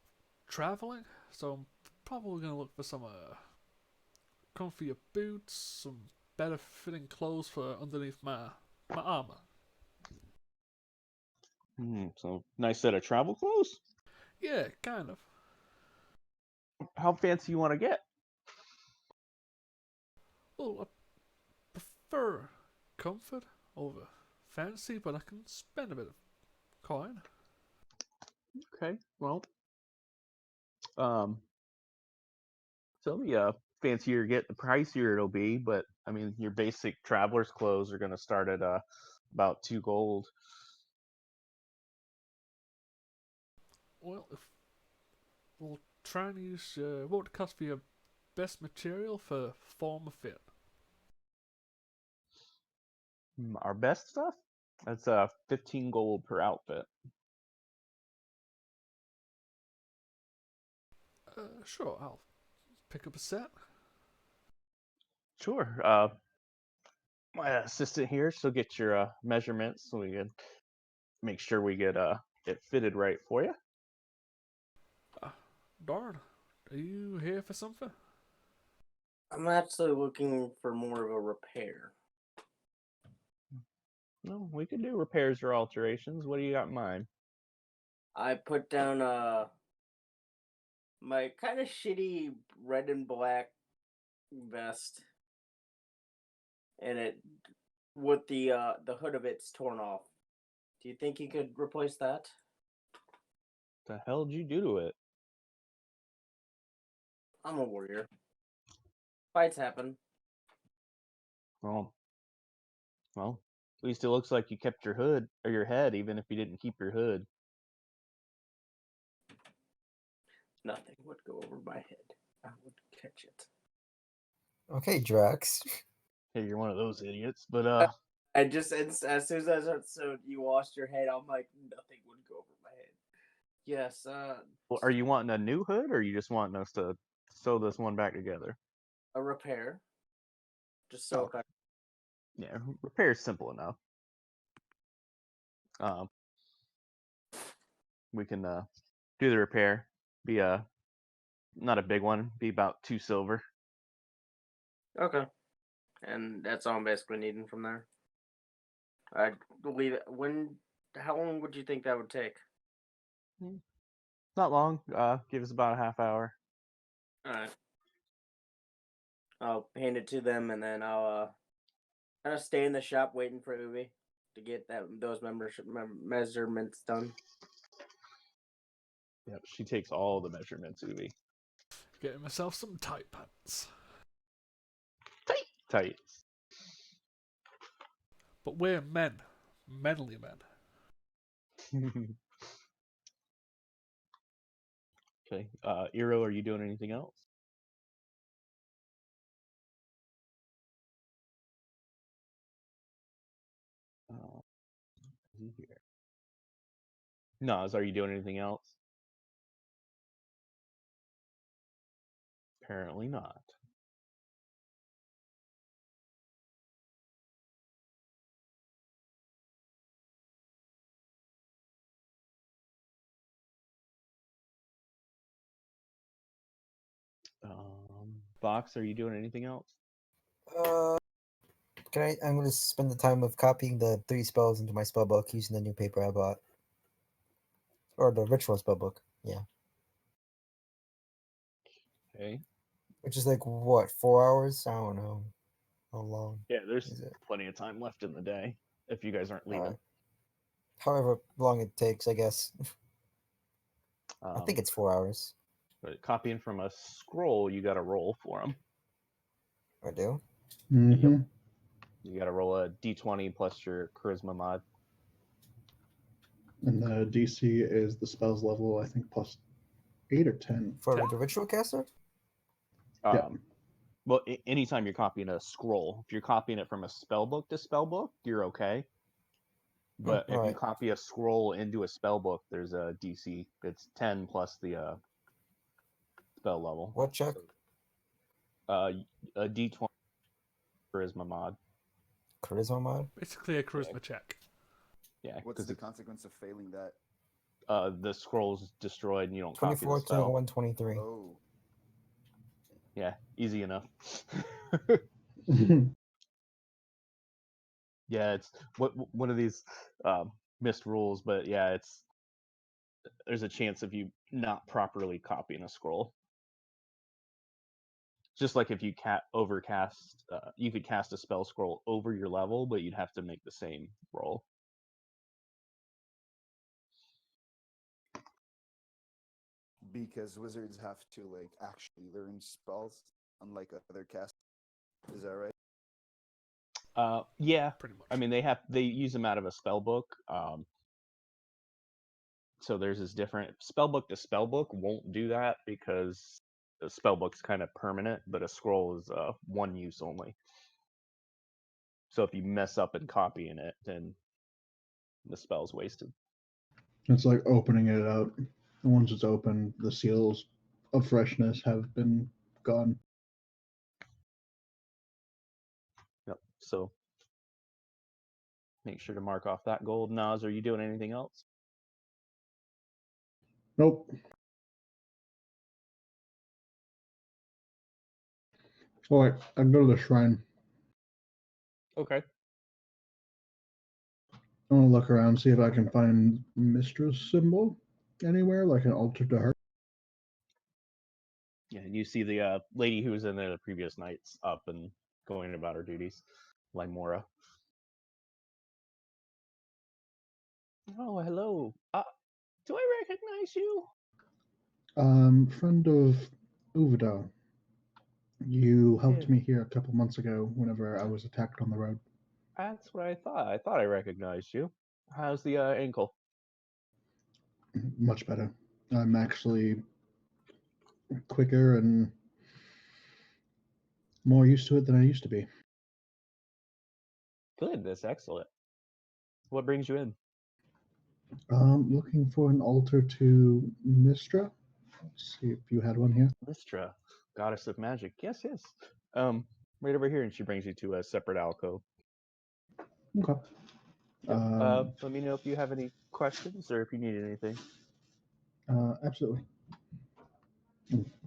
traveling, so I'm probably gonna look for some comfier boots, some better fitting clothes for underneath my armor. So nice set of travel clothes. Yeah, kind of. How fancy you want to get? Well, I prefer comfort over fancy, but I can spend a bit of coin. Okay. Well, so the fancier you get, the pricier it'll be. But I mean, your basic traveler's clothes are going to start at about 2 gold. Well, if we'll try and use what would it cost for your best material for form of fit? Our best stuff, that's 15 gold per outfit. Sure, I'll pick up a set. Sure. My assistant here, she'll get your measurements so we can make sure we get it fitted right for you. Darn, are you here for something? I'm actually looking for more of a repair. No, we can do repairs or alterations. What do you got in mind? I put down my kind of shitty red and black vest, and it with the hood of it's torn off. Do you think you could replace that? The hell did you do to it? I'm a warrior. Fights happen. Well, at least it looks like you kept your hood or your head, even if you didn't keep your hood. Nothing would go over my head. I would catch it. Okay, Drax. Hey, you're one of those idiots. But I just as soon as I said, so you lost your head, I'm like, nothing would go over my head. Yes, well, are you wanting a new hood, or are you just wanting us to sew this one back together? a repair. Just so Oh, yeah, repair is simple enough. Um, we can do the repair. Be not a big one. Be about 2 silver. okay. And that's all I'm basically needing from there. I believe it. How long would you think that would take? Not long. Give us about a half hour. All right. I'll hand it to them, and then I'll kind of stay in the shop waiting for Ubi to get those measurements done. Yep, she takes all the measurements, Ubi. Getting myself some tight pants. Tight. But we're men. Manly men. Okay. Eero, are you doing anything else? Is he here? Nas, are you doing anything else? Apparently not. Box, are you doing anything else? Uh, I'm gonna spend the time of copying the 3 spells into my spell book using the new paper I bought, or the ritual spell book. Yeah, Okay. which is like what 4 hours? I don't know how long Yeah, there's is it. plenty of time left in the day if you guys aren't leaving. However long it takes, I guess. I think Um, it's 4 hours. but copying from a scroll, you got to roll for them. I do. Mm-hmm. You got to roll a d20 plus your charisma mod. And the DC is the spell's level, I think, plus 8 or 10. For 10. the ritual caster? Yeah. Well, anytime you're copying a scroll, if you're copying it from a spell book to spell book, you're okay. But if you Alright. copy a scroll into a spell book, there's a DC. It's 10 plus the spell level. What check? A d20 charisma mod. Charisma mod? Basically a charisma check. Yeah, What's because the consequence of failing that? the scroll's destroyed and you don't copy the 24, spell. 21, 23. Oh, Yeah, easy enough. Yeah, it's one of these missed rules, but yeah, there's a chance of you not properly copying a scroll. Just like if you overcast, you could cast a spell scroll over your level, but you'd have to make the same roll. because wizards have to like actually learn spells. unlike other casts. Is that right? Yeah. Pretty much. I mean, they use them out of a spell book. So theirs is different. Spellbook to spellbook won't do that because the spellbook's kind of permanent, but a scroll is one use only. So if you mess up in copying it, then the spell's wasted. It's like opening it out. And once it's open, the seals of freshness have been gone. Yep. So make sure to mark off that gold. Nas, are you doing anything else? Nope. All right, I go to the shrine. Okay. I want to look around, see if I can find Mistress symbol anywhere, like an altar to her. Yeah, and you see the lady who was in there the previous nights up and going about her duties, Limora. Oh, hello. Do I recognize you? Friend of Uvada. You Yeah, helped me here a couple months ago whenever I was attacked on the road. that's what I thought. I thought I recognized you. How's the ankle? Much better. I'm actually quicker and more used to it than I used to be. Good. That's excellent. What brings you in? Looking for an altar to Mistra. Let's see if you had one here. Lystra, goddess of magic. Yes, yes. Right over here, and she brings you to a separate alcove. Okay. Yep. Let me know if you have any questions or if you need anything. Absolutely.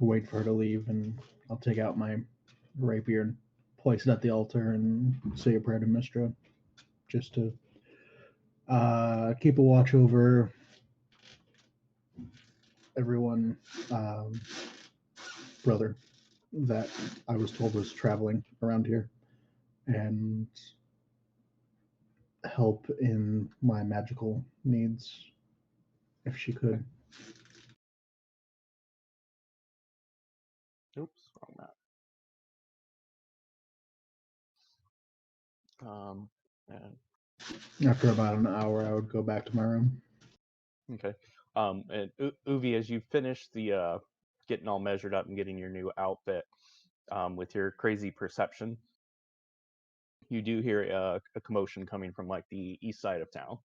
Wait for her to leave, and I'll take out my rapier and place it at the altar and say a prayer to Mistra, just to keep a watch over everyone, brother, that I was told was traveling around here, and help in my magical needs if she could. Oops, wrong map. And After about an hour, I would go back to my room. okay. And Uvi, as you finish the getting all measured up and getting your new outfit, with your crazy perception, you do hear a commotion coming from like the east side of town.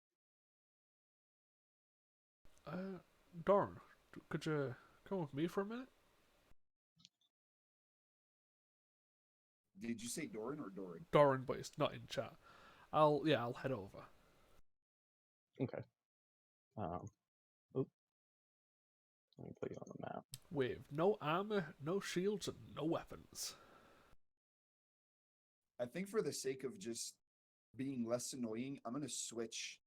Darn, could you come with me for a minute? Did you say Doran or Doran? Darn, but it's not in chat. I'll head over. Okay. Oop, let me put you on the map. With no armor, no shields, and no weapons. I think for the sake of just being less annoying, I'm gonna switch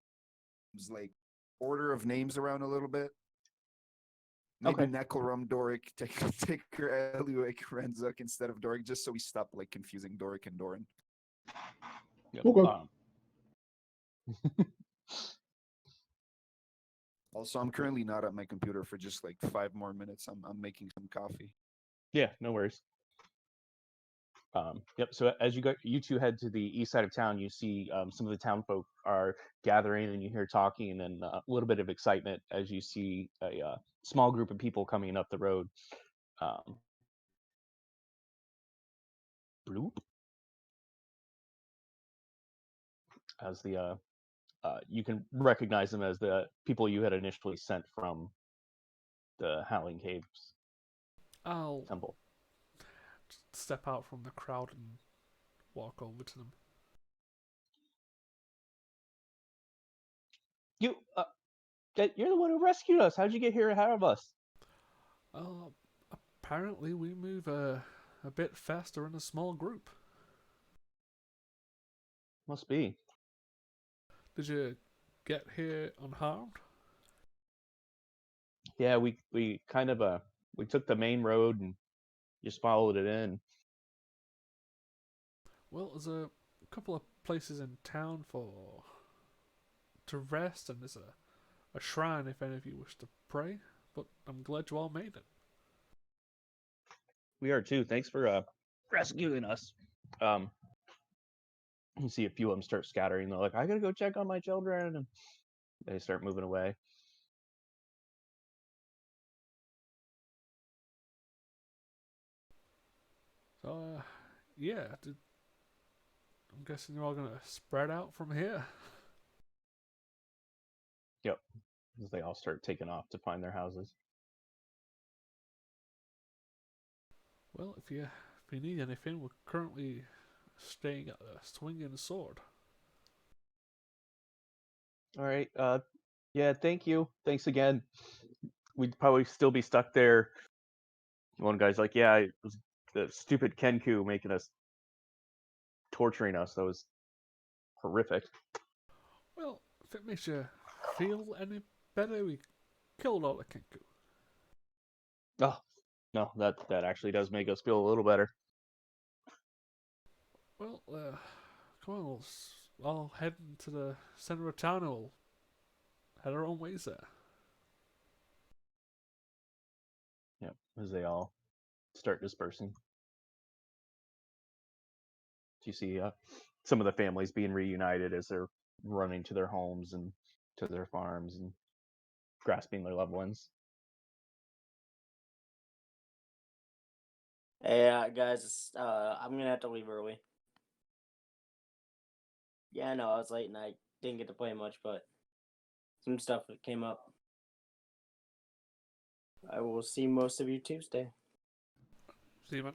like order of names around a little bit. Maybe Okay. Neckelrum Doric, take your Eluic Renzuk instead of Doric, just so we stop like confusing Doric and Doran. Yep. Okay. Also, I'm currently not at my computer for just like 5 more minutes. I'm making some coffee. Yeah, no worries. Yep. So as you two head to the east side of town, you see some of the town folk are gathering, and you hear talking, and then a little bit of excitement as you see a small group of people coming up the road. Bloop. As the you can recognize them as the people you had initially sent from the Howling Caves I'll temple. step out from the crowd and walk over to them. You're the one who rescued us. How'd you get here ahead of us? Apparently we move a bit faster in a small group. Must be. Did you get here unharmed? Yeah, we kind of we took the main road and just followed it in. Well, there's a couple of places in town to rest, and there's a shrine if any of you wish to pray. But I'm glad you all made it. We are too. Thanks for rescuing us. Um, you see a few of them start scattering. They're like, I gotta go check on my children, and they start moving away. So, yeah, I'm guessing you're all gonna spread out from here. Yep, as they all start taking off to find their houses. Well, if you need anything, we're currently staying at the Swinging Sword. All right. Yeah. Thank you. Thanks again. We'd probably still be stuck there. One guy's like, "Yeah, it was the stupid Kenku making us torturing us. That was horrific." Well, if it makes you feel any better, we killed all the Kenku. Oh, no, that actually does make us feel a little better. Well, come on, I'll head into the center of town and we'll head our own ways there. Yep, as they all start dispersing. You see some of the families being reunited as they're running to their homes and to their farms and grasping their loved ones. Hey, guys, I'm gonna have to leave early. Yeah, I know I was late and I didn't get to play much, but some stuff came up. I will see most of you Tuesday. See you, man.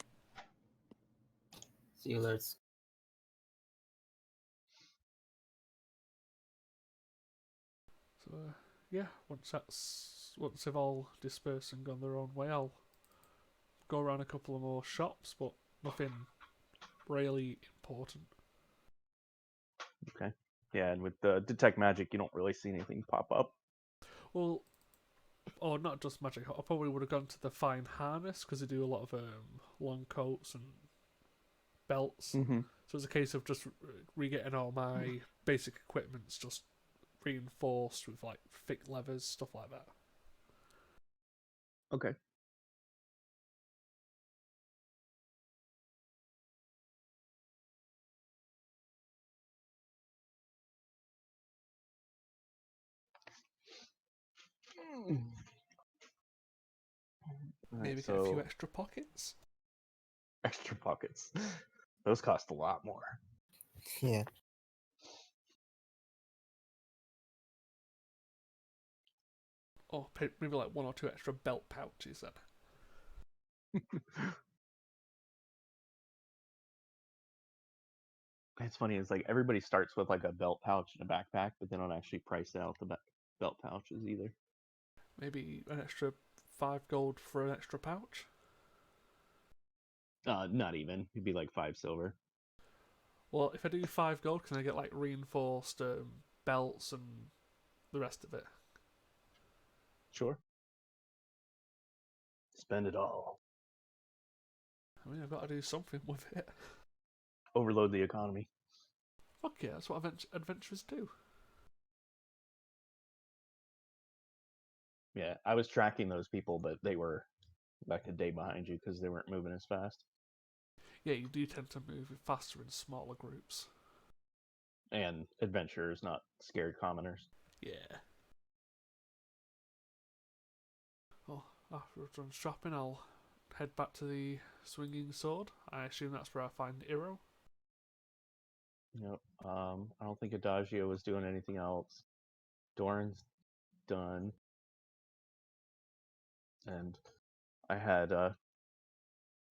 See you later. So, yeah, once they've all dispersed and gone their own way, I'll go around a couple of more shops, but nothing really important. Okay. Yeah, and with the detect magic, you don't really see anything pop up. Well, or not just magic. I probably would have gone to the fine harness because they do a lot of long coats and belts. Mm-hmm. So it's a case of just re-getting all my basic equipments just reinforced with like thick levers, stuff like that. Okay. Maybe Right, get a few so extra pockets. extra pockets. Those cost a lot more. Yeah. Or maybe like one or two extra belt pouches then. It's funny. It's like everybody starts with like a belt pouch and a backpack, but they don't actually price out the belt pouches either. Maybe an extra 5 gold for an extra pouch. Not even. It'd be like 5 silver. Well, if I do 5 gold, can I get like reinforced belts and the rest of it? Sure. Spend it all. I mean, I've got to do something with it. Overload the economy. Fuck yeah, that's what adventurers do. Yeah, I was tracking those people, but they were like a day behind you because they weren't moving as fast. Yeah, you do tend to move faster in smaller groups. And adventurers, not scared commoners. Yeah. Well, after I've done shopping, I'll head back to the Swinging Sword. I assume that's where I find Iro. Yep. I don't think Adagio was doing anything else. Doran's done. And I had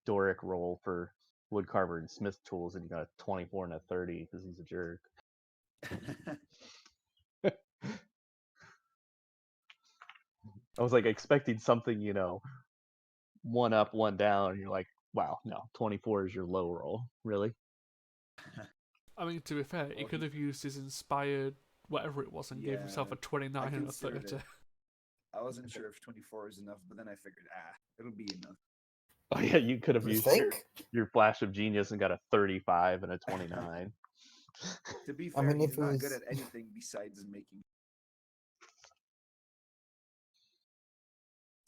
Doric roll for woodcarver and smith tools, and he got a 24 and a 30 because he's a jerk. I was like expecting something, one up, one down. And you're like, wow, no, 24 is your low roll. Really? I mean, to be fair, he Well, could have used his inspired whatever it was and gave himself a 29 and a 30. I wasn't sure if 24 is enough, but then I figured, it'll be enough. Oh yeah, you could have You used think? your flash of genius and got a 35 and a 29. To be I fair, mean, he's if it not was- good at anything besides making.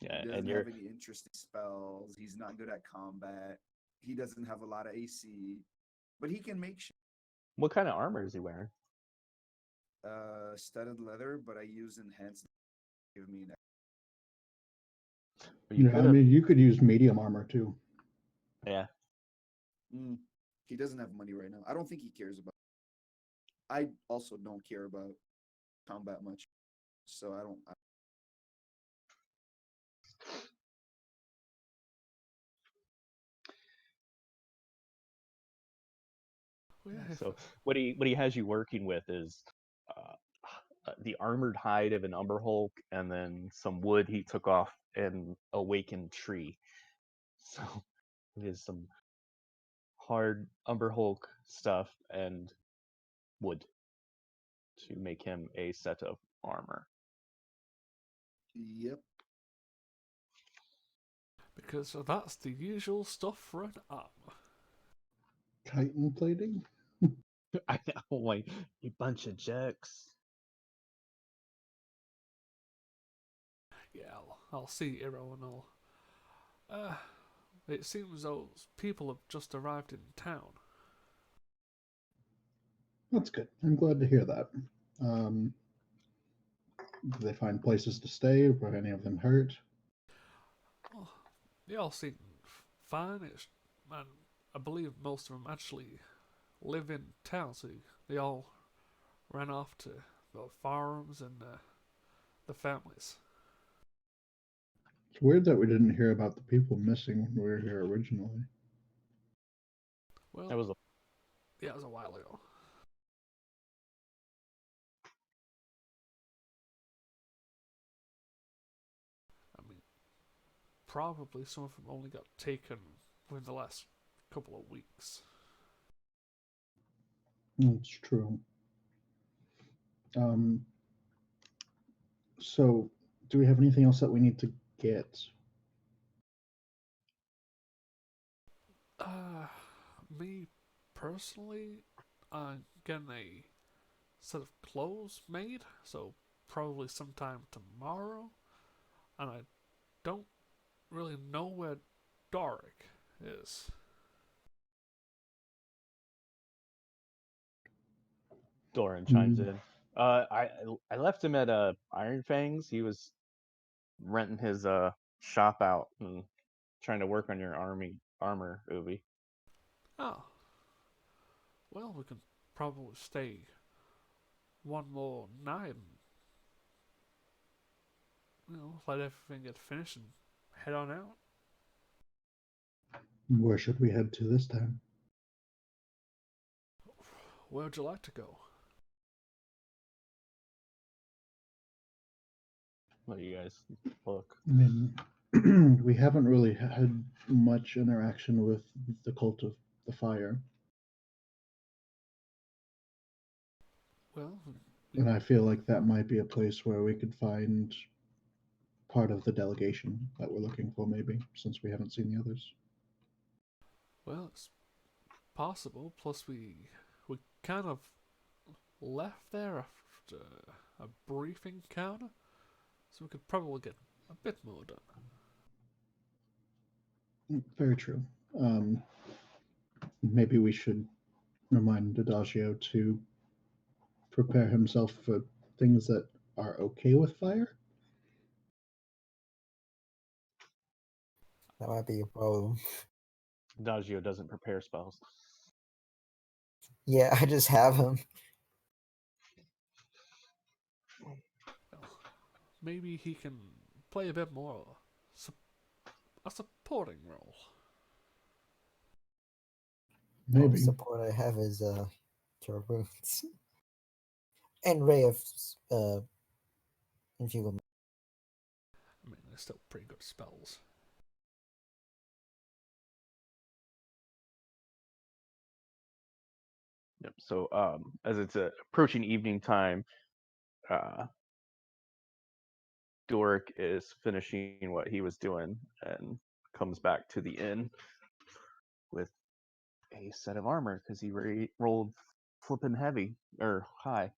Yeah, He and doesn't you're have any interesting spells. He's not good at combat. He doesn't have a lot of AC, but he can make what kind of armor is he wearing? studded leather. But I use enhanced. Give me an. You Yeah, could I have. mean, you could use medium armor too. Yeah, Mm, he doesn't have money right now. I don't think he cares about. I also don't care about combat much, so I don't. Well, yeah. yeah, So what he has you working with is uh, the armored hide of an Umber Hulk, and then some wood he took off an awakened tree. So it is some hard Umber Hulk stuff and wood to make him a set of armor. Yep. because that's the usual stuff for an armor. Chitin plating? I know, like you bunch of jerks. Yeah, I'll see Iro and all. Uh, it seems those people have just arrived in town. That's good. I'm glad to hear that. Um, do they find places to stay? Were any of them hurt? Oh, they all seem fine. And I believe most of them actually live in town, so they all ran off to the farms and the families. It's weird that we didn't hear about the people missing when we were here originally. That Well, was a yeah, it was a while ago. I mean, probably some of them only got taken within the last couple of weeks. It's true. Um, so, do we have anything else that we need to get? Uh, me personally, I'm getting a set of clothes made, so probably sometime tomorrow. And I don't really know where Doric is. Doran chimes Hmm. in. I left him at Iron Fangs. He was renting his shop out and trying to work on your armor, Ubi. Oh, well, we can probably stay one more night and, let everything get finished and head on out. Where should we head to this time? Where would you like to go? Let you guys look. I mean, we haven't really had much interaction with the cult of the fire, Well, and you, I feel like that might be a place where we could find part of the delegation that we're looking for, maybe, since we haven't seen the others. well, it's possible. Plus, we kind of left there after a brief encounter, so we could probably get a bit more done. Very true. Um, Maybe we should remind Adagio to prepare himself for things that are okay with fire. That might be a problem. Dagio doesn't prepare spells. Yeah, I just have him. Well, maybe he can play a bit more a supporting role. The only Maybe. support I have is Cure Wounds and Ray of Enfeeblement. I mean, they're still pretty good spells. Yep. So as it's approaching evening time, uh, Doric is finishing what he was doing and comes back to the inn with a set of armor because he rolled flippin' heavy or high.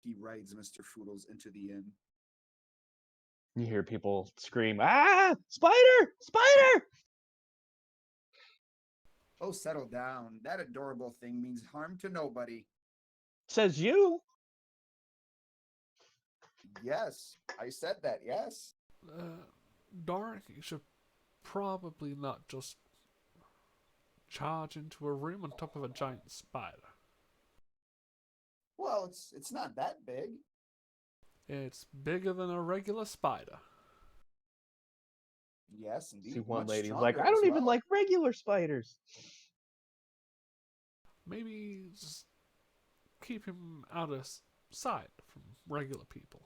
He rides Mr. Foodles into the inn. You hear people scream, "Ah, spider! Spider!" Oh, settle down. That adorable thing means harm to nobody. Says you. Yes, I said that, yes. Dark, you should probably not just charge into a room on top of a giant spider. Well, it's not that big. It's bigger than a regular spider. Yes, indeed. See, one Much lady's like, stronger "I as don't even well. like regular spiders." Maybe just keep him out of sight from regular people.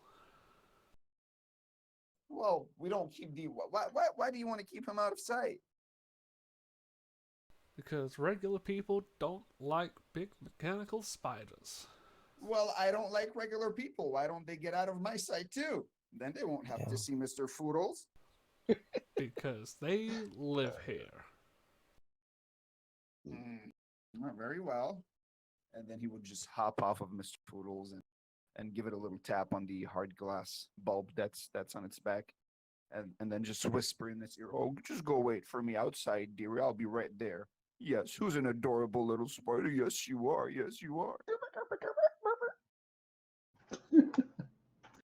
Well, we don't keep the. Why do you want to keep him out of sight? Because regular people don't like big mechanical spiders. Well, I don't like regular people. Why don't they get out of my sight too? Then they won't have Yeah. to see Mr. Foodles. Because they live here. Very well. And then he would just hop off of Mr. Foodles and give it a little tap on the hard glass bulb that's on its back. And then just whisper in its ear, "Oh, just go wait for me outside, dearie. I'll be right there." Yes, who's an adorable little spider? Yes, you are. Yes, you are.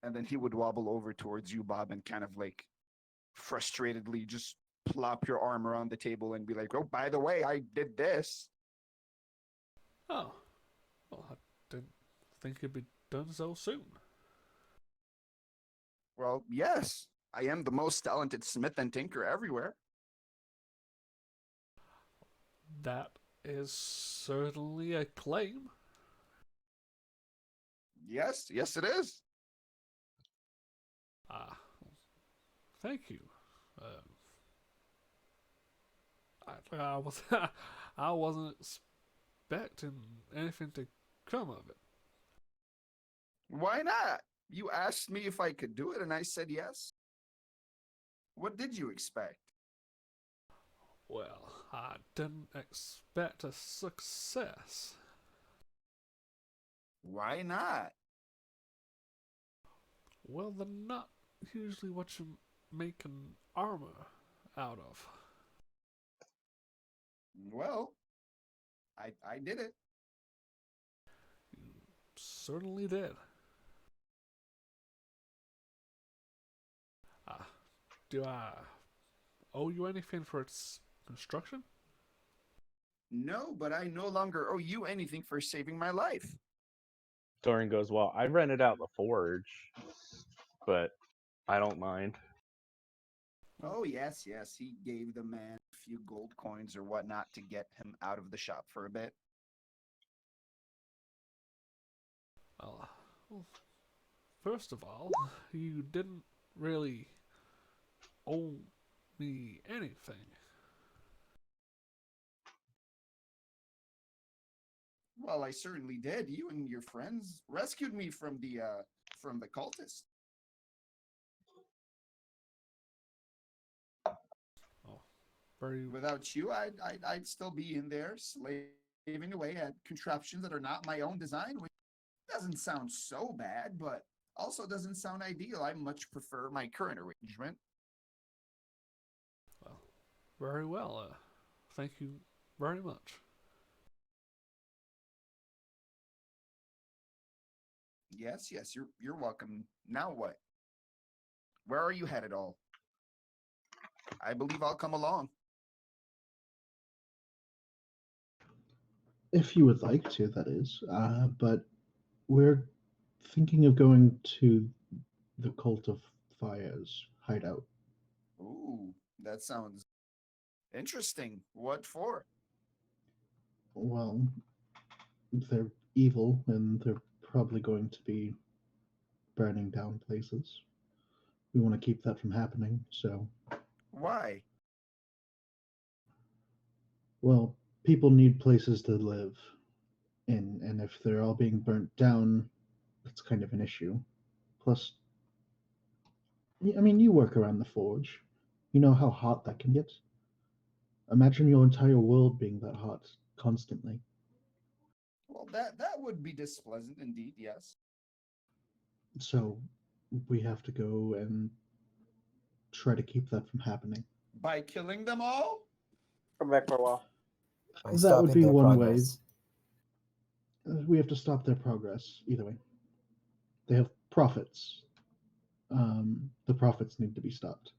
And then he would wobble over towards you, Bob, and kind of like frustratedly just plop your arm around the table and be like, "Oh, by the way, I did this." Oh, well, I didn't think it'd be done so soon. Well, yes, I am the most talented smith and tinker everywhere. That is certainly a claim. Yes, yes, it is. Ah, thank you. I was I wasn't expecting anything to come of it. Why not? You asked me if I could do it, and I said yes. What did you expect? Well, I didn't expect a success. Why not? Well, they're not usually what you make an armor out of. Well, I did it. You certainly did. Do I owe you anything for its construction? No, but I no longer owe you anything for saving my life. Doran goes, "Well, I rented out the forge, but I don't mind." Oh, yes, yes. He gave the man a few gold coins or whatnot to get him out of the shop for a bit. Well, first of all, you didn't really owe me anything. Well, I certainly did. You and your friends rescued me from the cultists. Oh, very Without you, I'd still be in there slaving away at contraptions that are not my own design, which doesn't sound so bad, but also doesn't sound ideal. I much prefer my current arrangement. well. Very well. Thank you very much. Yes, yes, you're welcome. Now what? Where are you headed all? I believe I'll come along. If you would like to, that is. But we're thinking of going to the Cult of Fire's hideout. Ooh, that sounds interesting. What for? Well, they're evil and they're probably going to be burning down places. We want to keep that from happening, so, Why? well, people need places to live in, and if they're all being burnt down, it's kind of an issue. Plus, I mean, you work around the forge. You know how hot that can get. Imagine your entire world being that hot constantly. Well, that would be displeasant indeed, yes. So we have to go and try to keep that from happening. By killing them all? Come back for a while. By That would stopping be their one progress. way. We have to stop their progress, either way. They have profits. The profits need to be stopped.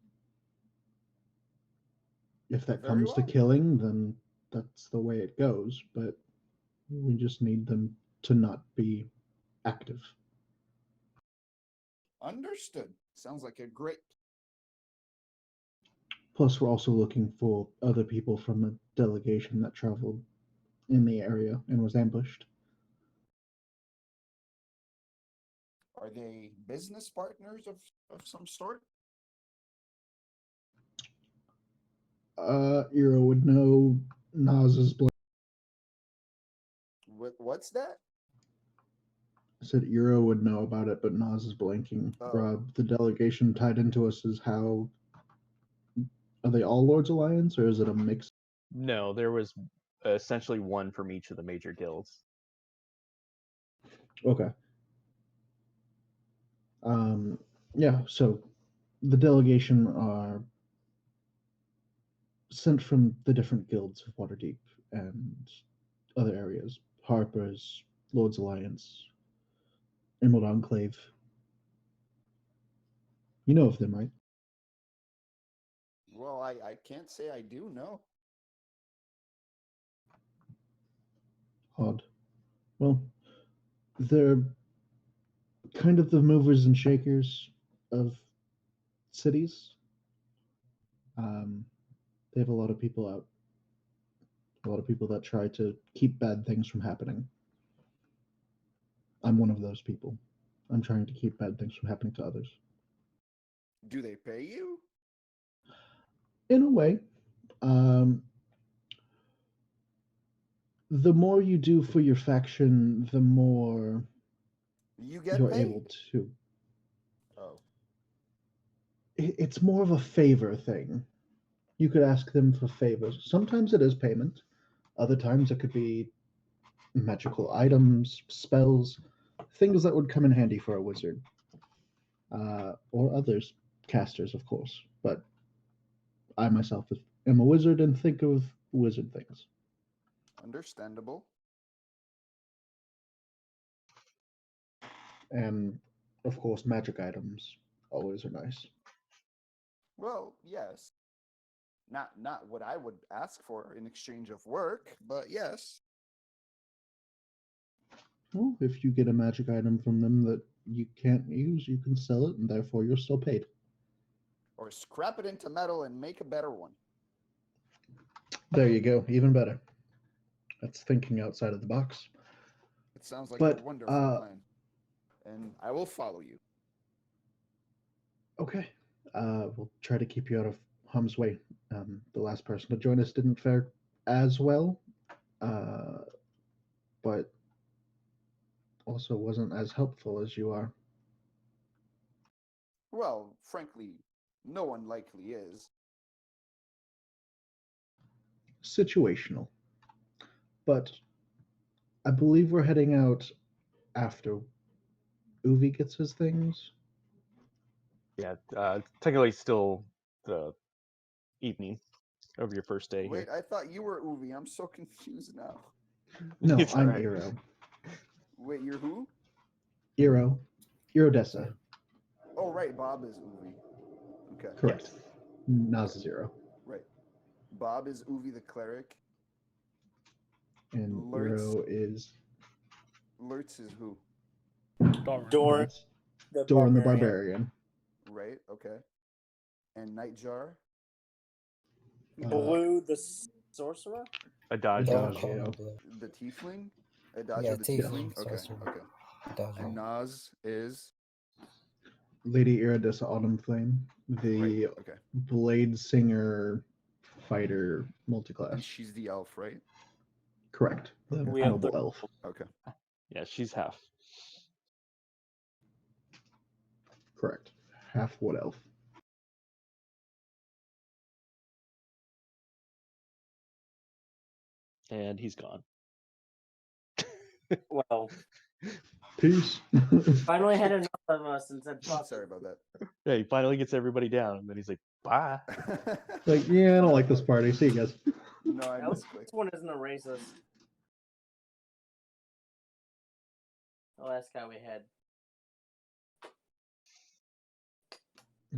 If that Very comes to well. killing, then that's the way it goes, but we just need them to not be active. Understood. Sounds like a great. Plus, we're also looking for other people from a delegation that traveled in the area and was ambushed. Are they business partners of some sort? Eero would know. Nas is blank. What's that? I said Eero would know about it, but Nas is blanking. Oh. Rob, the delegation tied into us is how. Are they all Lords Alliance, or is it a mix? No, there was essentially one from each of the major guilds. Okay. Yeah, so the delegation are sent from the different guilds of Waterdeep and other areas. Harper's, Lord's Alliance, Emerald Enclave. You know of them, right? Well, I can't say I do, no. Odd. Well, they're kind of the movers and shakers of cities. They have a lot of people out. A lot of people that try to keep bad things from happening. I'm one of those people. I'm trying to keep bad things from happening to others. Do they pay you? In a way, the more you do for your faction, the more You get you're paid? able to. Oh. It's more of a favor thing. You could ask them for favors. Sometimes it is payment. Other times it could be magical items, spells, things that would come in handy for a wizard. Or others, casters, of course. But I myself am a wizard and think of wizard things. Understandable. And of course, magic items always are nice. Well, yes. Not what I would ask for in exchange of work, but yes. Well, if you get a magic item from them that you can't use, you can sell it, and therefore you're still paid. Or scrap it into metal and make a better one. There you go, even better. That's thinking outside of the box. It sounds like But, a wonderful plan. And I will follow you. Okay. We'll try to keep you out of harm's way. The last person to join us didn't fare as well, but also wasn't as helpful as you are. Well, frankly, no one likely is. Situational. But I believe we're heading out after Uvi gets his things. Yeah, technically still the evening of your first day Wait, here. I thought you were Uvi. I'm so confused now. No, It's I'm alright. Eero. Wait, you're who? Eero. Erodessa. Oh, right. Bob is Uvi. Okay. Correct. Nas is Eero. Right. Bob is Uvi the cleric. And Lurtz. Eero is Lurtz is who? Dorn, the Dorn the barbarian. Barbarian. Right. Okay. And Nightjar. Blue, the sorcerer. Adagio. Don't call him Blue. The tiefling. Adagio Yeah, the tiefling, tiefling. Okay. sorcerer. Okay. Adagio. And Nas is Lady Iridessa Autumn Flame, the right. Okay. Blade Singer fighter multiclass. And she's the elf, right? Correct. The We have noble the- elf. Okay. Yeah, she's half. Correct. Half wood elf. And he's gone. Well, Peace. Finally had enough of us and said, "Fuck Sorry it." about that. Yeah, he finally gets everybody down, and then he's like, "Bye." Like, yeah, I don't like this party. See you guys. No, I At least misclicked. this one isn't a racist. The last guy we had.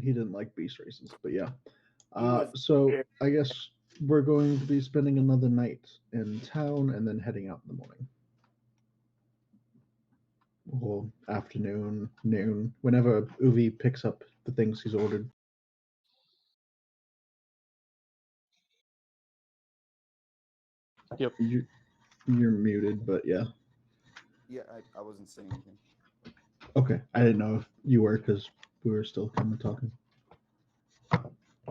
He didn't like beast races, but yeah. He was So very- I guess we're going to be spending another night in town and then heading out in the morning. Well, afternoon, noon, whenever Uvi picks up the things he's ordered. Yep. You're muted, but yeah. Yeah, I wasn't saying anything. Okay, I didn't know if you were because we were still kind of talking.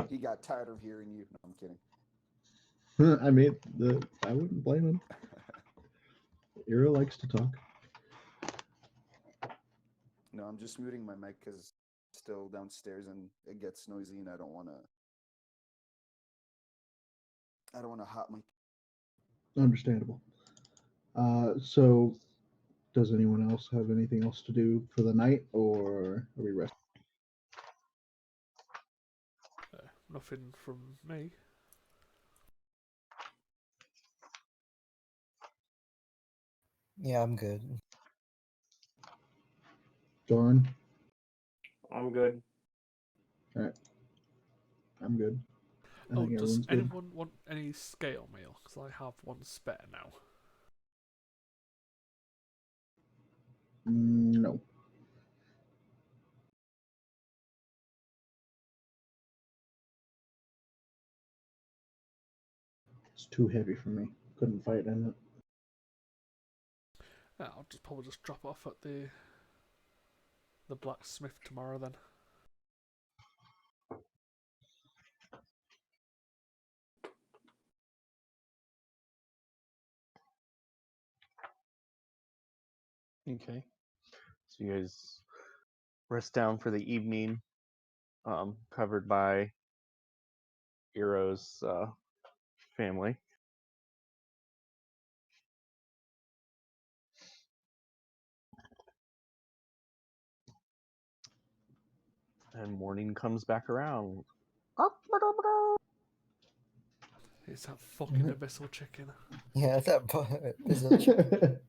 He got tired of hearing you. No, I'm kidding. I mean, I wouldn't blame him. Ira likes to talk. No, I'm just muting my mic because still downstairs and it gets noisy and I don't want to hot mic. Understandable. So, does anyone else have anything else to do for the night, or are we resting? Nothing from me. Yeah, I'm good. Dawn? I'm good. I'm good. I Oh, think does everyone's good. anyone want any scale meal? Because I have one spare now. No. It's too heavy for me. Couldn't fight in it. Yeah, I'll probably just drop off at the blacksmith tomorrow then. Okay. So you guys rest down for the evening, covered by Eero's family. And morning comes back around. It's that fucking abyssal chicken. Yeah, that is a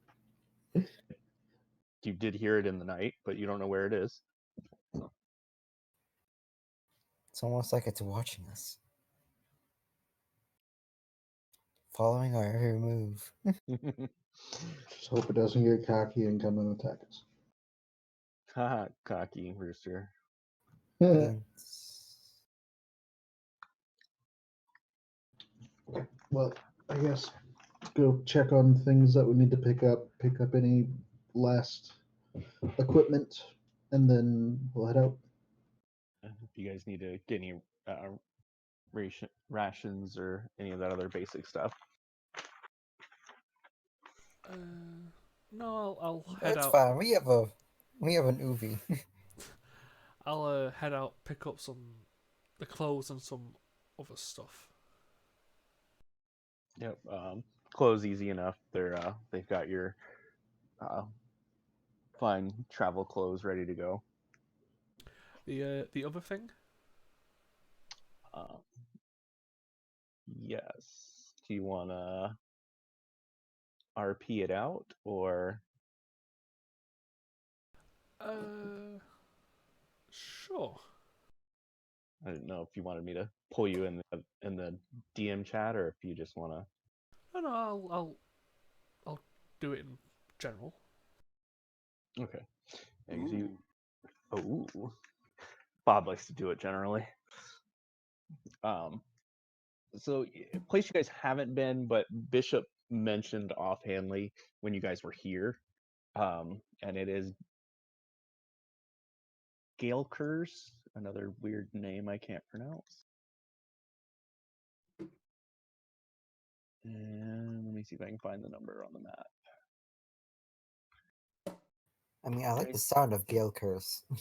You did hear it in the night, but you don't know where it is. It's almost like it's watching us, following our every move. Just hope it doesn't get cocky and come and attack us. Haha, cocky rooster. Well, I guess go check on things that we need to pick up any last equipment, and then we'll head out. If you guys need to get any rations or any of that other basic stuff. No, I'll head That's out. fine. We have an Uvi. I'll head out, pick up the clothes and some other stuff. Yep. Clothes easy enough. They've got your fine travel clothes ready to go. The other thing. Yes. Do you want to RP it out or? Sure. I didn't know if you wanted me to pull you in the DM chat or if you just want to. No, I'll do it in general. Okay. Oh, Bob likes to do it generally. So a place you guys haven't been, but Bishop mentioned offhandly when you guys were here, and it is Galekers, another weird name I can't pronounce. And let me see if I can find the number on the map. I mean, I like the sound of Gale Curse. You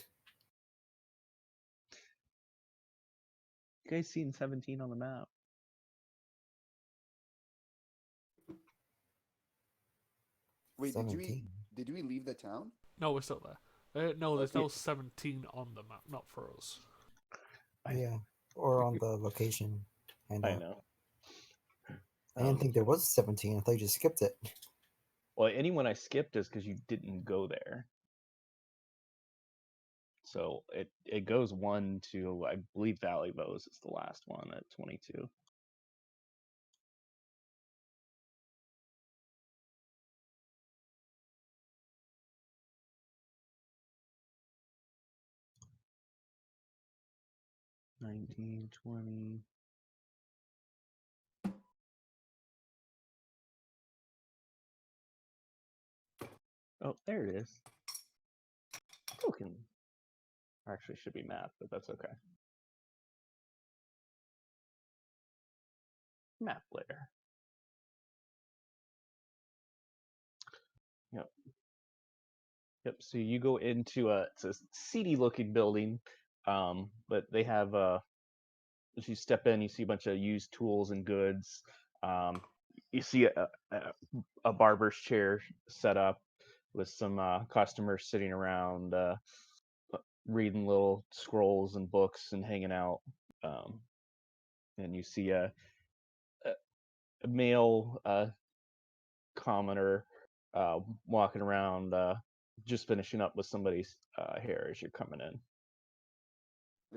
guys seen 17 on the map? Wait, 17. did we leave the town? No, we're still there. No, there's Yeah, no 17 on the map, not for us. I, Yeah, or on the location. I I know. know. I didn't think there was 17. I thought you just skipped it. Well, anyone I skipped is because you didn't go there. So it goes 1 to, I believe, Valley Vows is the last one at 22. $19, $20. Oh, there it is. Token. Actually, should be map, but that's okay. Map layer. Yep. Yep. So you go into it's a seedy looking building, but they have as you step in, you see a bunch of used tools and goods. You see a barber's chair set up with some customers sitting around reading little scrolls and books and hanging out. Um, and you see a male commoner walking around, just finishing up with somebody's hair as you're coming in.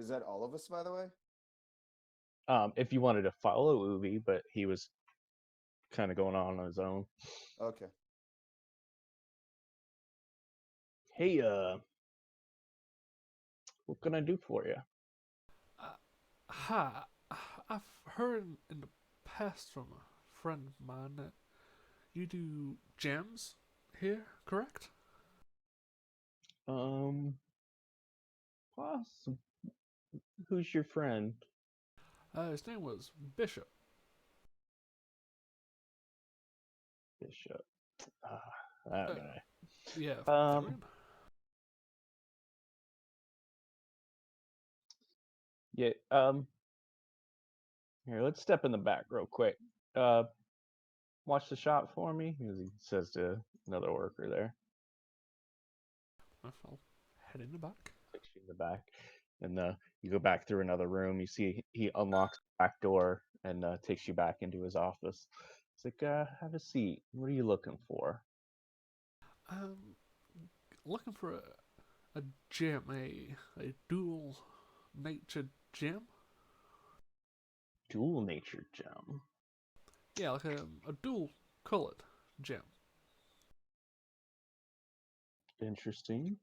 Is that all of us, by the way? If you wanted to follow Uvi, but he was kind of going on his own. Okay. Hey, what can I do for you? Hi, I've heard in the past from a friend of mine that you do gems here, correct? Awesome. Who's your friend? His name was Bishop. Bishop. That Uh, guy. yeah, Um, figured. yeah. Here, let's step in the back real quick. Watch the shop for me, he says to another worker there. I'll head in the back. Takes you in the back, and you go back through another room. You see he unlocks the back door and takes you back into his office. He's like, "Have a seat. What are you looking for?" Um, looking for a gem, a dual nature gem. Dual nature gem. Yeah, like a dual colored gem. Interesting.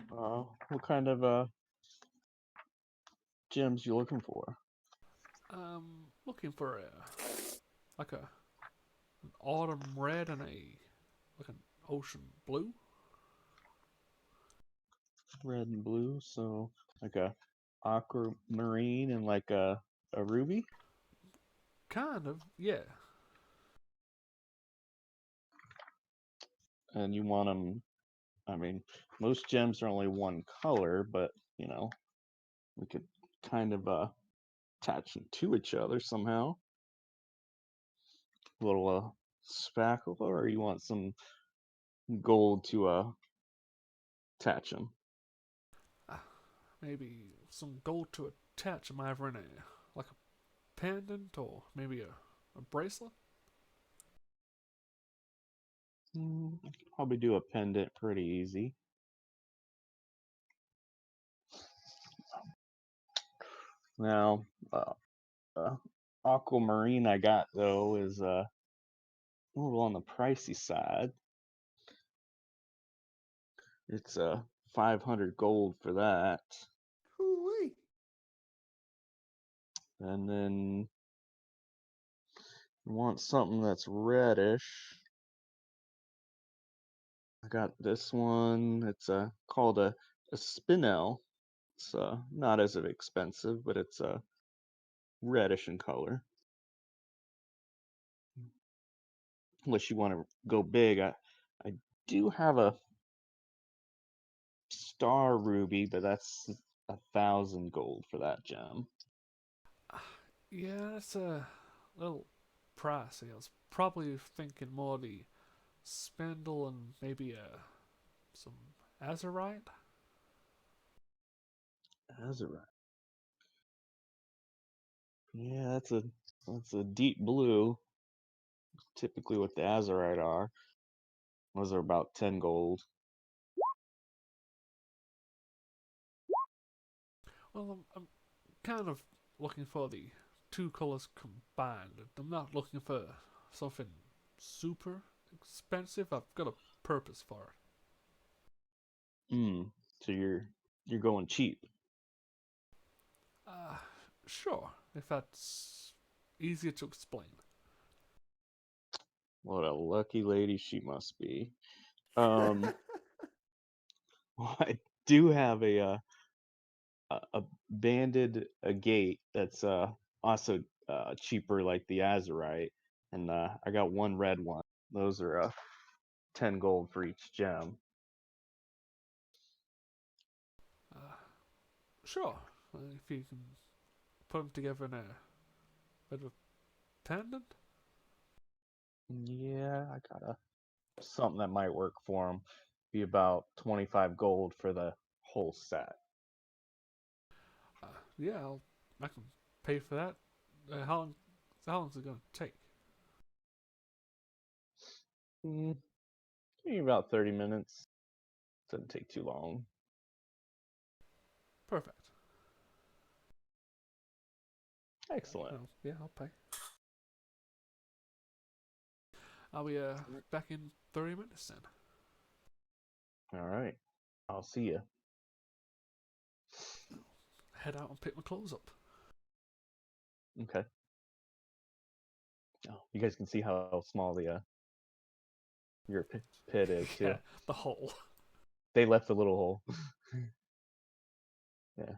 What kind of gems you looking for? Looking for like an autumn red and like an ocean blue. Red and blue, so like a aquamarine and like a ruby. Kind of, yeah. And you want them. I mean, most gems are only one color, but we could kind of attach them to each other somehow. A little spackle, or you want some gold to attach them. Maybe some gold to attach them either in like a pendant or maybe a bracelet. Probably do a pendant pretty easy. Now, aquamarine I got though is a little on the pricey side. It's 500 gold for that. Hoo-wee. And then you want something that's reddish. I got this one. It's called a spinel. It's not as expensive, but it's reddish in color. Unless you want to go big, I do have a star ruby, but that's 1,000 gold for that gem. Yeah, that's a little pricey. I was probably thinking more the spindle and maybe a Some azurite? Azurite. Yeah, that's a deep blue. Typically, what the azurite are. Those are about 10 gold. Well, I'm kind of looking for the two colours combined. I'm not looking for something super expensive. I've got a purpose for it. So you're going cheap. Uh, sure, if that's easier to explain. What a lucky lady she must be. Um, well, I do have a banded a gate that's also cheaper like the azurite, and I got one red one. Those are 10 gold for each gem. Uh, sure, if you can put them together in a bit of a pendant. Yeah, I got something that might work for them. Be about 25 gold for the whole set. Yeah, I can pay for that. How long is it going to take? Maybe about 30 minutes. Doesn't take too long. Perfect. Excellent. Well, yeah, I'll pay. I'll be back in 30 minutes then. All right. I'll see you. Head out and pick my clothes up. Okay. Oh, you guys can see how small the your pit is too. Yeah, the hole. They left a little hole. Yeah.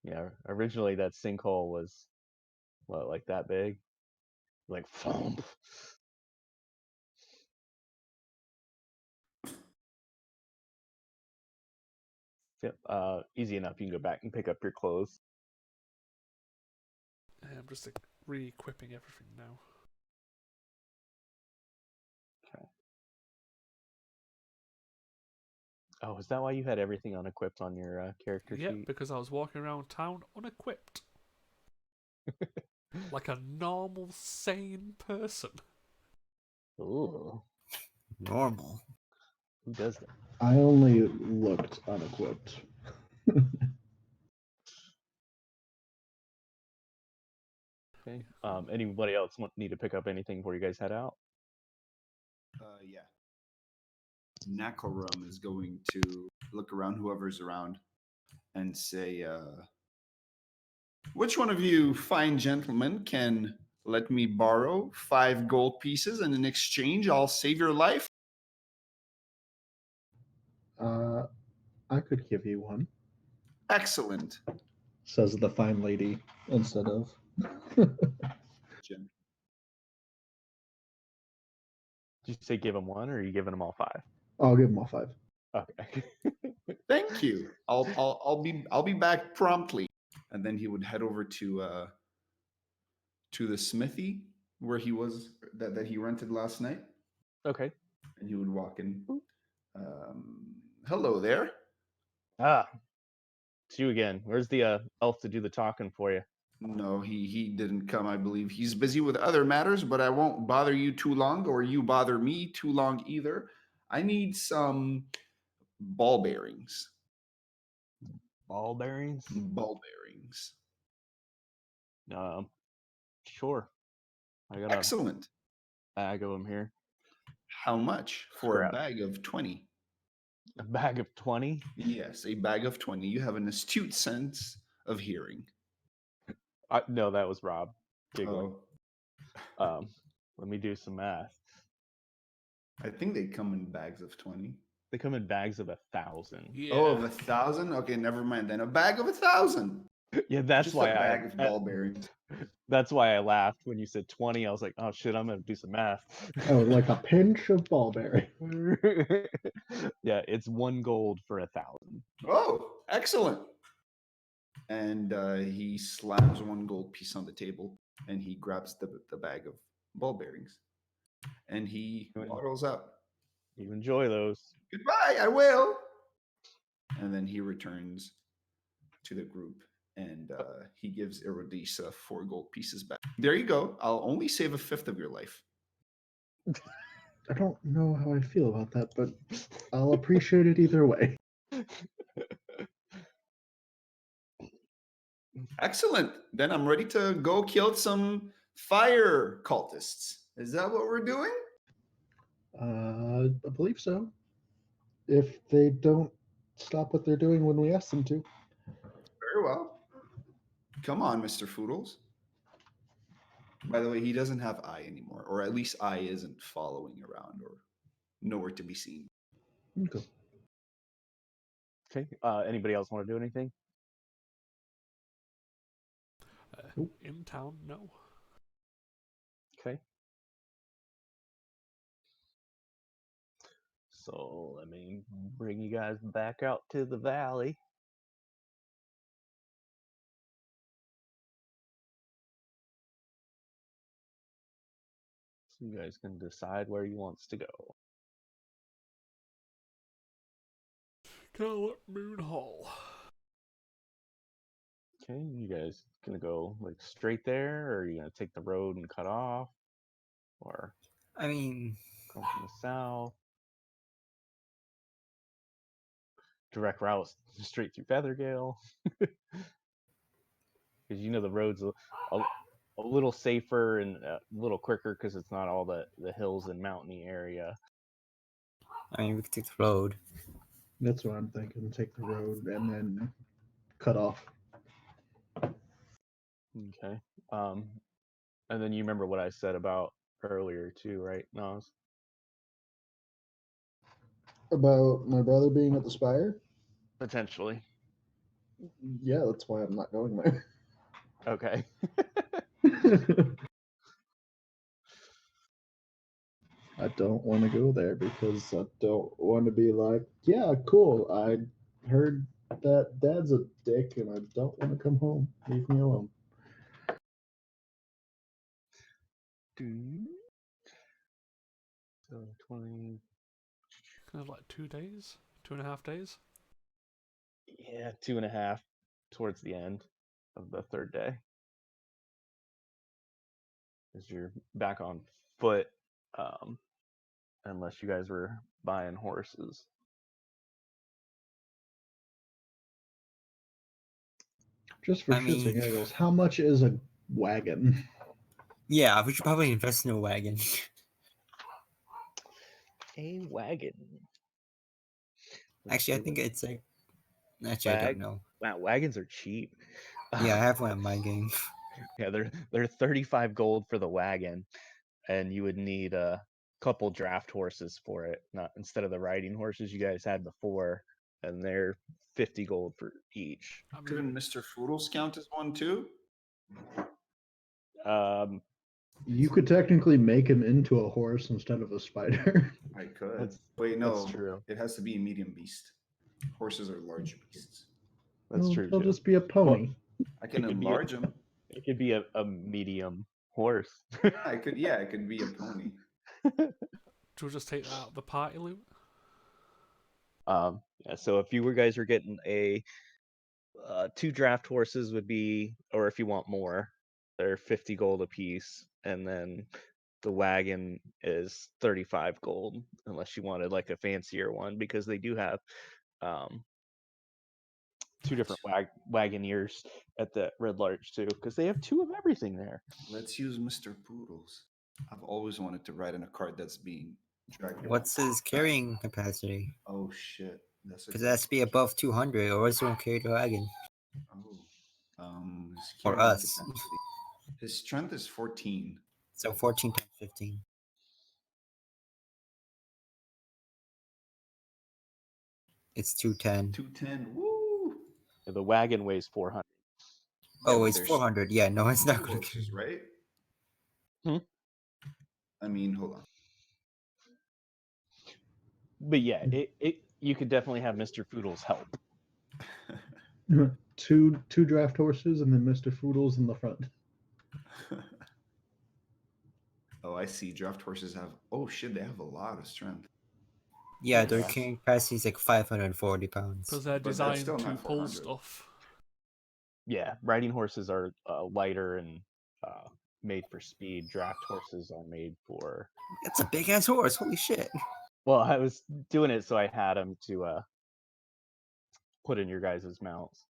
Yeah. Originally, that sinkhole was what, like that big? Like thump. Yep. Easy enough. You can go back and pick up your clothes. I'm just like re-equipping everything now. Okay. Oh, is that why you had everything unequipped on your character Yep, sheet? because I was walking around town unequipped. Like a normal, sane person. Ooh, Normal. who does that? I only looked unequipped. Okay. Anybody else need to pick up anything before you guys head out? Yeah. Nakarum is going to look around whoever's around and say, which one of you fine gentlemen can let me borrow 5 gold pieces, and in exchange I'll save your life? I could give you one, Excellent. says the fine lady instead of. Jen. Did you say give them one, or are you giving them all 5? I'll give them all 5. Okay. Thank you. I'll be back promptly. And then he would head over to the smithy where he was that he rented last night, Okay. and he would walk in. Hello there. Ah, it's you again. Where's the elf to do the talking for you? No, he didn't come. I believe he's busy with other matters, but I won't bother you too long, or you bother me too long either. I need some ball bearings. Ball bearings? Ball bearings. Um, sure. I got Excellent. a bag of them here. How much for a Scrap. bag of 20? A bag of 20? Yes, a bag of 20. You have an astute sense of hearing. No, that was Rob giggling. Oh, Let me do some math. I think they come in bags of 20. They come in bags of 1,000. Yeah. Oh, of 1,000? Okay, never mind then. A bag of 1,000. Yeah, that's Just why a bag of ball bearings. that's why I laughed when you said 20. I was like, oh shit, I'm gonna do some math. Oh, like a pinch of ballberry. Yeah, it's 1 gold for 1,000. Oh, excellent. And he slams 1 gold piece on the table, and he grabs the bag of ball bearings, and he waddles out. You enjoy those. Goodbye, I will. And then he returns to the group and he gives Erudisa 4 gold pieces back. There you go. I'll only save a fifth of your life. I don't know how I feel about that, but I'll appreciate it either way. Excellent. Then I'm ready to go kill some fire cultists. Is that what we're doing? I believe so. If they don't stop what they're doing when we ask them to. Very well. Come on, Mr. Foodles. By the way, he doesn't have eye anymore, or at least eye isn't following around or nowhere to be seen. Okay. Okay. Anybody else want to do anything? In town, no. Okay. So let me bring you guys back out to the valley. So you guys can decide where you wants to go. Call it Moon Hall. Okay, you guys gonna go like straight there, or are you gonna take the road and cut off, or I mean, come from the south? Direct route straight through Feathergale, because you know the road's a little safer and a little quicker because it's not all the hills and mountainy area. we could take the road. That's what I'm thinking. Take the road and then cut off. Okay. And then you remember what I said about earlier too, right, Nas? About my brother being at the Spire? Potentially. Yeah, that's why I'm not going there. Okay. I don't want to go there because I don't want to be like, yeah, cool. I heard that Dad's a dick and I don't want to come home. Leave me alone. So 20. Kind of like 2 days, 2.5 days. Yeah, 2.5 towards the end of the third day. As you're back on foot, unless you guys were buying horses. Just for I shits and mean- giggles, how much is a wagon? Yeah, we should probably invest in a wagon. A wagon. Actually, I think it's like. Actually, I don't know. Wow, wagons are cheap. Yeah, I have one in my game. Yeah, they're 35 gold for the wagon, and you would need a couple draft horses for it, not instead of the riding horses you guys had before, and they're 50 gold for each. I mean, Couldn't Mr. Foodles count as one too? Um, You could technically make him into a horse instead of a spider. I could. That's- Wait, no. that's true. It has to be a medium beast. Horses are large beasts. That's Well, true he'll too. just be a pony. I can It could be enlarge them. It could be a medium horse. It could be a pony. should we just take that out of the party loot? Yeah, so if you guys were getting a 2 draft horses would be, or if you want more, they're 50 gold a piece, and then the wagon is 35 gold, unless you wanted like a fancier one, because they do have 2 different wagoneers at the Red Larch too, because they have 2 of everything there. Let's use Mr. Poodles. I've always wanted to ride in a cart that's being dragged. What's his carrying capacity? Oh shit! That's Because it has to be above 200, or else he won't carry the wagon. His Or carrying us. capacity. His strength is 14. So 14 times 15. It's 210. 210. Woo! The wagon weighs 400. Oh, but it's there's 400. Yeah, no, it's not two going to horses, right? Hmm? I mean, hold on. But yeah, you could definitely have Mr. Foodles help. two draft horses and then Mr. Foodles in the front. Oh, I see. Draft horses have. Oh shit! They have a lot of strength. Yeah, their Yes. carrying capacity is like 540 pounds. Because they're But that's designed still to not pull 400. stuff. Yeah, riding horses are lighter and made for speed. Draft horses are made for. That's a big ass horse. Holy shit. Well, I was doing it so I had them to put in your guys' mounts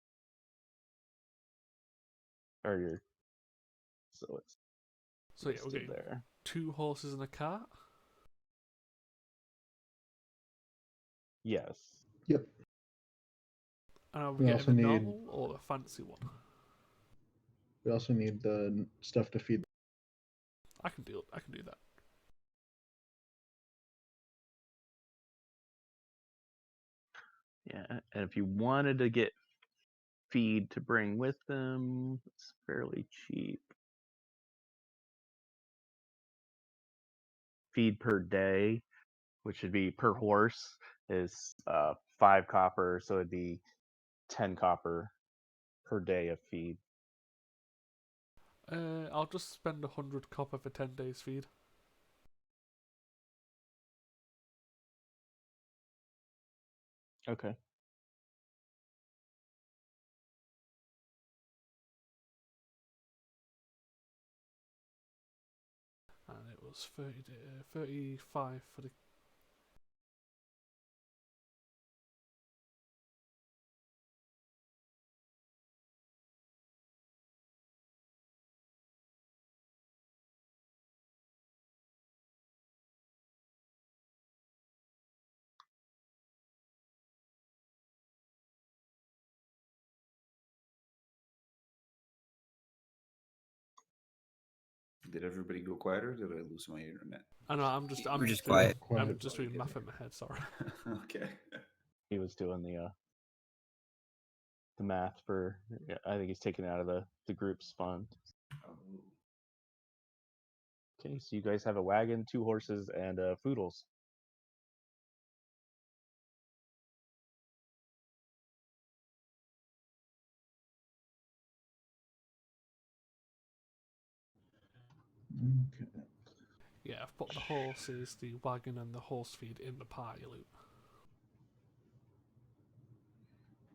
or your. So it's So yeah, we're listed getting there. 2 horses and a cart. Yes. Yep. And are we We getting also the need- normal or the fancy one? We also need the stuff to feed. I can do that. Yeah, and if you wanted to get feed to bring with them, it's fairly cheap. Feed per day, which would be per horse, is 5 copper, so it'd be 10 copper per day of feed. I'll just spend 100 copper for 10 days feed. Okay. And it was 35 for the. Did everybody go quiet or did I lose my internet? I know. I'm just quiet. I'm just doing math in my head. Sorry. Okay. He was doing the math for. Yeah, I think he's taking it out of the group's fund. Oh. Okay, so you guys have a wagon, 2 horses, and foodles. Okay. Yeah, I've put the horses, the wagon, and the horse feed in the party loop.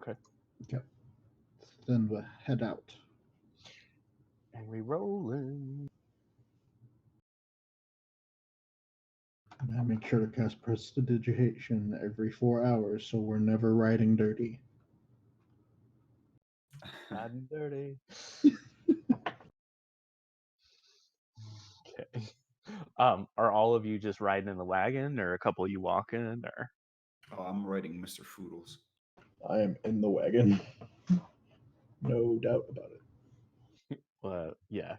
Okay. Okay. Then we'll head out. And we rolling. And I make sure to cast prestidigitation every 4 hours, so we're never riding dirty. Bad and dirty. Okay. Are all of you just riding in the wagon, or a couple of you walking, or? Oh, I'm writing Mr. Foodles. I am in the wagon. No doubt about it. Yeah.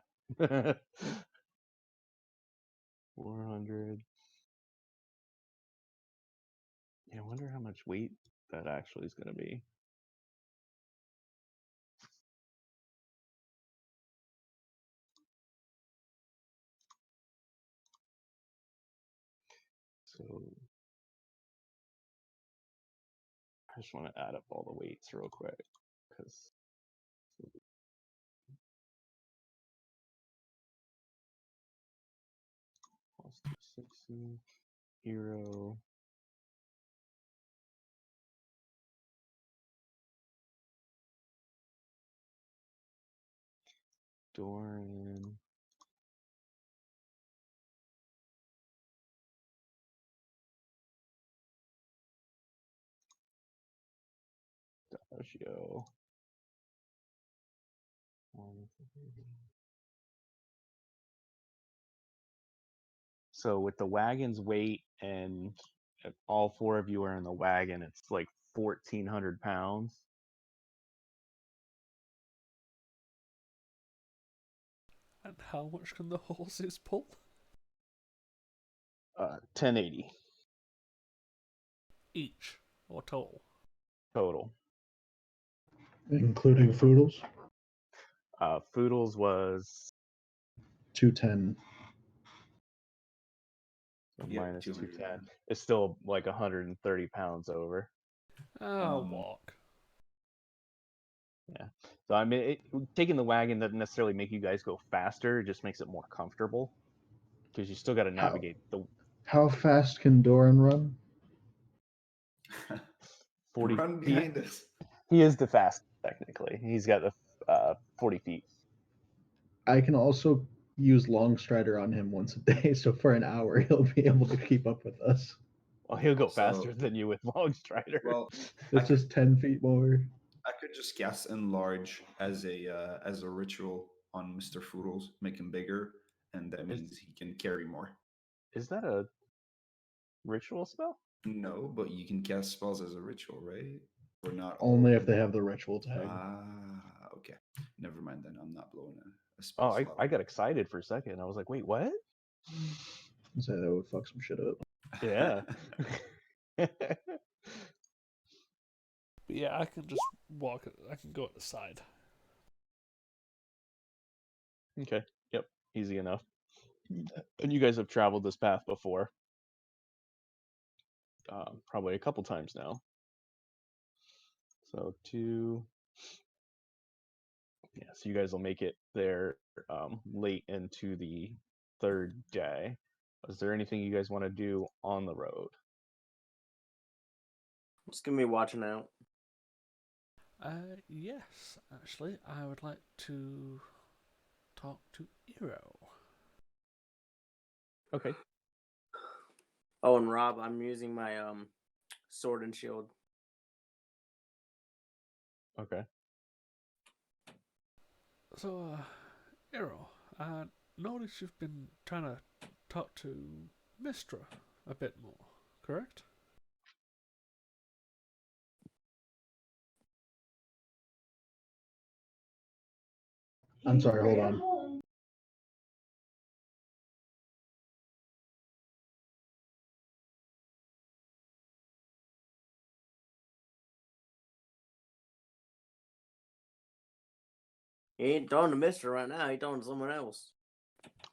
400. Yeah, I wonder how much weight that actually is going to be. So I just want to add up all the weights real quick because plus 260 hero. Doran. Dagio. So with the wagon's weight and if all 4 of you are in the wagon, it's like 1,400 pounds. And how much can the horses pull? 1080 Each or total? total. Including Foodles, Foodles was 210. Yeah, minus 200. 210. It's still like 130 pounds over. I'll walk. Yeah. So I mean, taking the wagon doesn't necessarily make you guys go faster. It just makes it more comfortable because you still got to navigate the. How fast can Doran run? 40 Run feet. behind us. He is the fast, technically. He's got the 40 feet. I can also use Long Strider on him once a day, so for an hour he'll be able to keep up with us. Well, he'll go So- faster than you with Long Strider. Well, It's just 10 feet more. I could just cast Enlarge as a ritual on Mr. Foodles, make him bigger, and that means he can carry more. Is that a ritual spell? No, but you can cast spells as a ritual, right? Or not all Only of if they them? have the ritual tag. Okay. Never mind then. I'm not blowing a spell Oh, slot. I got excited for a second. I was like, wait, what? So that would fuck some shit up. Yeah. But yeah, I can just walk. I can go at the side. Okay. Yep. Easy enough. And you guys have traveled this path before. Probably a couple times now. So so you guys will make it there late into the third day. Is there anything you guys want to do on the road? Just gonna be watching out. Yes, actually, I would like to talk to Eero. Okay. Oh, and Rob, I'm using my sword and shield. Okay. So, Eero, I noticed you've been trying to talk to Mistra a bit more, correct? I'm sorry, hold on. He ain't talking to Mister right now. He talking to someone else.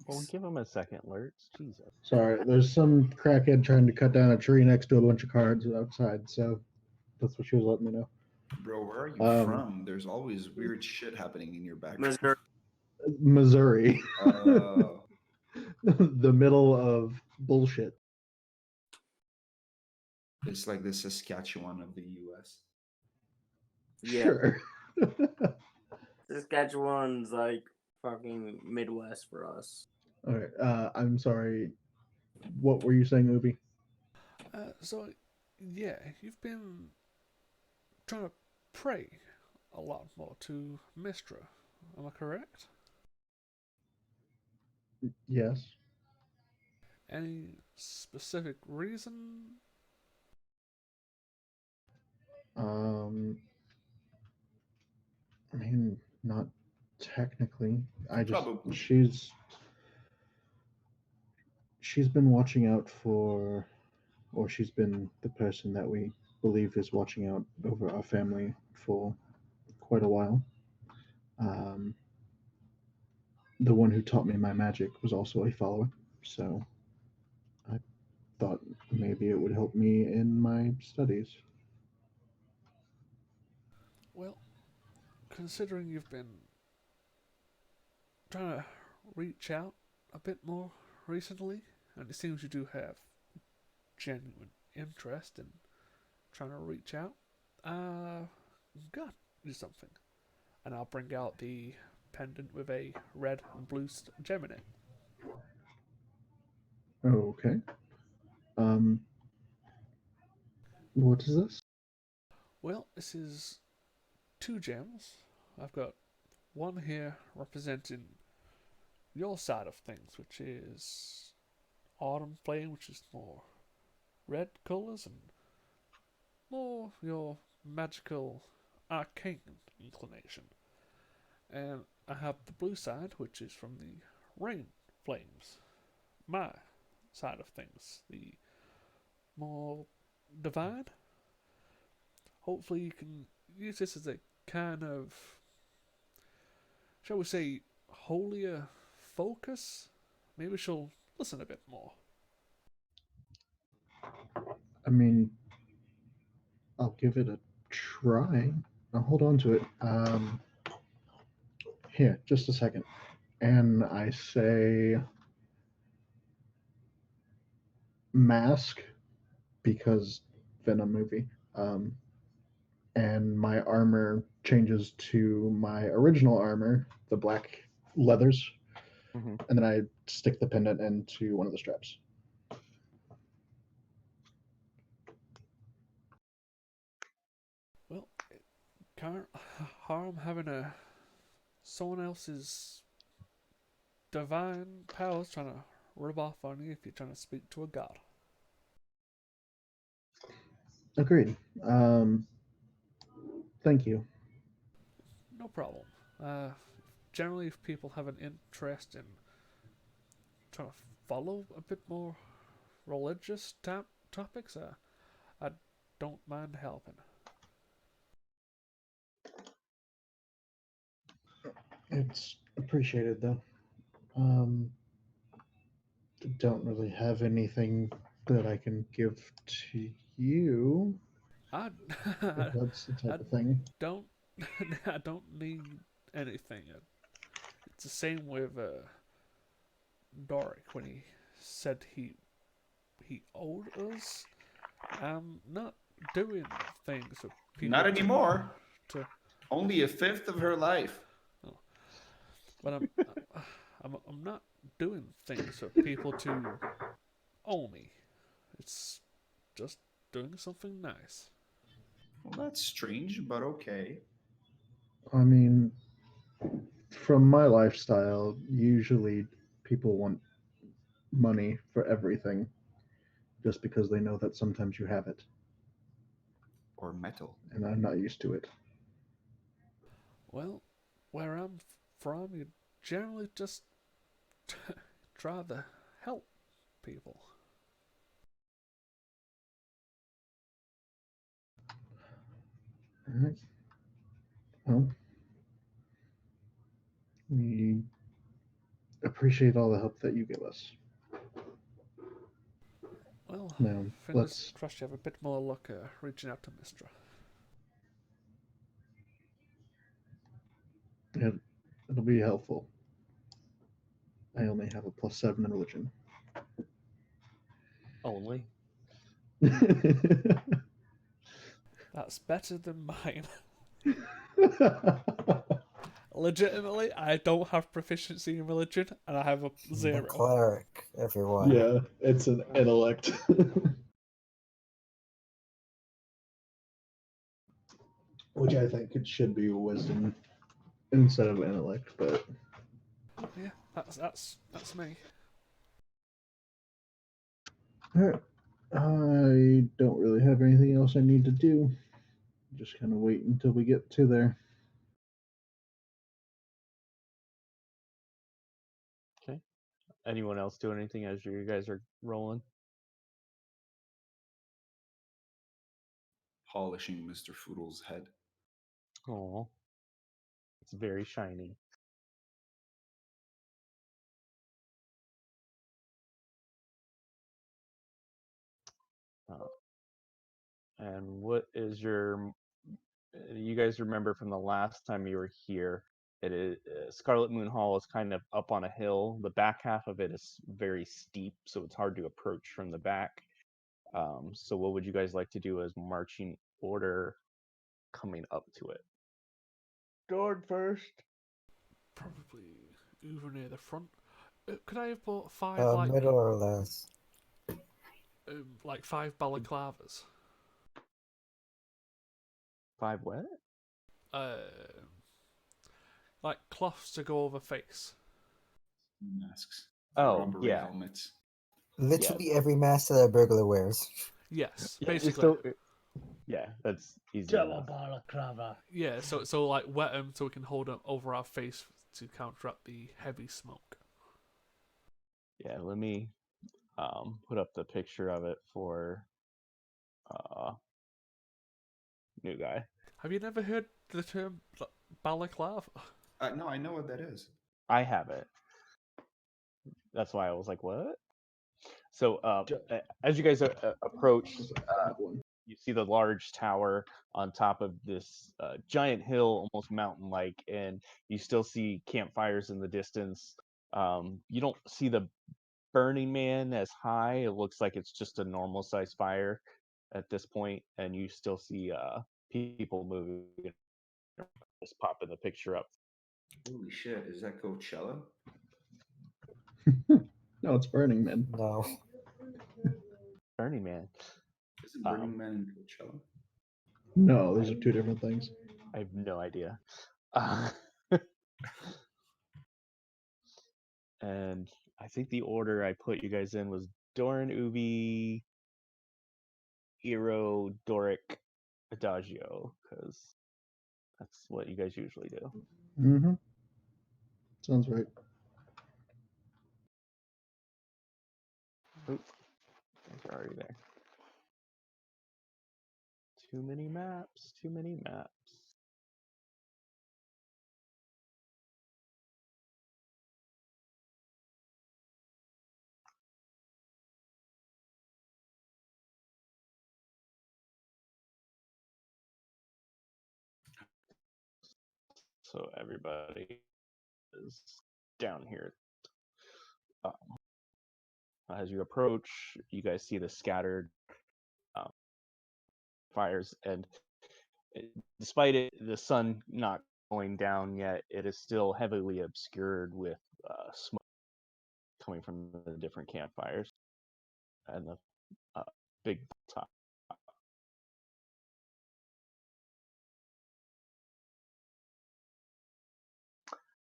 Well, give him a second, Lurch. Jesus. Sorry, there's some crackhead trying to cut down a tree next to a bunch of cards outside, so that's what she was letting me know. Bro, where are you from? There's always weird shit happening in your background. Missouri. Missouri. Oh. The middle of bullshit. It's like the Saskatchewan of the US. Yeah. Sure. Saskatchewan's like fucking Midwest for us. Okay, I'm sorry. What were you saying, Ubi? So, yeah, you've been trying to pray a lot more to Mistra. Am I correct? Yes. Any specific reason? I mean, not technically. I just Probably. she's been watching out for, or she's been the person that we believe is watching out over our family for quite a while. The one who taught me my magic was also a follower, so I thought maybe it would help me in my studies. Well, considering you've been trying to reach out a bit more recently, and it seems you do have genuine interest in trying to reach out, got you something. And I'll bring out the pendant with a red and blue gem in it. Okay. Um, what is this? Well, this is 2 gems. I've got one here representing your side of things, which is Autumn Flame, which is more red colours and more your magical arcane inclination. And I have the blue side, which is from the Rain Flames, my side of things, the more divine. Hopefully, you can use this as a kind of, shall we say, holier focus. Maybe she'll listen a bit more. I mean, I'll give it a try. I'll hold on to it. Here, just a second. And I say mask because Venom movie. and my armor changes to my original armor, the black leathers, Hmm. and then I stick the pendant into one of the straps. Well, it can't harm having someone else's divine powers trying to rub off on you if you're trying to speak to a god. Agreed. Thank you. No problem. Uh, Generally, if people have an interest in trying to follow a bit more religious topics, I don't mind helping. It's appreciated, though. Um, don't really have anything that I can give to you, I, if that's the I type of thing. don't I don't need anything. It's the same with Doric when he said he owed us. I'm not doing things for people Not anymore. to Only a fifth of her life. oh, but I'm not doing things for people to owe me. It's just doing something nice. Well, that's strange, but okay. I mean, from my lifestyle, usually people want money for everything just because they know that sometimes you have it, Or metal. and I'm not used to it. Well, where I'm from, you generally just try to help people. All right. Well, we appreciate all the help that you give us. Well, Now, fingers let's. crossed you have a bit more luck reaching out to Mistra. It, it'll be helpful. I only have a +7 in religion. Only. That's better than mine. Legitimately, I don't have proficiency in religion, and I have a The 0. cleric, everyone. Yeah, it's an intellect. Which I think it should be wisdom instead of intellect, but Yeah, that's me. all right. I don't really have anything else I need to do. Just kind of wait until we get to there. Okay. Anyone else do anything as you guys are rolling? Polishing Mr. Foodle's head. Oh, it's very shiny. Uh, and what is your? You guys remember from the last time you were here? It is Scarlet Moon Hall is kind of up on a hill. The back half of it is very steep, so it's hard to approach from the back. So what would you guys like to do as marching order coming up to it? Sword first. Probably over near the front. Could I have bought Middle or less. like 5 balaclavas? 5 what? Uh, like cloths to go over face. Masks. Oh, Robbery yeah. helmets. Literally every mask that a burglar wears. Yes, Yeah, basically. yeah, that's easy Double enough. balaclava. Yeah, so like wet them so we can hold them over our face to counteract the heavy smoke. Yeah, let me put up the picture of it for new guy. Have you never heard the term balaclava? No, I know what that is. I have it. That's why I was like, what? So as you guys approach, you see the large tower on top of this giant hill, almost mountain-like, and you still see campfires in the distance. You don't see the Burning Man as high. It looks like it's just a normal size fire at this point, and you still see people moving. Just popping the picture up. Holy shit! Is that Coachella? No, it's Burning Man. No. Burning Man. Isn't Burning Man in Coachella? No, those are two different things. I have no idea. And I think the order I put you guys in was Doran, Ubi, Eero, Doric, Adagio, because that's what you guys usually do. Mm-hmm. Sounds right. Oop, they're already there. Too many maps, too many maps. So everybody is down here. As you approach, you guys see the scattered fires, and despite the sun not going down yet, it is still heavily obscured with smoke coming from the different campfires and the big top.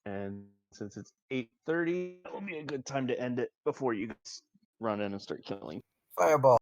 And since it's 8:30, it will be a good time to end it before you guys run in and start killing. Fireball.